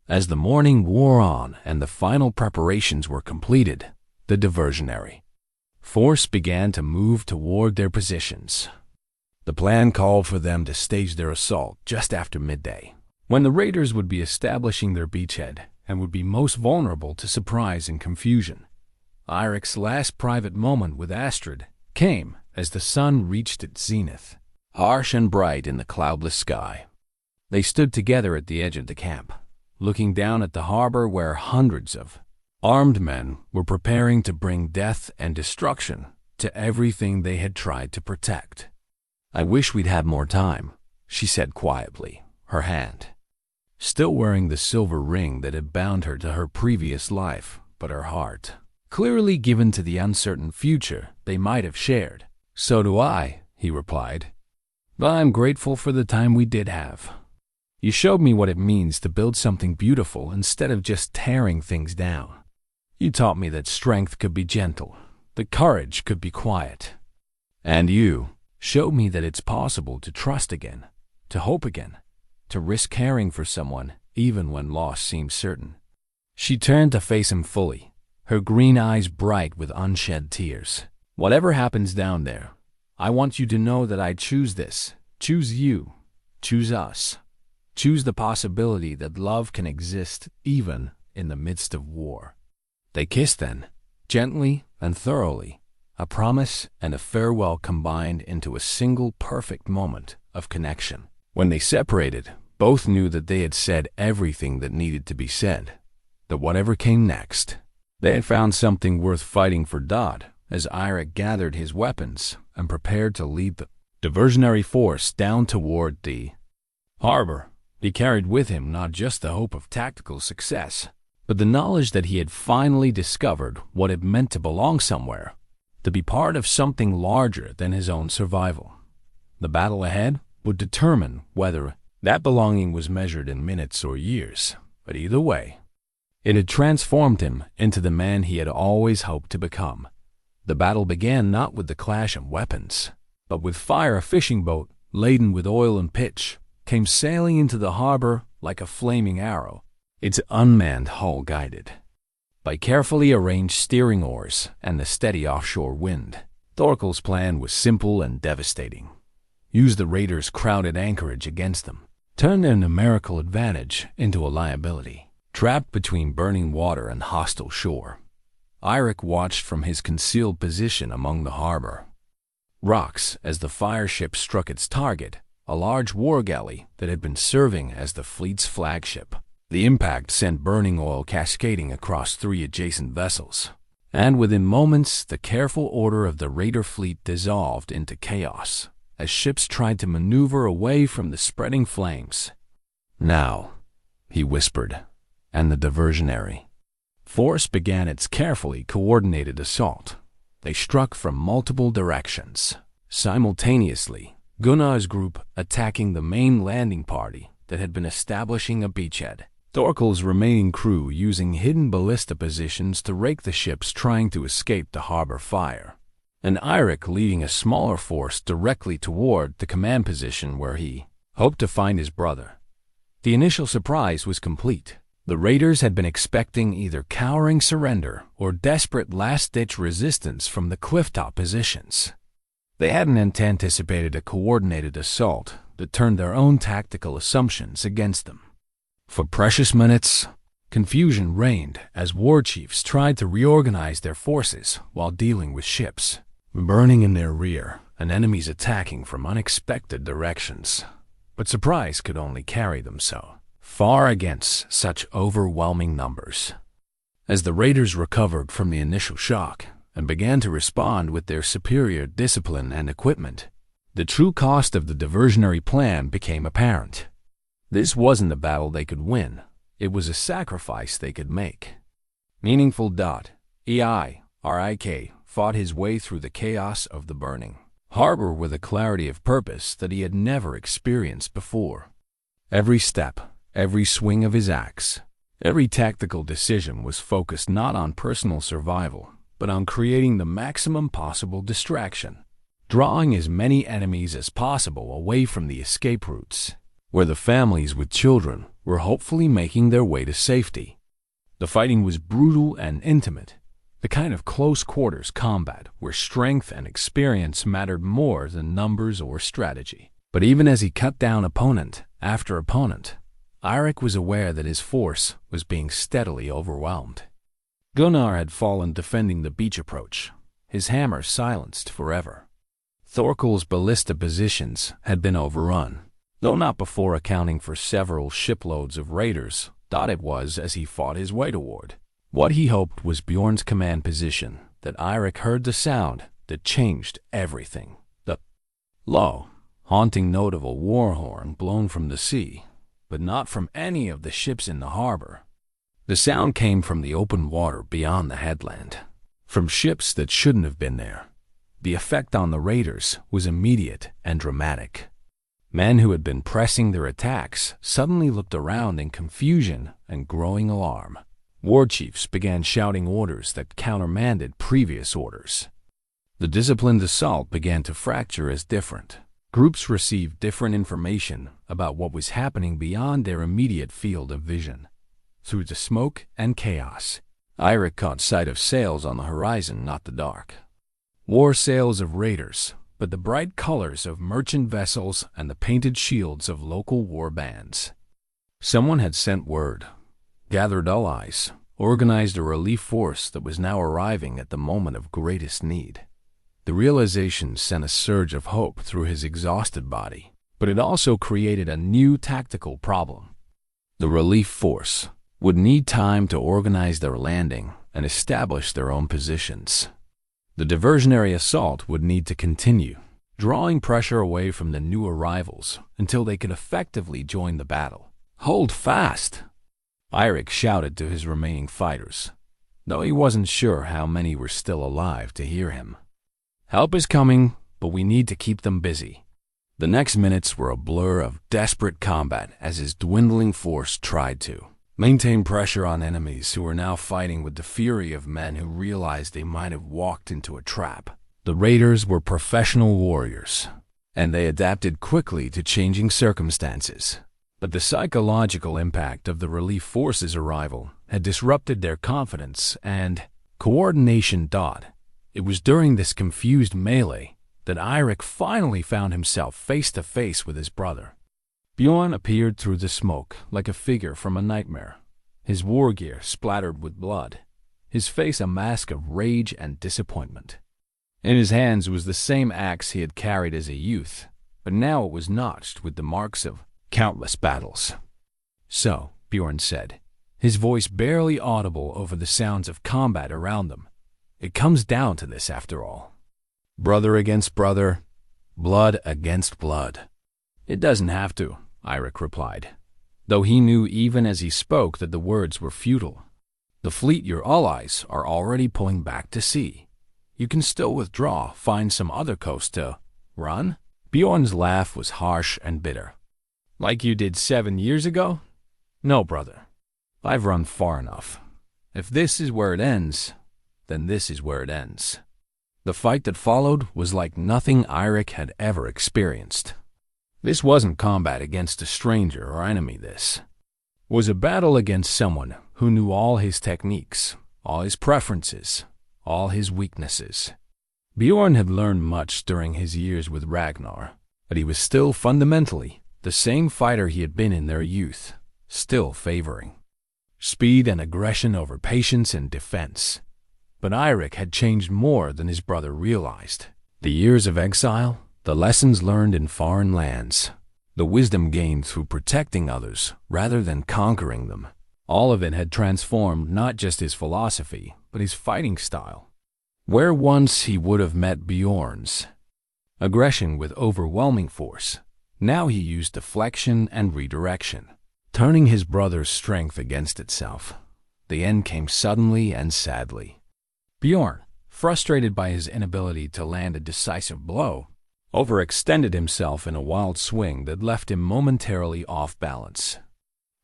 Speaker 1: As the morning wore on and the final preparations were completed, the diversionary force began to move toward their positions. The plan called for them to stage their assault just after midday, when the raiders would be establishing their beachhead and would be most vulnerable to surprise and confusion. Eirik's last private moment with Astrid came as the sun reached its zenith, harsh and bright in the cloudless sky. They stood together at the edge of the camp, looking down at the harbor where hundreds of armed men were preparing to bring death and destruction to everything they had tried to protect. "I wish we'd had more time," she said quietly, her hand still wearing the silver ring that had bound her to her previous life, but her heart clearly given to the uncertain future they might have shared. "So do I," he replied. "But I'm grateful for the time we did have. You showed me what it means to build something beautiful instead of just tearing things down. You taught me that strength could be gentle, that courage could be quiet. And you showed me that it's possible to trust again, to hope again, to risk caring for someone even when loss seems certain." She turned to face him fully, her green eyes bright with unshed tears. Whatever happens down there, I want you to know that I choose this. Choose you. Choose us. Choose the possibility that love can exist even in the midst of war." They kissed then, gently and thoroughly, a promise and a farewell combined into a single perfect moment of connection. When they separated, both knew that they had said everything that needed to be said, that whatever came next, they had found something worth fighting for. As Eirik gathered his weapons and prepared to lead the diversionary force down toward the harbor, he carried with him not just the hope of tactical success, but the knowledge that he had finally discovered what it meant to belong somewhere, to be part of something larger than his own survival. The battle ahead would determine whether that belonging was measured in minutes or years, but either way, it had transformed him into the man he had always hoped to become. The battle began not with the clash of weapons, but with fire. A fishing boat, laden with oil and pitch, came sailing into the harbor like a flaming arrow, its unmanned hull guided by carefully arranged steering oars and the steady offshore wind. Thorkel's plan was simple and devastating. Use the raiders' crowded anchorage against them, turn their numerical advantage into a liability. Trapped between burning water and hostile shore, Eirik watched from his concealed position among the harbor rocks as the fire ship struck its target, a large war galley that had been serving as the fleet's flagship. The impact sent burning oil cascading across 3 adjacent vessels, and within moments the careful order of the raider fleet dissolved into chaos as ships tried to maneuver away from the spreading flames. "Now," he whispered, and the diversionary force began its carefully coordinated assault. They struck from multiple directions. Simultaneously, Gunnar's group attacking the main landing party that had been establishing a beachhead. Thorkel's remaining crew using hidden ballista positions to rake the ships trying to escape the harbor fire. And Eirik leading a smaller force directly toward the command position where he hoped to find his brother. The initial surprise was complete. The raiders had been expecting either cowering surrender or desperate last-ditch resistance from the clifftop positions. They hadn't anticipated a coordinated assault that turned their own tactical assumptions against them. For precious minutes, confusion reigned as war chiefs tried to reorganize their forces while dealing with ships burning in their rear and enemies attacking from unexpected directions. But surprise could only carry them so far against such overwhelming numbers. As the raiders recovered from the initial shock and began to respond with their superior discipline and equipment, the true cost of the diversionary plan became apparent. This wasn't a battle they could win, it was a sacrifice they could make. Meaningful. Eirik fought his way through the chaos of the burning harbor with a clarity of purpose that he had never experienced before. Every step, every swing of his axe, every tactical decision was focused not on personal survival, but on creating the maximum possible distraction, drawing as many enemies as possible away from the escape routes, where the families with children were hopefully making their way to safety. The fighting was brutal and intimate, the kind of close-quarters combat where strength and experience mattered more than numbers or strategy. But even as he cut down opponent after opponent, Eirik was aware that his force was being steadily overwhelmed. Gunnar had fallen defending the beach approach, his hammer silenced forever. Thorkel's ballista positions had been overrun, though not before accounting for several shiploads of raiders. It was as he fought his way toward what he hoped was Bjorn's command position that Eirik heard the sound that changed everything. The low, haunting note of a war horn blown from the sea, but not from any of the ships in the harbor. The sound came from the open water beyond the headland, from ships that shouldn't have been there. The effect on the raiders was immediate and dramatic. Men who had been pressing their attacks suddenly looked around in confusion and growing alarm. War chiefs began shouting orders that countermanded previous orders. The disciplined assault began to fracture as different groups received different information about what was happening beyond their immediate field of vision. Through the smoke and chaos, Eirik caught sight of sails on the horizon, not the dark. War sails of raiders, but the bright colors of merchant vessels and the painted shields of local war bands. Someone had sent word, gathered allies, organized a relief force that was now arriving at the moment of greatest need. The realization sent a surge of hope through his exhausted body, but it also created a new tactical problem. The relief force would need time to organize their landing and establish their own positions. The diversionary assault would need to continue, drawing pressure away from the new arrivals until they could effectively join the battle. "Hold fast!" Eirik shouted to his remaining fighters, though he wasn't sure how many were still alive to hear him. "Help is coming, but we need to keep them busy." The next minutes were a blur of desperate combat as his dwindling force tried to maintain pressure on enemies who were now fighting with the fury of men who realized they might have walked into a trap. The raiders were professional warriors, and they adapted quickly to changing circumstances. But the psychological impact of the relief force's arrival had disrupted their confidence and coordination. It was during this confused melee that Eirik finally found himself face to face with his brother. Bjorn appeared through the smoke like a figure from a nightmare, his war gear splattered with blood, his face a mask of rage and disappointment. In his hands was the same axe he had carried as a youth, but now it was notched with the marks of countless battles. "So," Bjorn said, his voice barely audible over the sounds of combat around them, "it comes down to this after all. Brother against brother, blood against blood." "It doesn't have to," Eirik replied, though he knew even as he spoke that the words were futile. "The fleet your allies are already pulling back to sea. You can still withdraw, find some other coast to run." Bjorn's laugh was harsh and bitter. "Like you did 7 years ago? No, brother. I've run far enough. If this is where it ends, then this is where it ends." The fight that followed was like nothing Eirik had ever experienced. This wasn't combat against a stranger or enemy. This was a battle against someone who knew all his techniques, all his preferences, all his weaknesses. Bjorn had learned much during his years with Ragnar, but he was still fundamentally the same fighter he had been in their youth, still favoring speed and aggression over patience and defense. But Eirik had changed more than his brother realized. The years of exile, the lessons learned in foreign lands, the wisdom gained through protecting others rather than conquering them, all of it had transformed not just his philosophy, but his fighting style. Where once he would have met Bjorn's aggression with overwhelming force, now he used deflection and redirection, turning his brother's strength against itself. The end came suddenly and sadly. Bjorn, frustrated by his inability to land a decisive blow, overextended himself in a wild swing that left him momentarily off balance.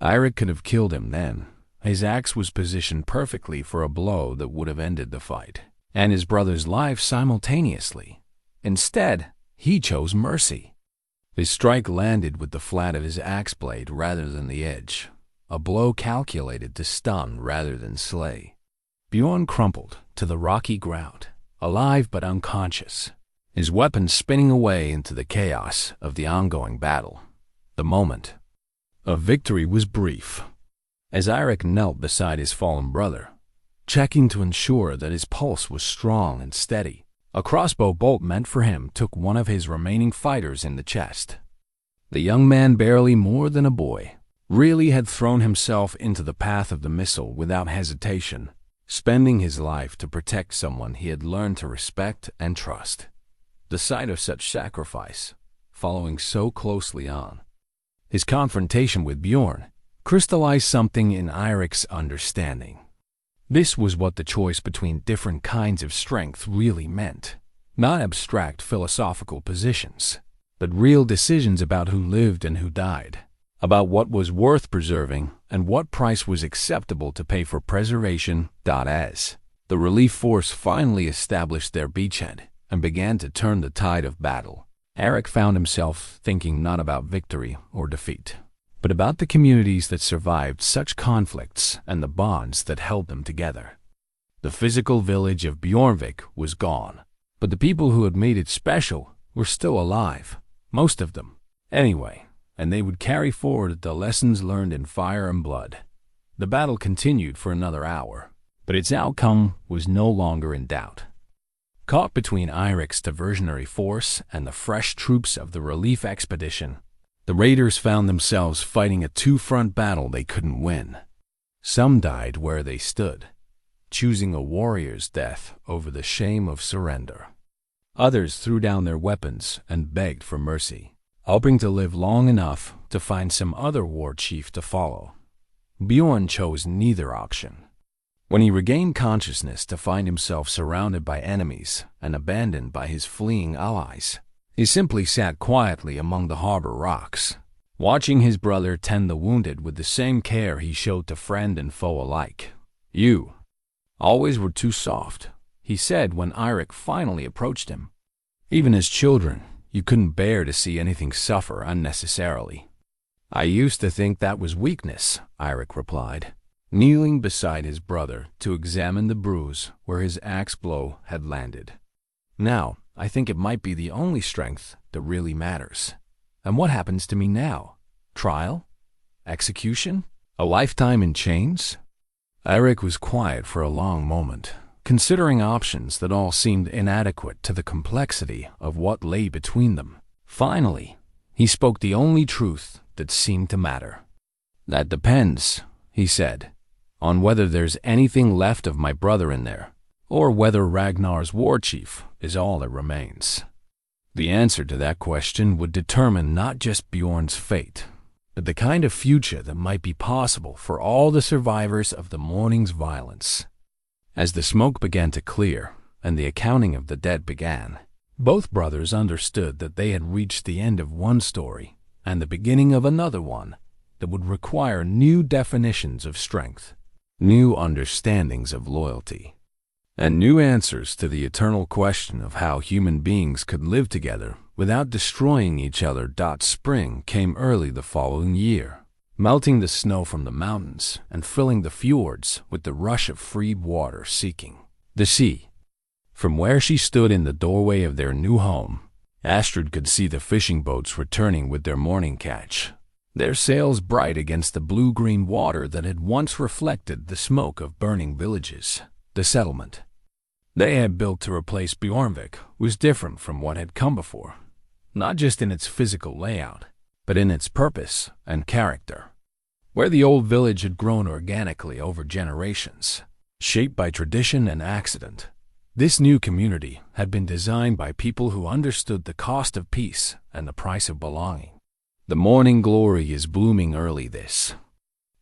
Speaker 1: Eirik could have killed him then. His axe was positioned perfectly for a blow that would have ended the fight, and his brother's life simultaneously. Instead, he chose mercy. His strike landed with the flat of his axe blade rather than the edge, a blow calculated to stun rather than slay. Bjorn crumpled to the rocky ground, alive but unconscious, his weapon spinning away into the chaos of the ongoing battle. The moment of victory was brief. As Eirik knelt beside his fallen brother, checking to ensure that his pulse was strong and steady, a crossbow bolt meant for him took one of his remaining fighters in the chest. The young man, barely more than a boy, really had thrown himself into the path of the missile without hesitation, spending his life to protect someone he had learned to respect and trust. The sight of such sacrifice, following so closely on his confrontation with Bjorn, crystallized something in Eirik's understanding. This was what the choice between different kinds of strength really meant. Not abstract philosophical positions, but real decisions about who lived and who died, about what was worth preserving and what price was acceptable to pay for preservation. As the relief force finally established their beachhead and began to turn the tide of battle, Eirik found himself thinking not about victory or defeat, but about the communities that survived such conflicts and the bonds that held them together. The physical village of Bjornvik was gone. But the people who had made it special were still alive, most of them, anyway, and they would carry forward the lessons learned in fire and blood. The battle continued for another hour, but its outcome was no longer in doubt. Caught between Eirik's diversionary force and the fresh troops of the relief expedition, the raiders found themselves fighting a two-front battle they couldn't win. Some died where they stood, choosing a warrior's death over the shame of surrender. Others threw down their weapons and begged for mercy, hoping to live long enough to find some other war chief to follow. Bjorn chose neither option. When he regained consciousness to find himself surrounded by enemies and abandoned by his fleeing allies, he simply sat quietly among the harbor rocks, watching his brother tend the wounded with the same care he showed to friend and foe alike. "You always were too soft," he said when Eirik finally approached him. "Even as children, you couldn't bear to see anything suffer unnecessarily." "I used to think that was weakness," Eirik replied, kneeling beside his brother to examine the bruise where his axe blow had landed. "Now, I think it might be the only strength that really matters. And what happens to me now? Trial? Execution? A lifetime in chains?" Eirik was quiet for a long moment, considering options that all seemed inadequate to the complexity of what lay between them. Finally, he spoke the only truth that seemed to matter. "That depends," he said, "on whether there's anything left of my brother in there, or whether Ragnar's war chief is all that remains." The answer to that question would determine not just Bjorn's fate, but the kind of future that might be possible for all the survivors of the morning's violence. As the smoke began to clear and the accounting of the dead began, both brothers understood that they had reached the end of one story and the beginning of another one that would require new definitions of strength, new understandings of loyalty, and new answers to the eternal question of how human beings could live together without destroying each other. Spring came early the following year, melting the snow from the mountains and filling the fjords with the rush of free water seeking the sea. From where she stood in the doorway of their new home, Astrid could see the fishing boats returning with their morning catch, their sails bright against the blue-green water that had once reflected the smoke of burning villages. The settlement they had built to replace Bjornvik was different from what had come before, not just in its physical layout, but in its purpose and character. Where the old village had grown organically over generations, shaped by tradition and accident, this new community had been designed by people who understood the cost of peace and the price of belonging. "The morning glory is blooming early this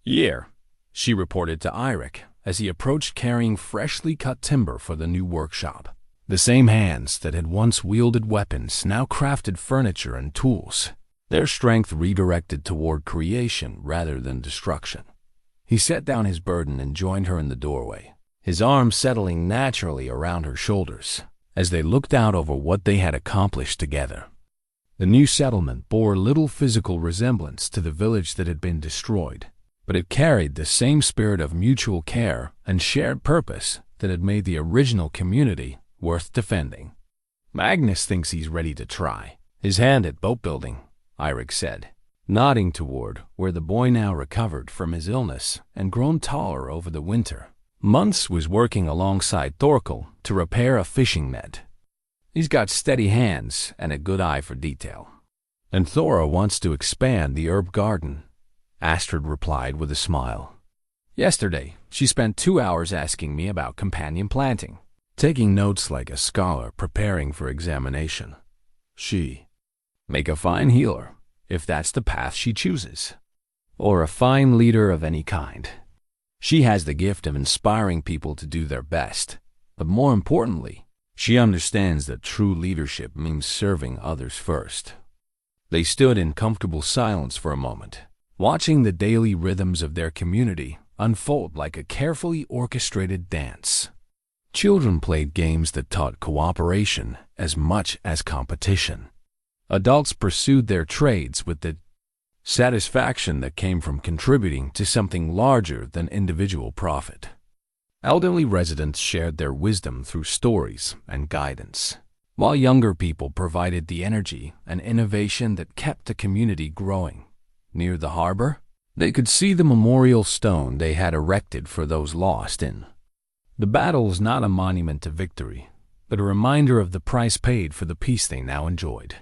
Speaker 1: year," she reported to Eirik as he approached carrying freshly cut timber for the new workshop. The same hands that had once wielded weapons now crafted furniture and tools, their strength redirected toward creation rather than destruction. He set down his burden and joined her in the doorway, his arms settling naturally around her shoulders as they looked out over what they had accomplished together. The new settlement bore little physical resemblance to the village that had been destroyed, but it carried the same spirit of mutual care and shared purpose that had made the original community worth defending. "Magnus thinks he's ready to try his hand at boat building," Eirik said, nodding toward where the boy, now recovered from his illness and grown taller over the winter months, was working alongside Thorkel to repair a fishing net. "He's got steady hands and a good eye for detail." "And Thora wants to expand the herb garden," Astrid replied with a smile. "Yesterday, she spent 2 hours asking me about companion planting, taking notes like a scholar preparing for examination. She make a fine healer, if that's the path she chooses, or a fine leader of any kind. She has the gift of inspiring people to do their best, but more importantly, she understands that true leadership means serving others first." They stood in comfortable silence for a moment, watching the daily rhythms of their community unfold like a carefully orchestrated dance. Children played games that taught cooperation as much as competition. Adults pursued their trades with the satisfaction that came from contributing to something larger than individual profit. Elderly residents shared their wisdom through stories and guidance, while younger people provided the energy and innovation that kept the community growing. Near the harbor, they could see the memorial stone they had erected for those lost in. The battle is not a monument to victory, but a reminder of the price paid for the peace they now enjoyed.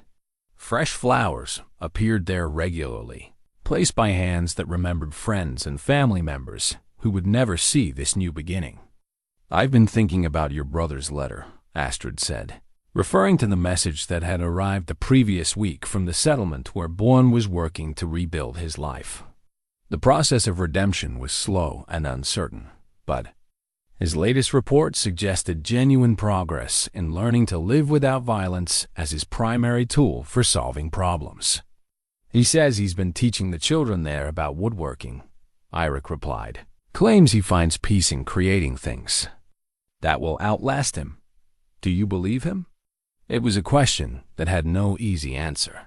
Speaker 1: Fresh flowers appeared there regularly, placed by hands that remembered friends and family members who would never see this new beginning. "I've been thinking about your brother's letter," Astrid said, referring to the message that had arrived the previous week from the settlement where Born was working to rebuild his life. The process of redemption was slow and uncertain, but his latest report suggested genuine progress in learning to live without violence as his primary tool for solving problems. "He says he's been teaching the children there about woodworking," Eirik replied. "Claims he finds peace in creating things that will outlast him. Do you believe him?" It was a question that had no easy answer.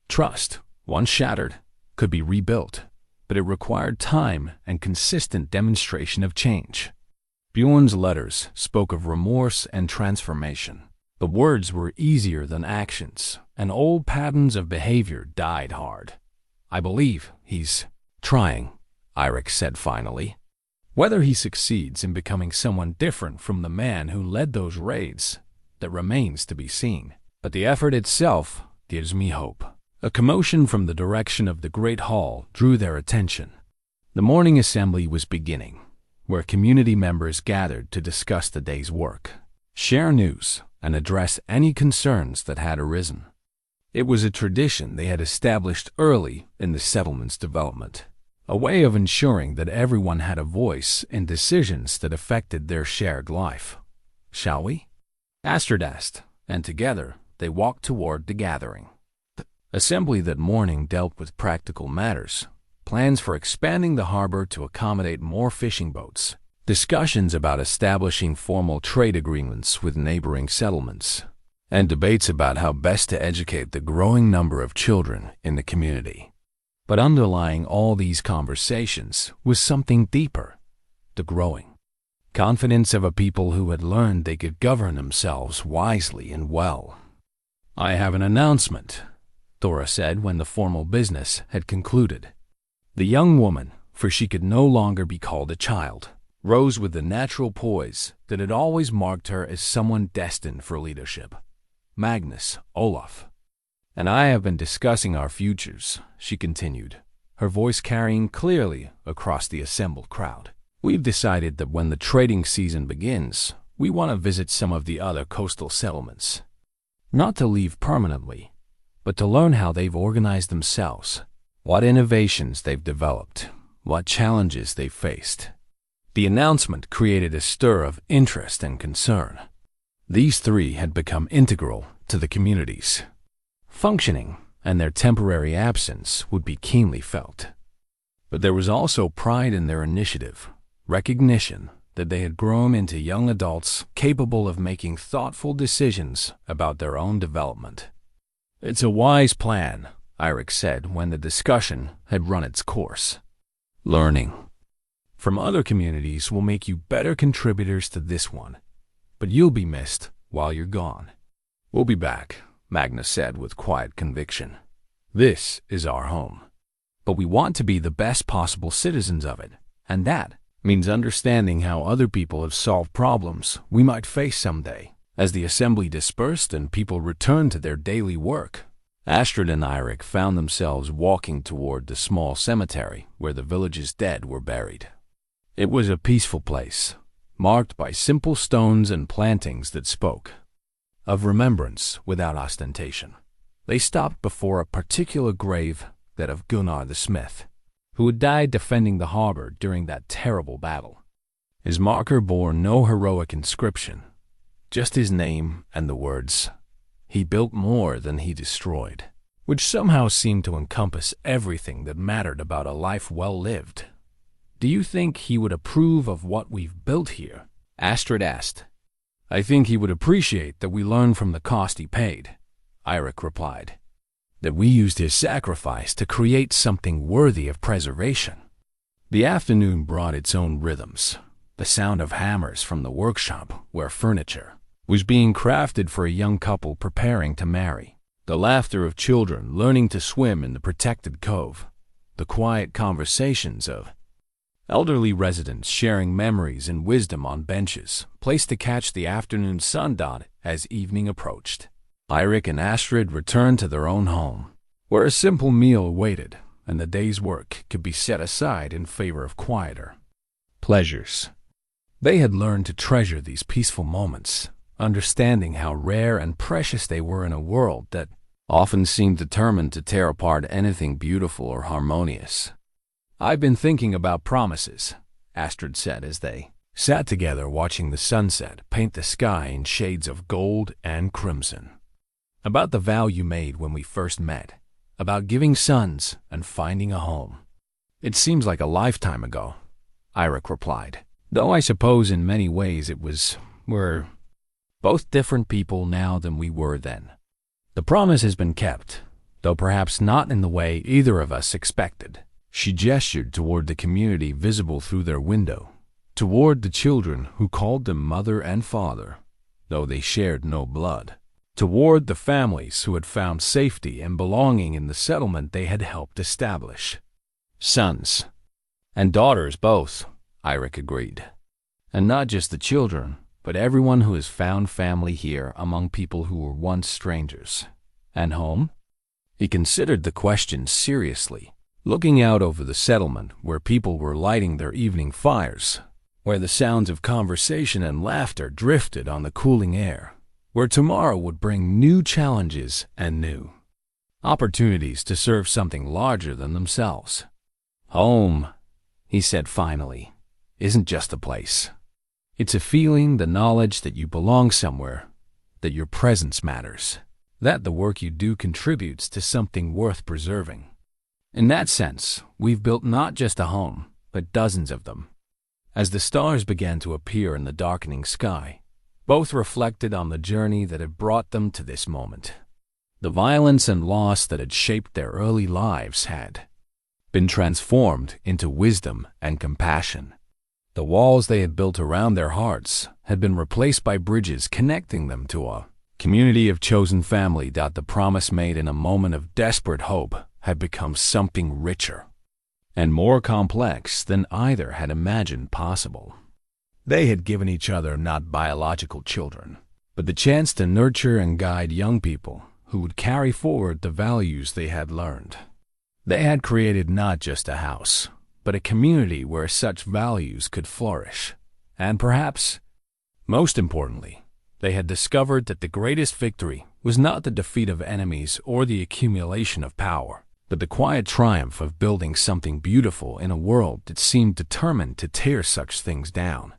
Speaker 1: Trust, once shattered, could be rebuilt, but it required time and consistent demonstration of change. Bjorn's letters spoke of remorse and transformation. The words were easier than actions, and old patterns of behavior died hard. "I believe he's trying," Eirik said finally. "Whether he succeeds in becoming someone different from the man who led those raids, that remains to be seen. But the effort itself gives me hope." A commotion from the direction of the great hall drew their attention. The morning assembly was beginning, where community members gathered to discuss the day's work, share news, and address any concerns that had arisen. It was a tradition they had established early in the settlement's development, a way of ensuring that everyone had a voice in decisions that affected their shared life. "Shall we?" Astrid asked, and together they walked toward the gathering. The assembly that morning dealt with practical matters, plans for expanding the harbor to accommodate more fishing boats, discussions about establishing formal trade agreements with neighboring settlements, and debates about how best to educate the growing number of children in the community. But underlying all these conversations was something deeper: the growing confidence of a people who had learned they could govern themselves wisely and well. "I have an announcement," Thora said when the formal business had concluded. The young woman, for she could no longer be called a child, rose with the natural poise that had always marked her as someone destined for leadership. "Magnus, Olaf, and I have been discussing our futures," she continued, her voice carrying clearly across the assembled crowd. "We've decided that when the trading season begins, we want to visit some of the other coastal settlements. Not to leave permanently, but to learn how they've organized themselves, what innovations they've developed, what challenges they've faced." The announcement created a stir of interest and concern. These three had become integral to the community's functioning, and their temporary absence would be keenly felt. But there was also pride in their initiative, recognition that they had grown into young adults capable of making thoughtful decisions about their own development. "It's a wise plan," Eirik said when the discussion had run its course. "Learning from other communities will make you better contributors to this one, but you'll be missed while you're gone." "We'll be back," Magnus said with quiet conviction. "This is our home, but we want to be the best possible citizens of it, and that means understanding how other people have solved problems we might face someday." As the assembly dispersed and people returned to their daily work, Astrid and Eirik found themselves walking toward the small cemetery where the village's dead were buried. It was a peaceful place, marked by simple stones and plantings that spoke of remembrance without ostentation. They stopped before a particular grave, that of Gunnar the Smith, who had died defending the harbor during that terrible battle. His marker bore no heroic inscription, just his name and the words, "He built more than he destroyed," which somehow seemed to encompass everything that mattered about a life well lived. "Do you think he would approve of what we've built here?" Astrid asked. "I think he would appreciate that we learn from the cost he paid," Eirik replied. "That we used his sacrifice to create something worthy of preservation." The afternoon brought its own rhythms, the sound of hammers from the workshop where furniture was being crafted for a young couple preparing to marry. The laughter of children learning to swim in the protected cove, the quiet conversations of elderly residents sharing memories and wisdom on benches placed to catch the afternoon sun as evening approached. Eirik and Astrid returned to their own home, where a simple meal awaited and the day's work could be set aside in favor of quieter pleasures. They had learned to treasure these peaceful moments, understanding how rare and precious they were in a world that often seemed determined to tear apart anything beautiful or harmonious. "I've been thinking about promises," Astrid said as they sat together watching the sunset paint the sky in shades of gold and crimson. "About the vow you made when we first met, about giving sons and finding a home." "It seems like a lifetime ago," Eirik replied, "though I suppose in many ways we're both different people now than we were then. The promise has been kept, though perhaps not in the way either of us expected." She gestured toward the community visible through their window, toward the children who called them mother and father, though they shared no blood, toward the families who had found safety and belonging in the settlement they had helped establish. "Sons and daughters both," Eirik agreed. "And not just the children, but everyone who has found family here among people who were once strangers. And home?" He considered the question seriously, looking out over the settlement where people were lighting their evening fires, where the sounds of conversation and laughter drifted on the cooling air, where tomorrow would bring new challenges and new opportunities to serve something larger than themselves. "Home," he said finally, "isn't just a place. It's a feeling, the knowledge that you belong somewhere, that your presence matters, that the work you do contributes to something worth preserving. In that sense, we've built not just a home, but dozens of them." As the stars began to appear in the darkening sky, both reflected on the journey that had brought them to this moment. The violence and loss that had shaped their early lives had been transformed into wisdom and compassion. The walls they had built around their hearts had been replaced by bridges connecting them to a community of chosen family. The promise made in a moment of desperate hope had become something richer and more complex than either had imagined possible. They had given each other not biological children, but the chance to nurture and guide young people who would carry forward the values they had learned. They had created not just a house, but a community where such values could flourish. And perhaps, most importantly, they had discovered that the greatest victory was not the defeat of enemies or the accumulation of power, but the quiet triumph of building something beautiful in a world that seemed determined to tear such things down.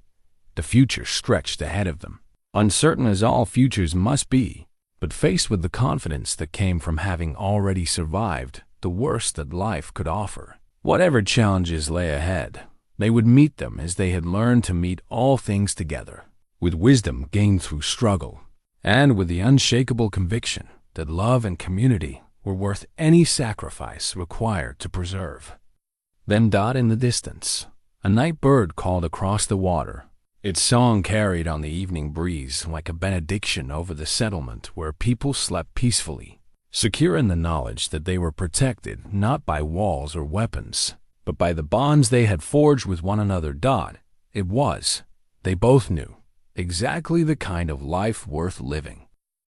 Speaker 1: The future stretched ahead of them, uncertain as all futures must be, but faced with the confidence that came from having already survived the worst that life could offer. Whatever challenges lay ahead, they would meet them as they had learned to meet all things together, with wisdom gained through struggle, and with the unshakable conviction that love and community were worth any sacrifice required to preserve. Then, in the distance, a night bird called across the water. Its song carried on the evening breeze like a benediction over the settlement where people slept peacefully, secure in the knowledge that they were protected not by walls or weapons, but by the bonds they had forged with one another. It was, they both knew, exactly the kind of life worth living.